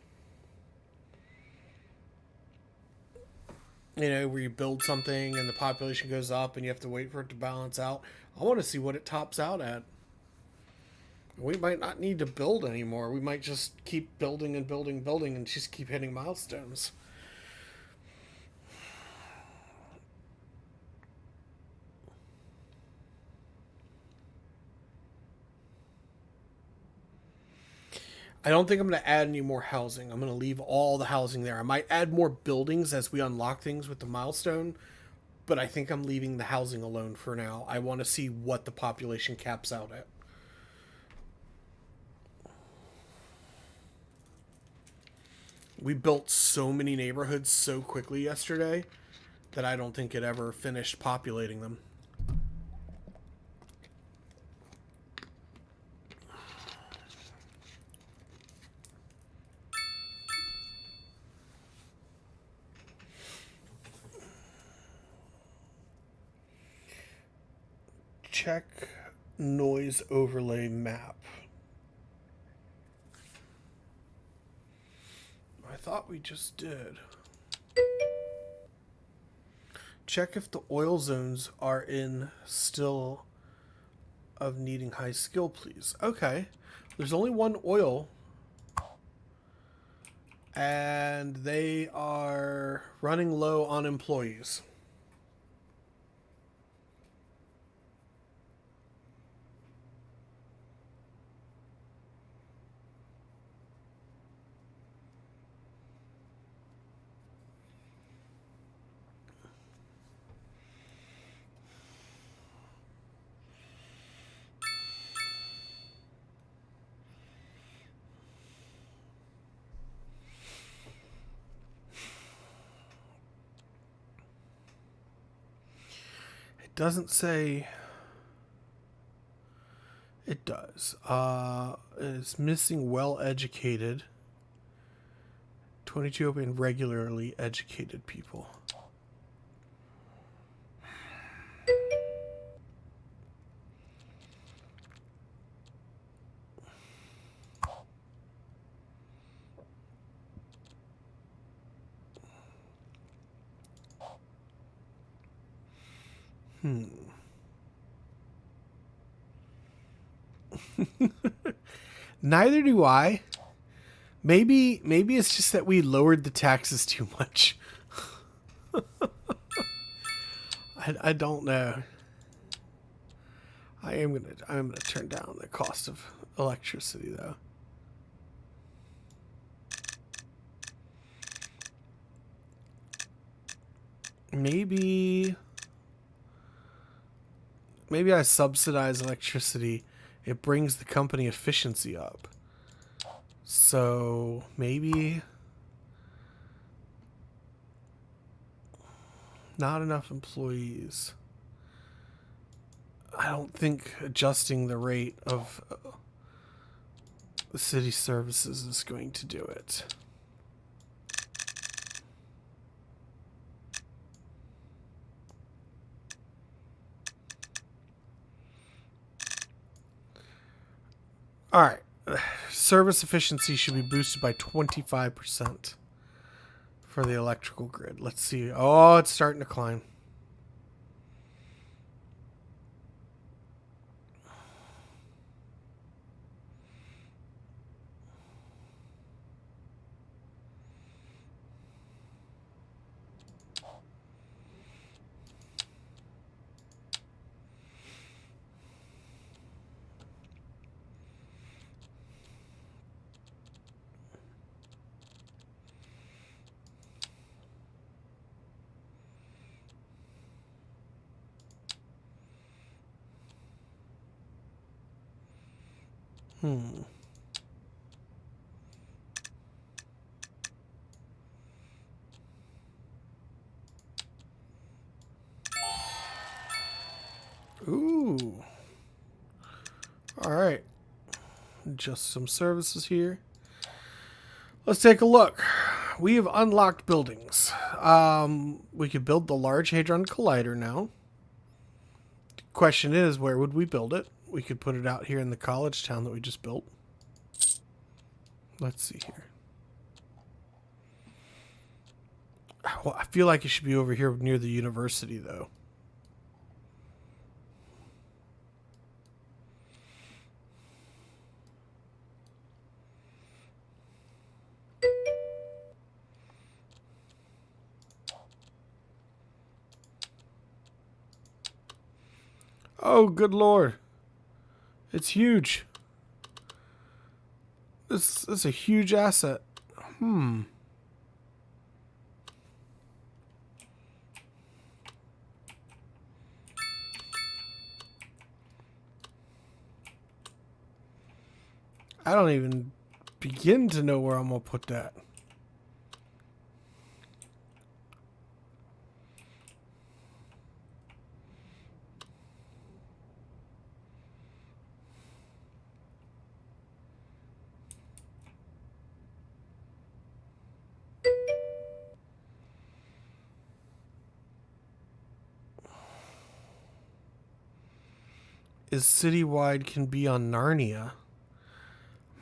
You know, where you build something and the population goes up and you have to wait for it to balance out. I want to see what it tops out at. We might not need to build anymore. We might just keep building and building, building, and just keep hitting milestones. I don't think I'm going to add any more housing. I'm going to leave all the housing there. I might add more buildings as we unlock things with the milestone, but I think I'm leaving the housing alone for now. I want to see what the population caps out at. We built so many neighborhoods so quickly yesterday that I don't think it ever finished populating them. Check noise overlay map. I thought we just did. Check if the oil zones are in still of needing high skill, please. Okay. There's only one oil. And they are running low on employees. Doesn't say. It does. guys. It's missing well-educated. 22 open regularly educated people. Neither do I. Maybe it's just that we lowered the taxes too much. I don't know. I'm gonna turn down the cost of electricity though. Maybe I subsidize electricity. It brings the company efficiency up. So maybe not enough employees. I don't think adjusting the rate of the city services is going to do it. All right. Service efficiency should be boosted by 25% for the electrical grid. Let's see. Oh, it's starting to climb. Ooh. All right. Just some services here. Let's take a look. We have unlocked buildings. We could build the Large Hadron Collider now. Question is, where would we build it? We could put it out here in the college town that we just built. Let's see here. Well, I feel like it should be over here near the university, though. Oh, good lord. It's huge. This is a huge asset. I don't even begin to know where I'm going to put that. Is citywide can be on Narnia.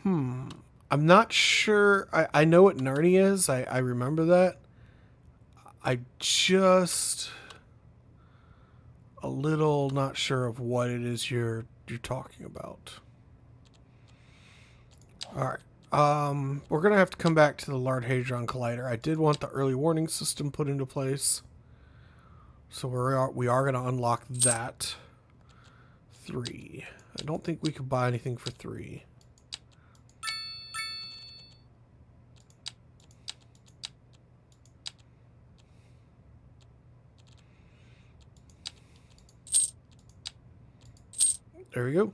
I'm not sure. I know what Narnia is. I remember that. I just a little not sure of what it is you're talking about. All right. We're gonna have to come back to the Large Hadron Collider. I did want the early warning system put into place, so we are gonna unlock that. 3. I don't think we could buy anything for 3. There we go.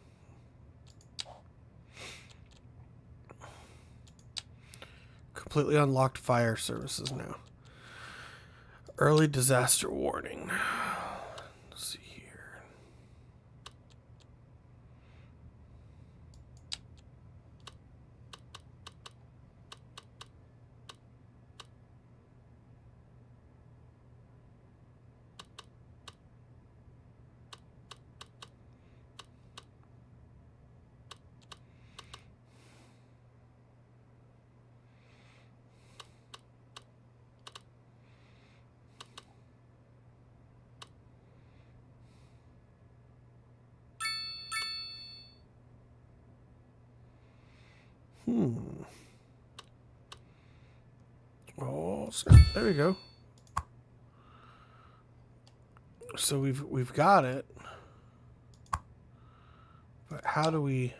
Completely unlocked fire services now. Early disaster warning. Let's see here. Oh, so there we go. So we've got it. But how do we...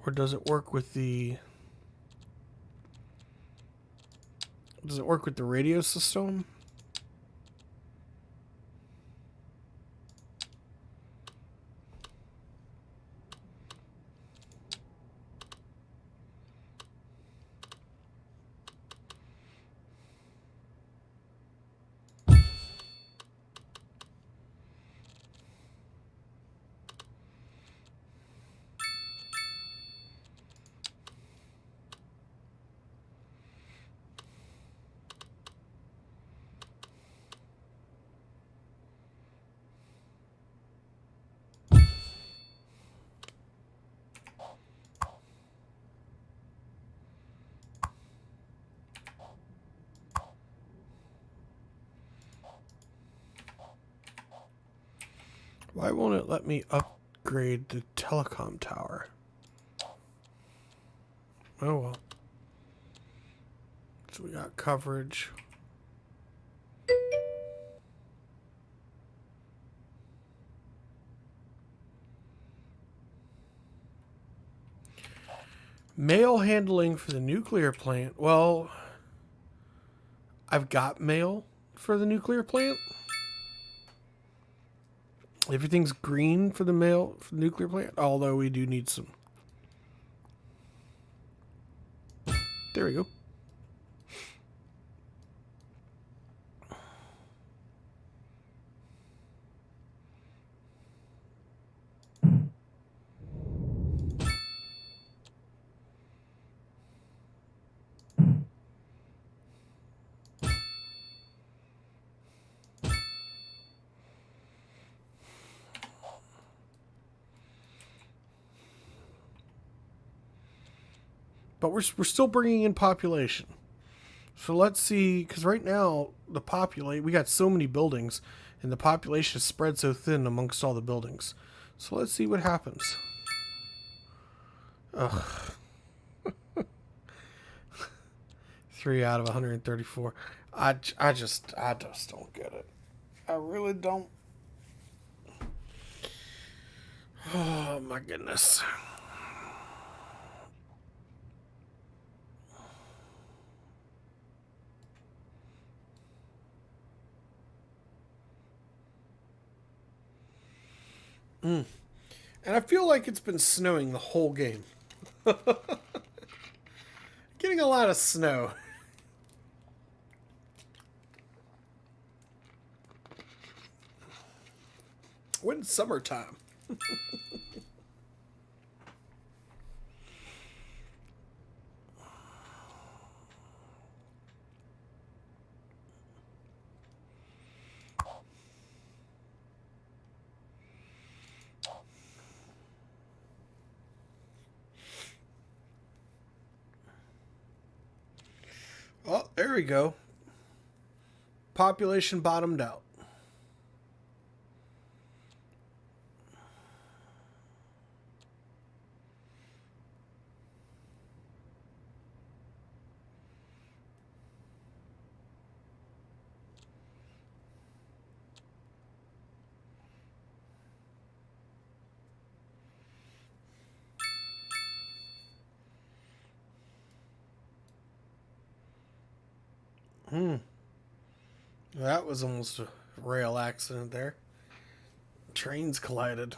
Or does it work with the... Does it work with the radio system? Why won't it let me upgrade the telecom tower? Oh well. So we got coverage. Mail handling for the nuclear plant. Well, I've got mail for the nuclear plant. Everything's green for the mail for the nuclear plant, although we do need some. There we go. But we're still bringing in population. So let's see, because right now we got so many buildings, and the population is spread so thin amongst all the buildings. So let's see what happens. Ugh. 3 out of 134. I just don't get it. I really don't. Oh my goodness. And I feel like it's been snowing the whole game. Getting a lot of snow. When's summertime? Oh, there we go. Population bottomed out. That was almost a rail accident there. Trains collided.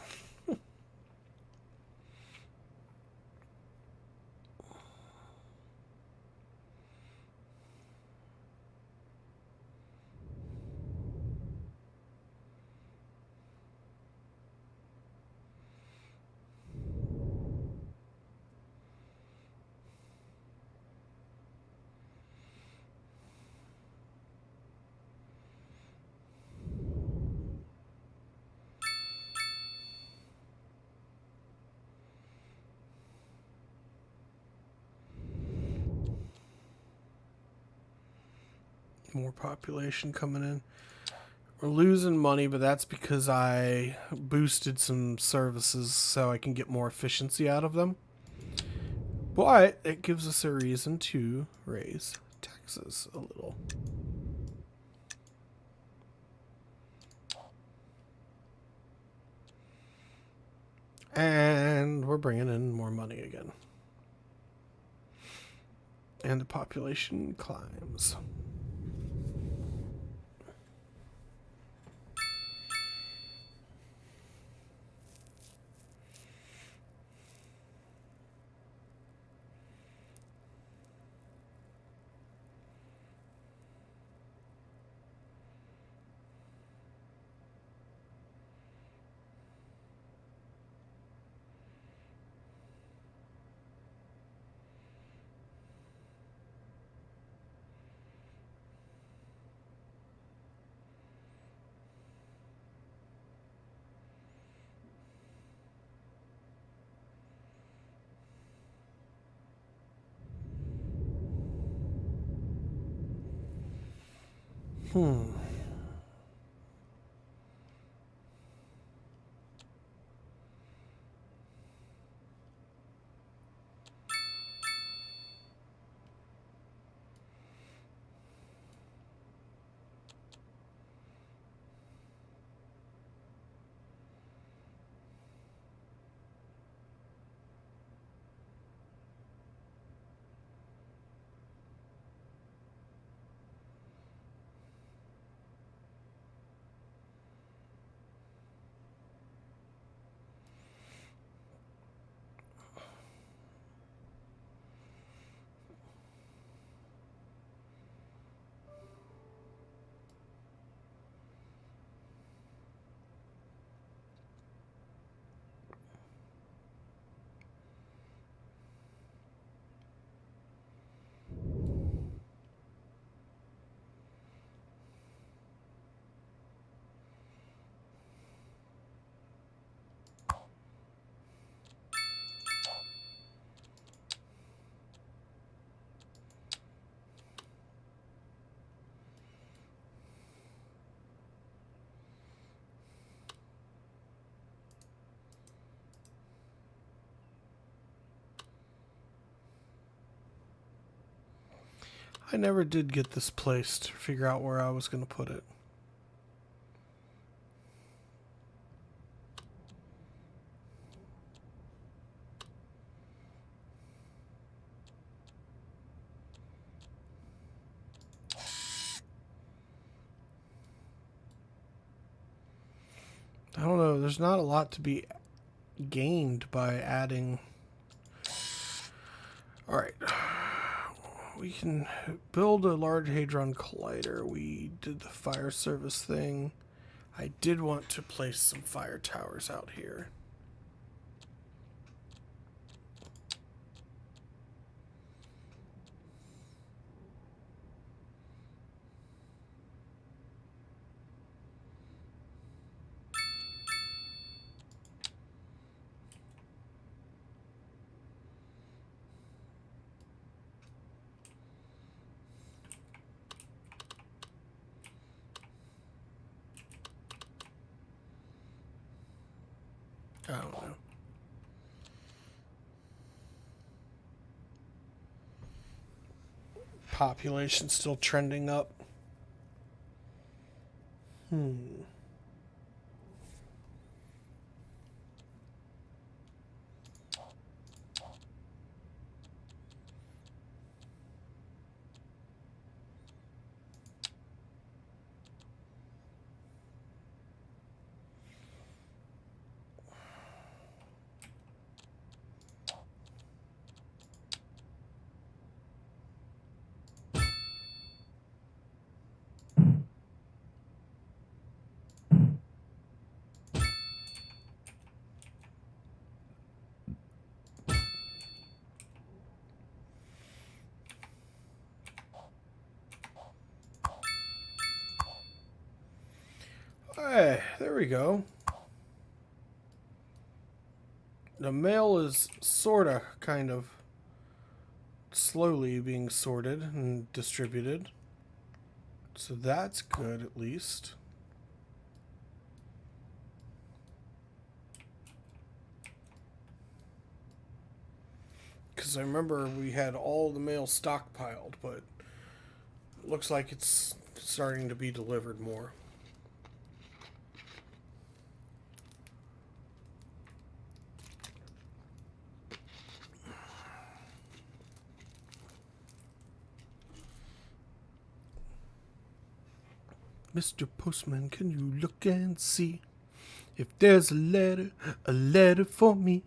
More population coming in. We're losing money, but that's because I boosted some services so I can get more efficiency out of them. But it gives us a reason to raise taxes a little. And we're bringing in more money again. And the population climbs. I never did get this place to figure out where I was going to put it. I don't know. There's not a lot to be gained by adding. All right. We can build a Large Hadron Collider. We did the fire service thing. I did want to place some fire towers out here. I don't know. Population still trending up. Hey, there we go. The mail is sorta, kind of, slowly being sorted and distributed. So that's good, at least. Because I remember we had all the mail stockpiled, but it looks like it's starting to be delivered more. Mr. Postman, can you look and see if there's a letter for me?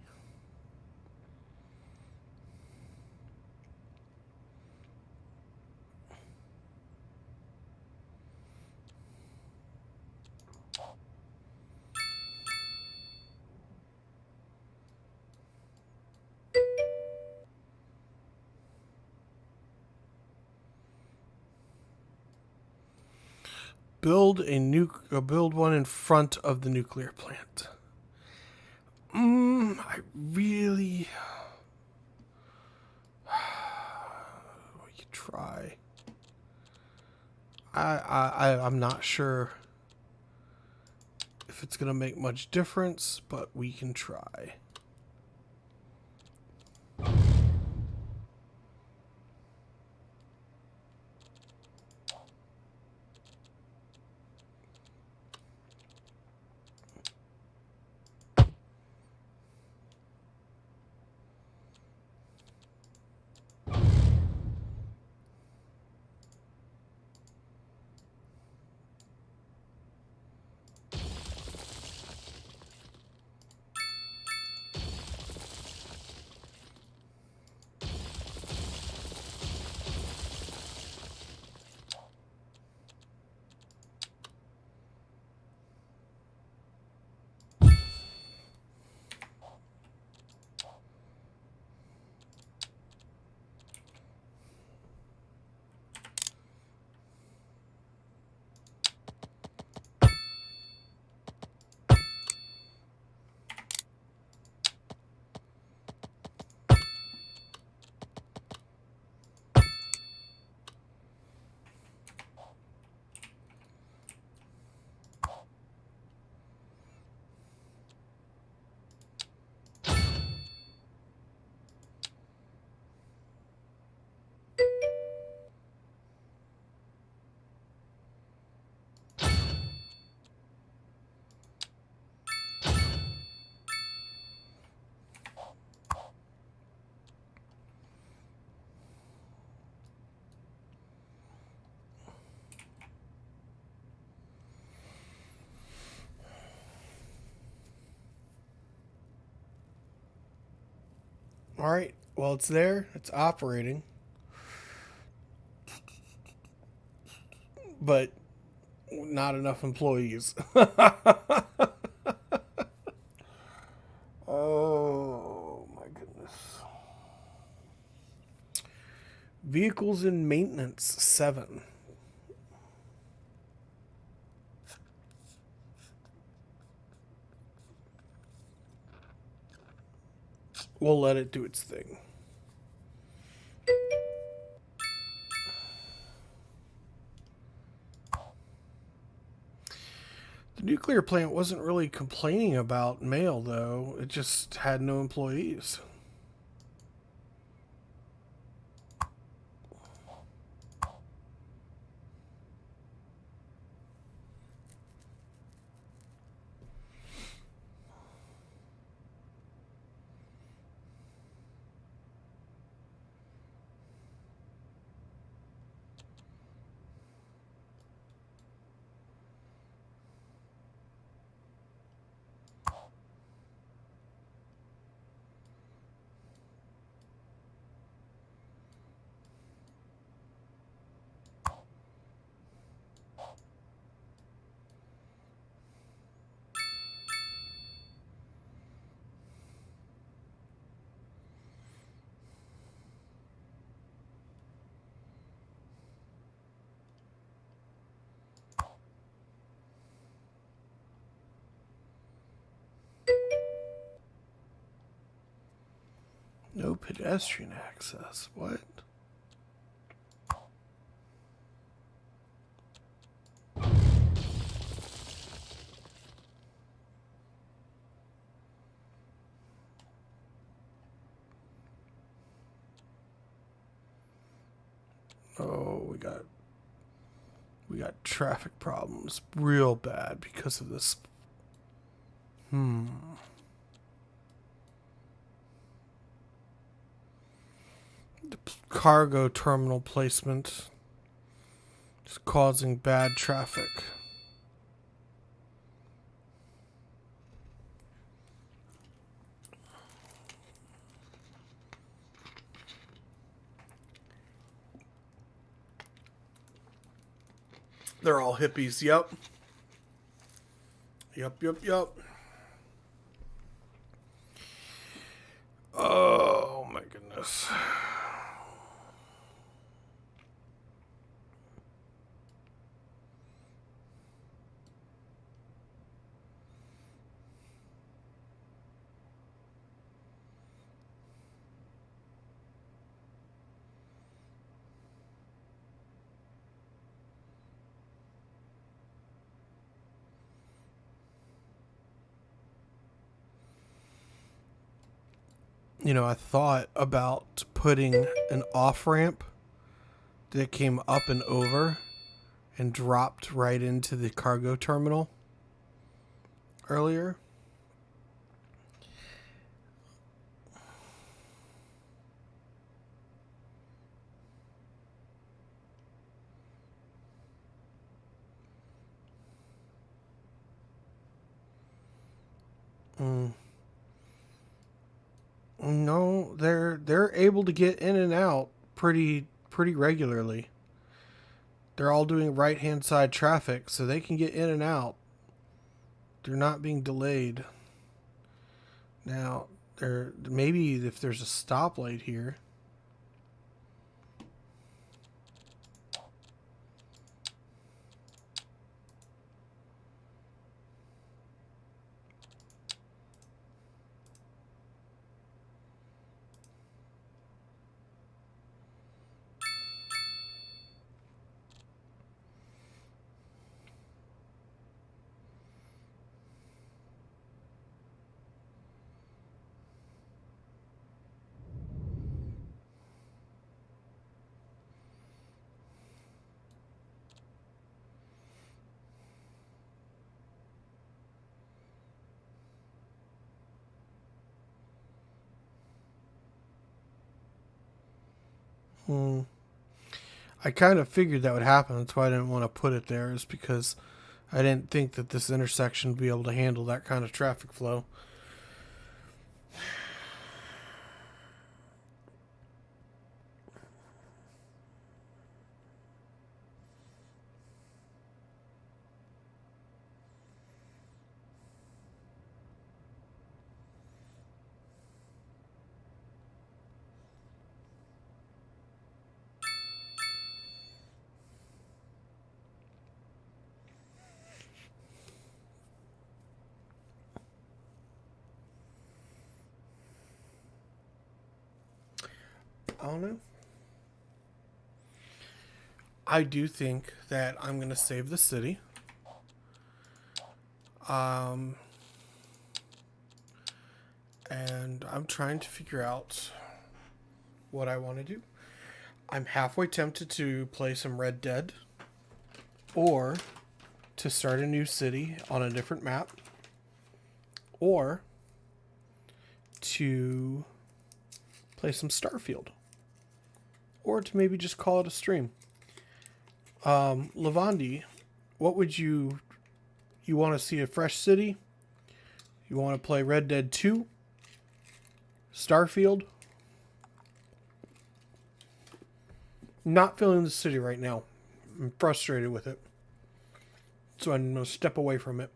Build one in front of the nuclear plant. I really. We could try. I'm not sure if it's gonna make much difference, but we can try. All right. Well, it's there. It's operating. But not enough employees. Oh, my goodness. Vehicles in maintenance, 7. We'll let it do its thing. The nuclear plant wasn't really complaining about mail, though. It just had no employees. No pedestrian access. What? Oh, we got traffic problems real bad because of this. The cargo terminal placement is causing bad traffic. They're all hippies. Yep. Yep. Oh my goodness. You know, I thought about putting an off ramp that came up and over and dropped right into the cargo terminal earlier. No, they're able to get in and out pretty regularly. They're all doing right-hand side traffic, so they can get in and out. They're not being delayed. Now, maybe if there's a stoplight here. I kind of figured that would happen. That's why I didn't want to put it there, is because I didn't think that this intersection would be able to handle that kind of traffic flow. I don't know. I do think that I'm going to save the city. And I'm trying to figure out what I want to do. I'm halfway tempted to play some Red Dead or to start a new city on a different map or to play some Starfield. Or to maybe just call it a stream. Lavandi, what would you want to see? A fresh city? You want to play Red Dead 2? Starfield? Not feeling the city right now. I'm frustrated with it. So I'm going to step away from it.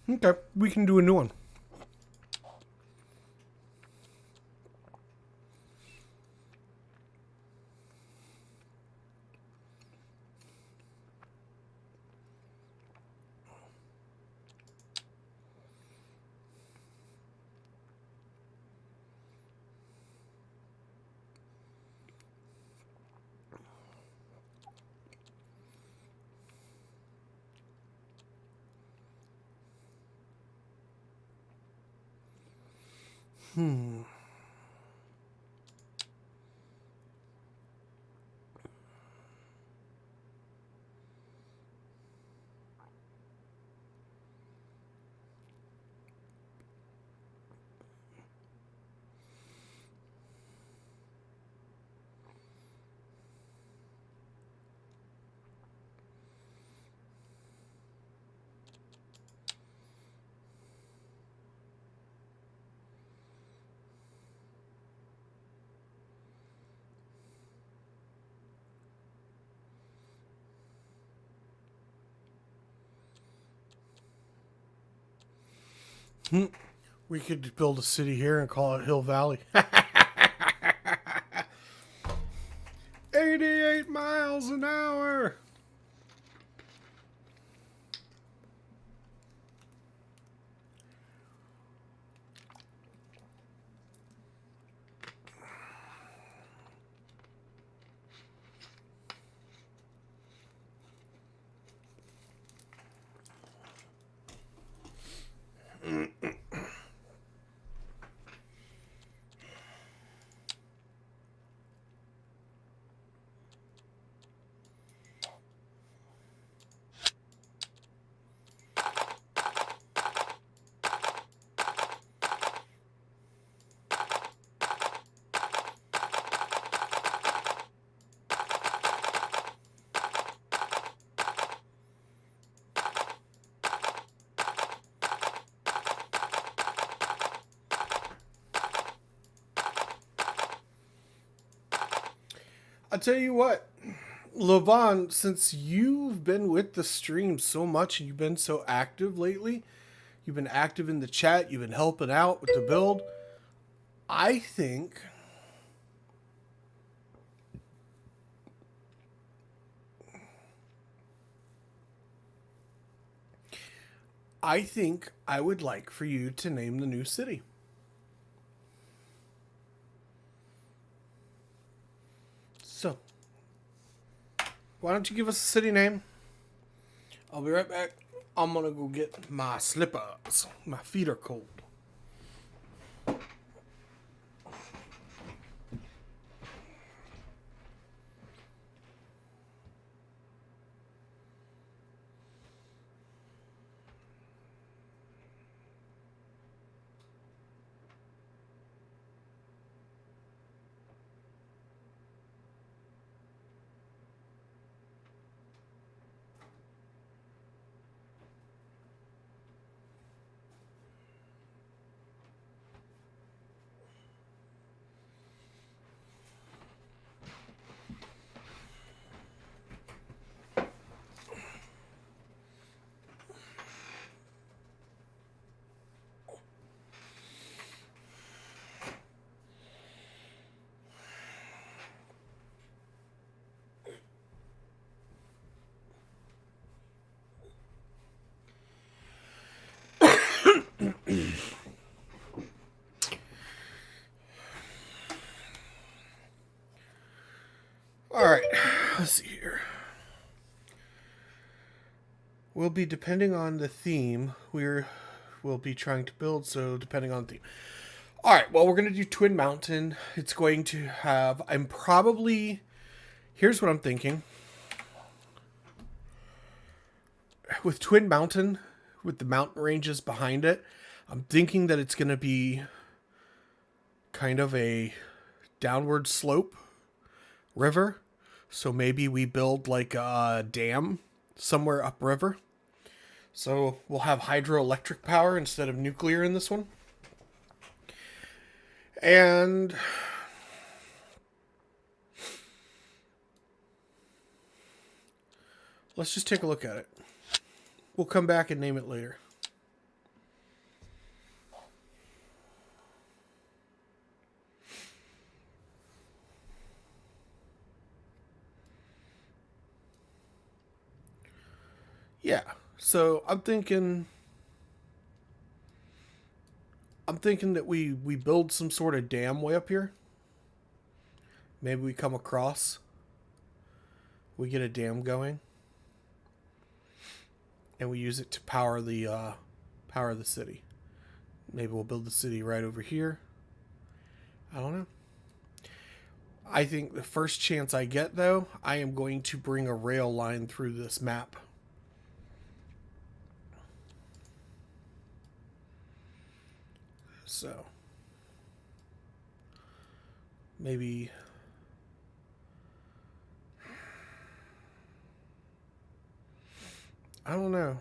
Okay, we can do a new one. We could build a city here and call it Hill Valley. 88 miles an hour. I tell you what, Levon, since you've been with the stream so much and you've been so active lately, you've been active in the chat, you've been helping out with the build, I think I would like for you to name the new city. So, why don't you give us a city name? I'll be right back. I'm gonna go get my slippers. My feet are cold. All right, let's see here. We'll be, depending on the theme, we'll be trying to build, so depending on the theme. All right, well, we're going to do Twin Mountain. It's going to have, here's what I'm thinking. With Twin Mountain, with the mountain ranges behind it, I'm thinking that it's going to be kind of a downward slope river. So maybe we build like a dam somewhere upriver. So we'll have hydroelectric power instead of nuclear in this one. And let's just take a look at it. We'll come back and name it later. Yeah, so I'm thinking that we build some sort of dam way up here. Maybe we come across. We get a dam going. And we use it to power the city. Maybe we'll build the city right over here. I don't know. I think the first chance I get, though, I am going to bring a rail line through this map. So, maybe... I don't know.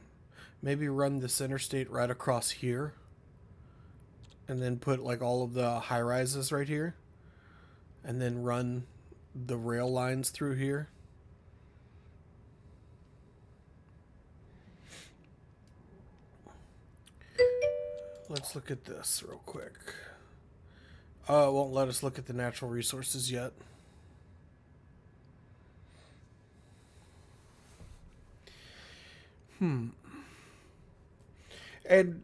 Maybe run this interstate right across here. And then put like all of the high rises right here. And then run the rail lines through here. Let's look at this real quick. Oh, it won't let us look at the natural resources yet. And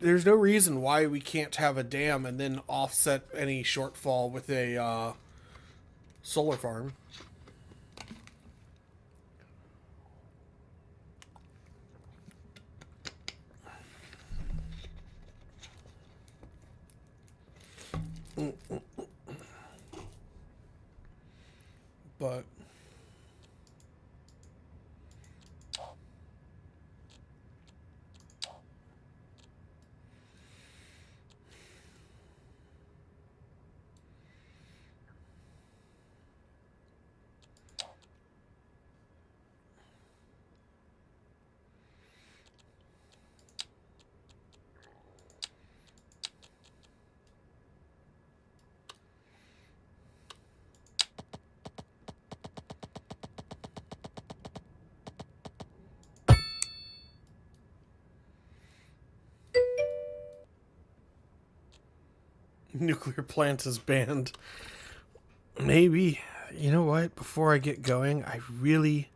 there's no reason why we can't have a dam and then offset any shortfall with a solar farm. But nuclear plant is banned. Maybe, you know what? Before I get going, I really,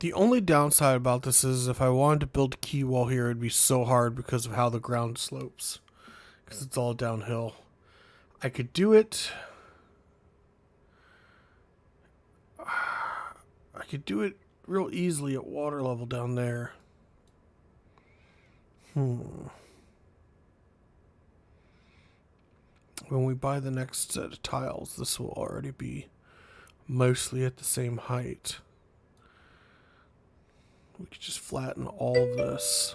the only downside about this is if I wanted to build a quay wall here, it'd be so hard because of how the ground slopes. Because it's all downhill. I could do it. I could do it real easily at water level down there. When we buy the next set of tiles, this will already be mostly at the same height. We could just flatten all of this.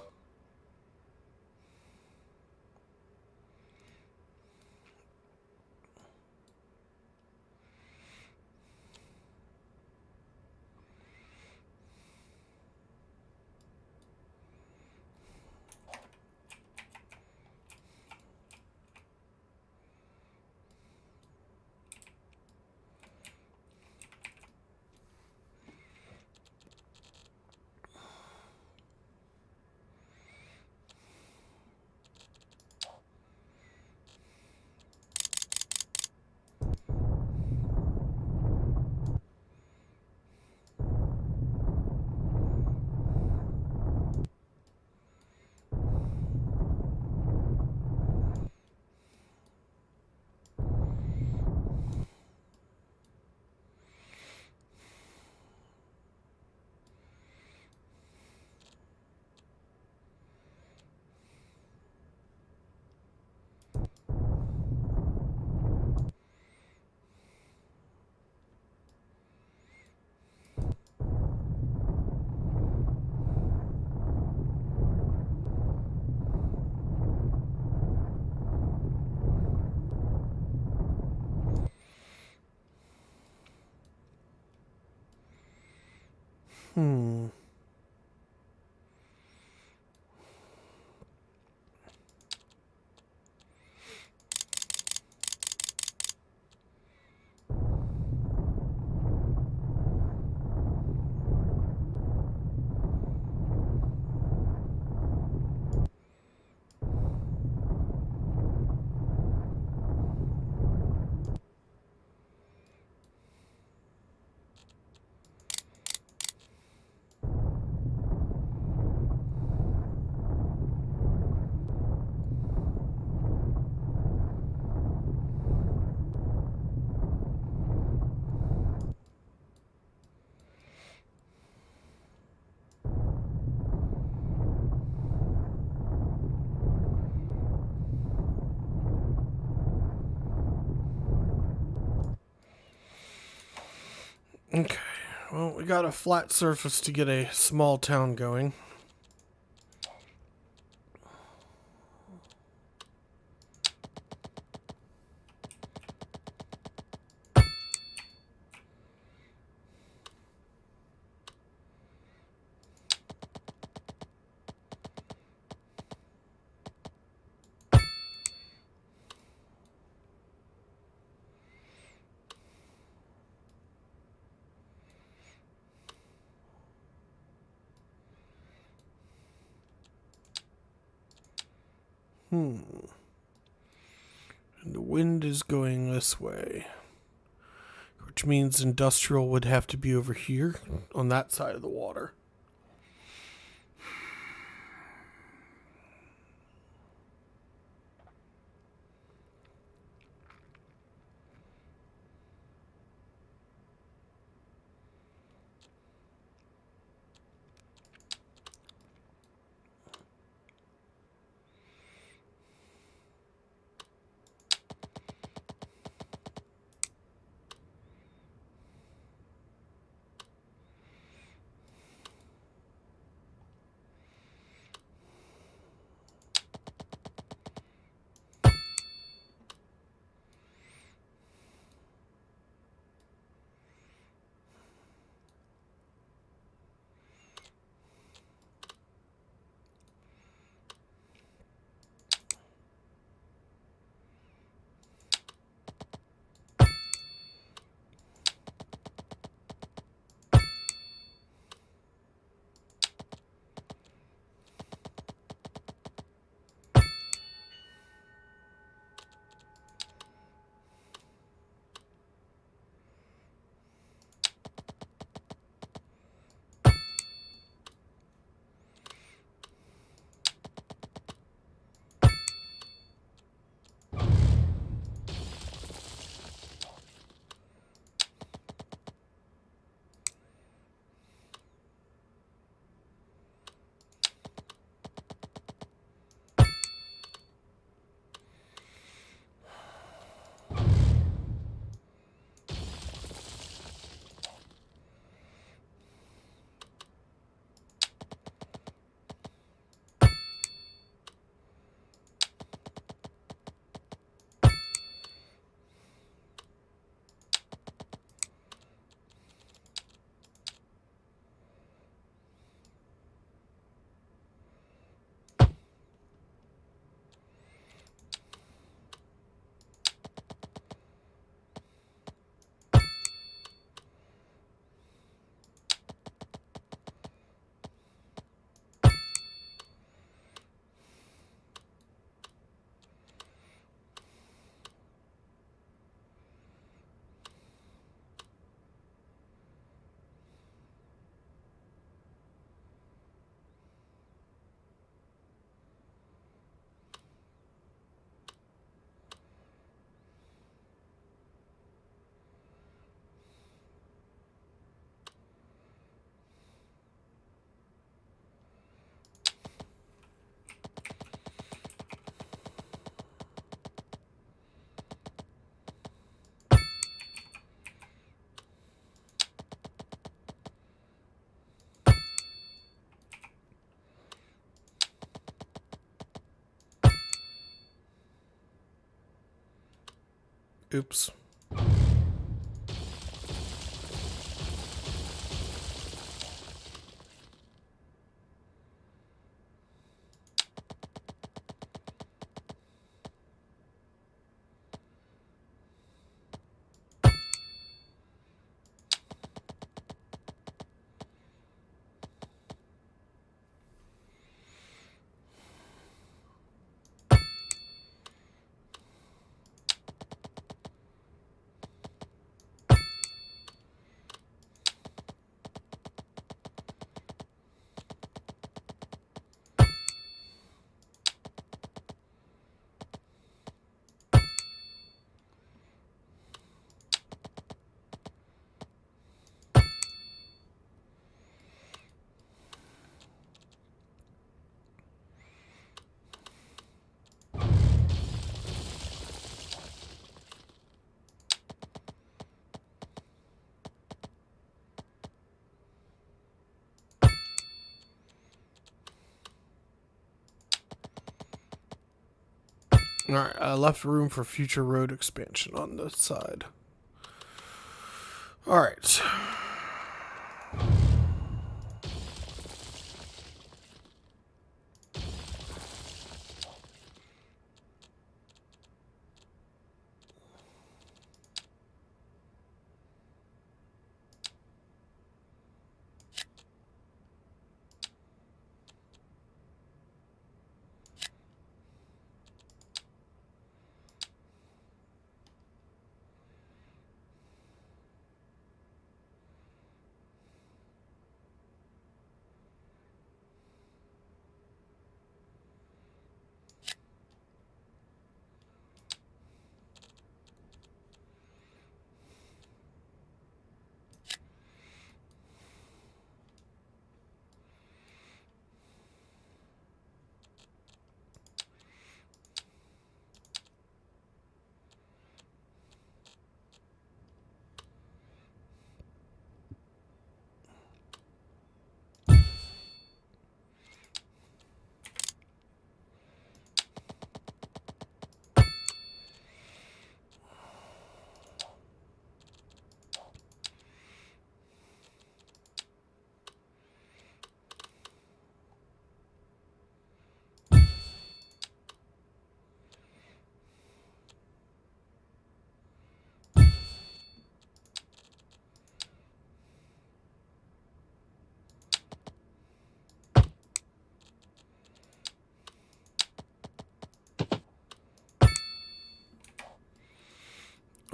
Hmm. Okay, well, we got a flat surface to get a small town going. And the wind is going this way, which means industrial would have to be over here on that side of the water. Oops. All right, I left room for future road expansion on this side. All right.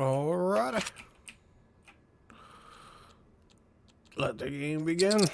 Alrighty. Let the game begin.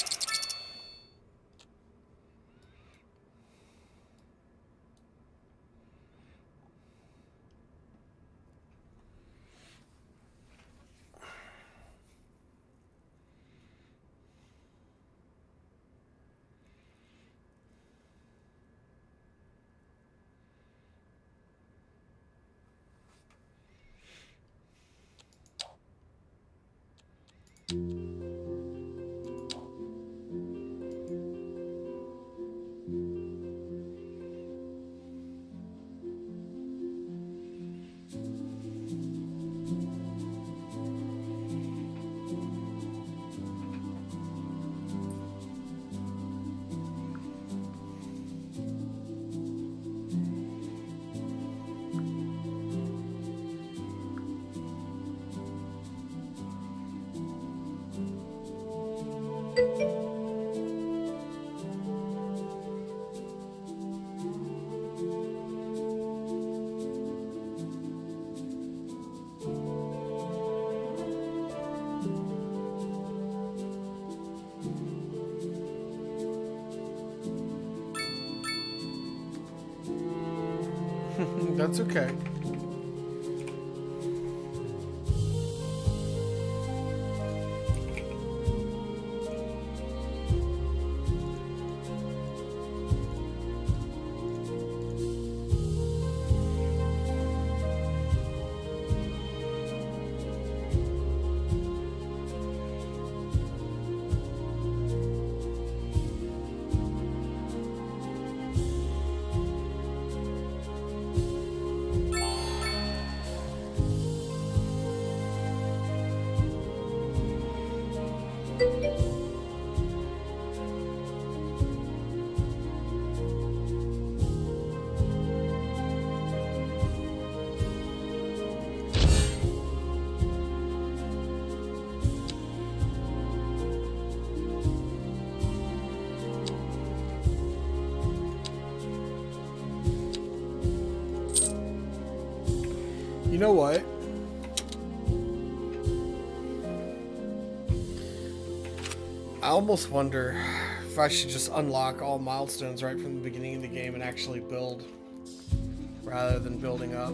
That's okay. You know what? I almost wonder if I should just unlock all milestones right from the beginning of the game and actually build rather than building up.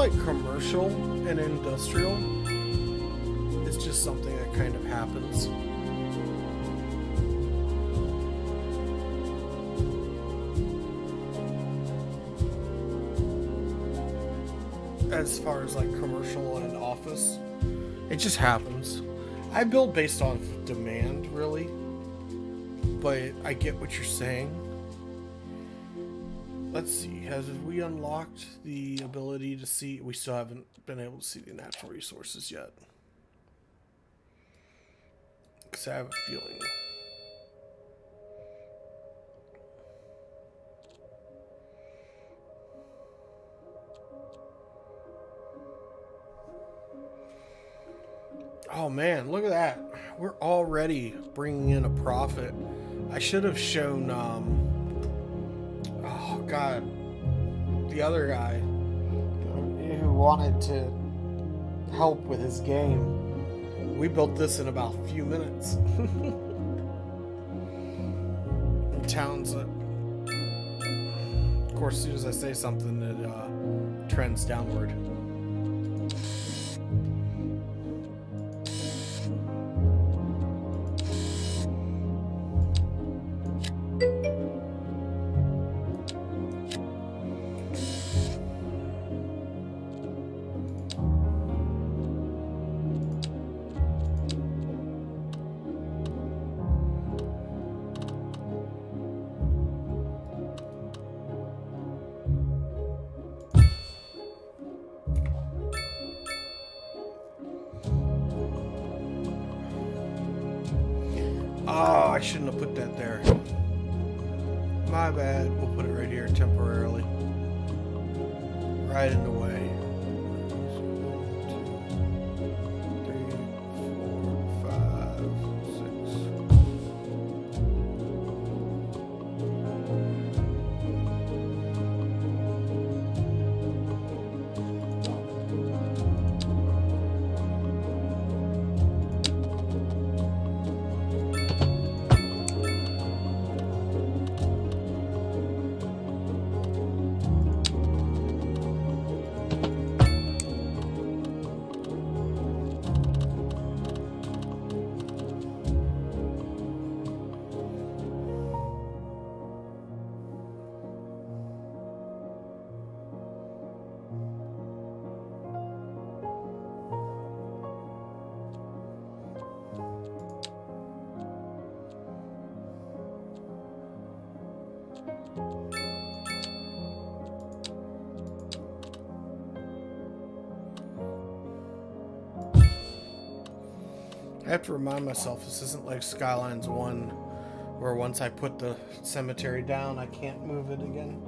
like commercial and industrial, it's just something that kind of happens. As far as like commercial and office, it just happens. I build based on demand, really, but I get what you're saying. Let's see, have we unlocked the ability to see? We still haven't been able to see the natural resources yet. Because I have a feeling. Oh man, look at that. We're already bringing in a profit. I should have shown, oh god, the other guy who wanted to help with his game. We built this in about a few minutes. In towns that, of course, as soon as I say something, it trends downward. Oh, I shouldn't have put that there. My bad. We'll put it right here temporarily. Right in the way. 1, 2, 3, 4, 5, 6. I have to remind myself this isn't like Skylines 1, where once I put the cemetery down, I can't move it again.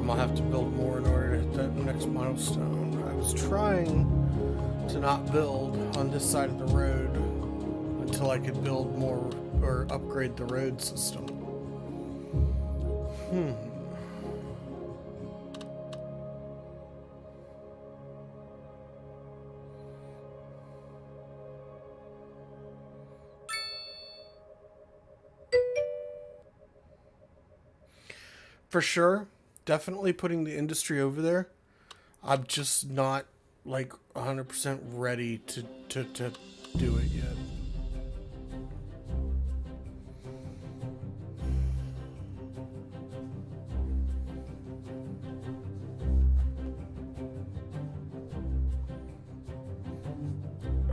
I'll have to build more in order to hit that next milestone. I was trying to not build on this side of the road until I could build more or upgrade the road system. For sure. Definitely putting the industry over there. I'm just not like 100% ready to do it yet.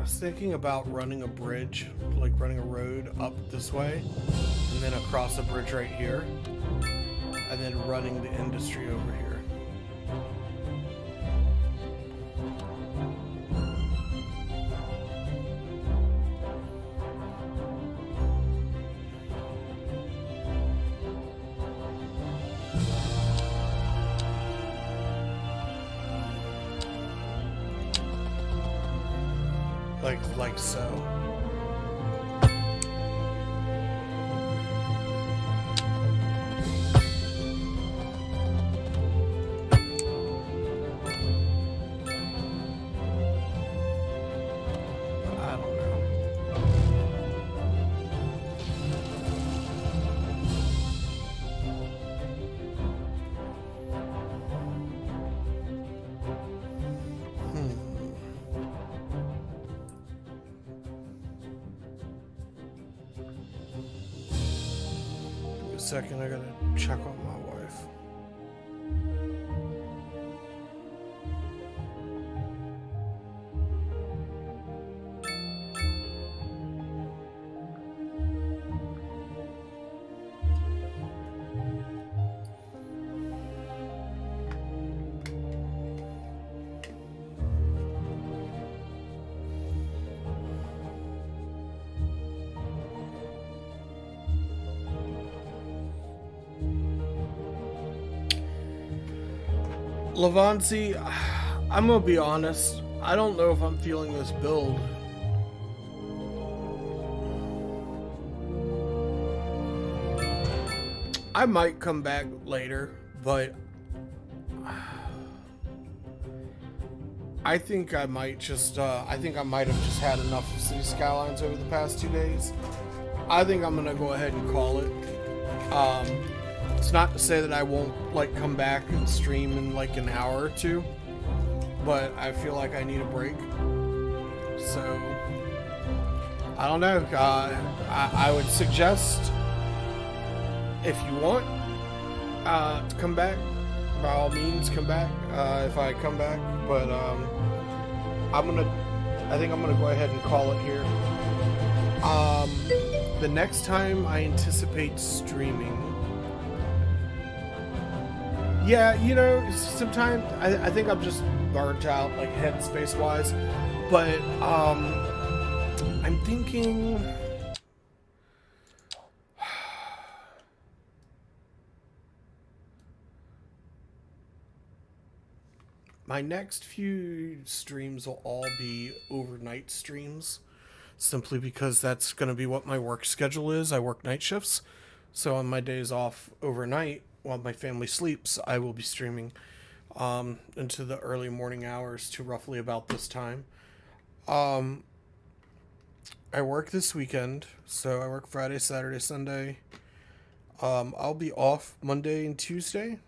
was thinking about running a bridge, like running a road up this way, and then across a bridge right here, and then running the industry over here. Like so. I don't know. A second, I gotta check on my wife. Lavanzi, I'm gonna be honest. I don't know if I'm feeling this build. I might come back later, but I think I might just, I think I might have just had enough of Cities Skylines over the past 2 days. I think I'm gonna go ahead and call it. It's not to say that I won't like come back and stream in like an hour or two, but I feel like I need a break. So I don't know. I would suggest if you want to come back, by all means come back. If I come back, but I think I'm gonna go ahead and call it here. The next time I anticipate streaming. Yeah, you know, sometimes I think I'm just burnt out, like headspace wise. But I'm thinking my next few streams will all be overnight streams, simply because that's going to be what my work schedule is. I work night shifts, so on my days off overnight, while my family sleeps, I will be streaming into the early morning hours to roughly about this time. I work this weekend, so I work Friday, Saturday, Sunday. I'll be off Monday and Tuesday,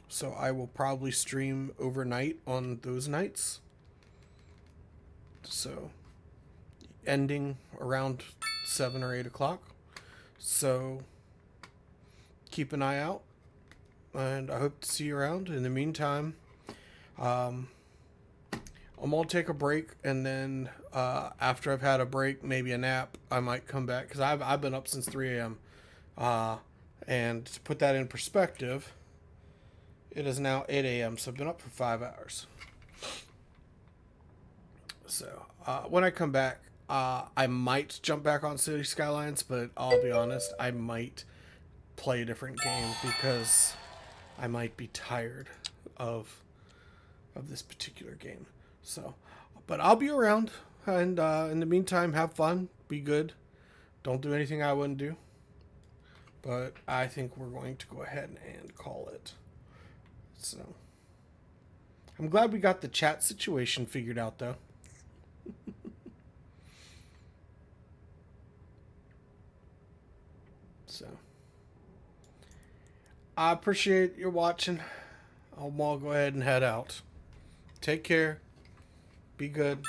so I will probably stream overnight on those nights. So, ending around 7 or 8 o'clock. So, keep an eye out, and I hope to see you around. In the meantime, I'm gonna take a break, and then after I've had a break, maybe a nap, I might come back, because I've been up since 3 a.m. And to put that in perspective, it is now 8 a.m., so I've been up for 5 hours. So when I come back, I might jump back on City Skylines, but I'll be honest, I might play a different game because I might be tired of this particular game. So, but I'll be around, and in the meantime, have fun, be good, don't do anything I wouldn't do. But I think we're going to go ahead and call it. So, I'm glad we got the chat situation figured out, though. So, I appreciate your watching. I'll go ahead and head out. Take care. Be good.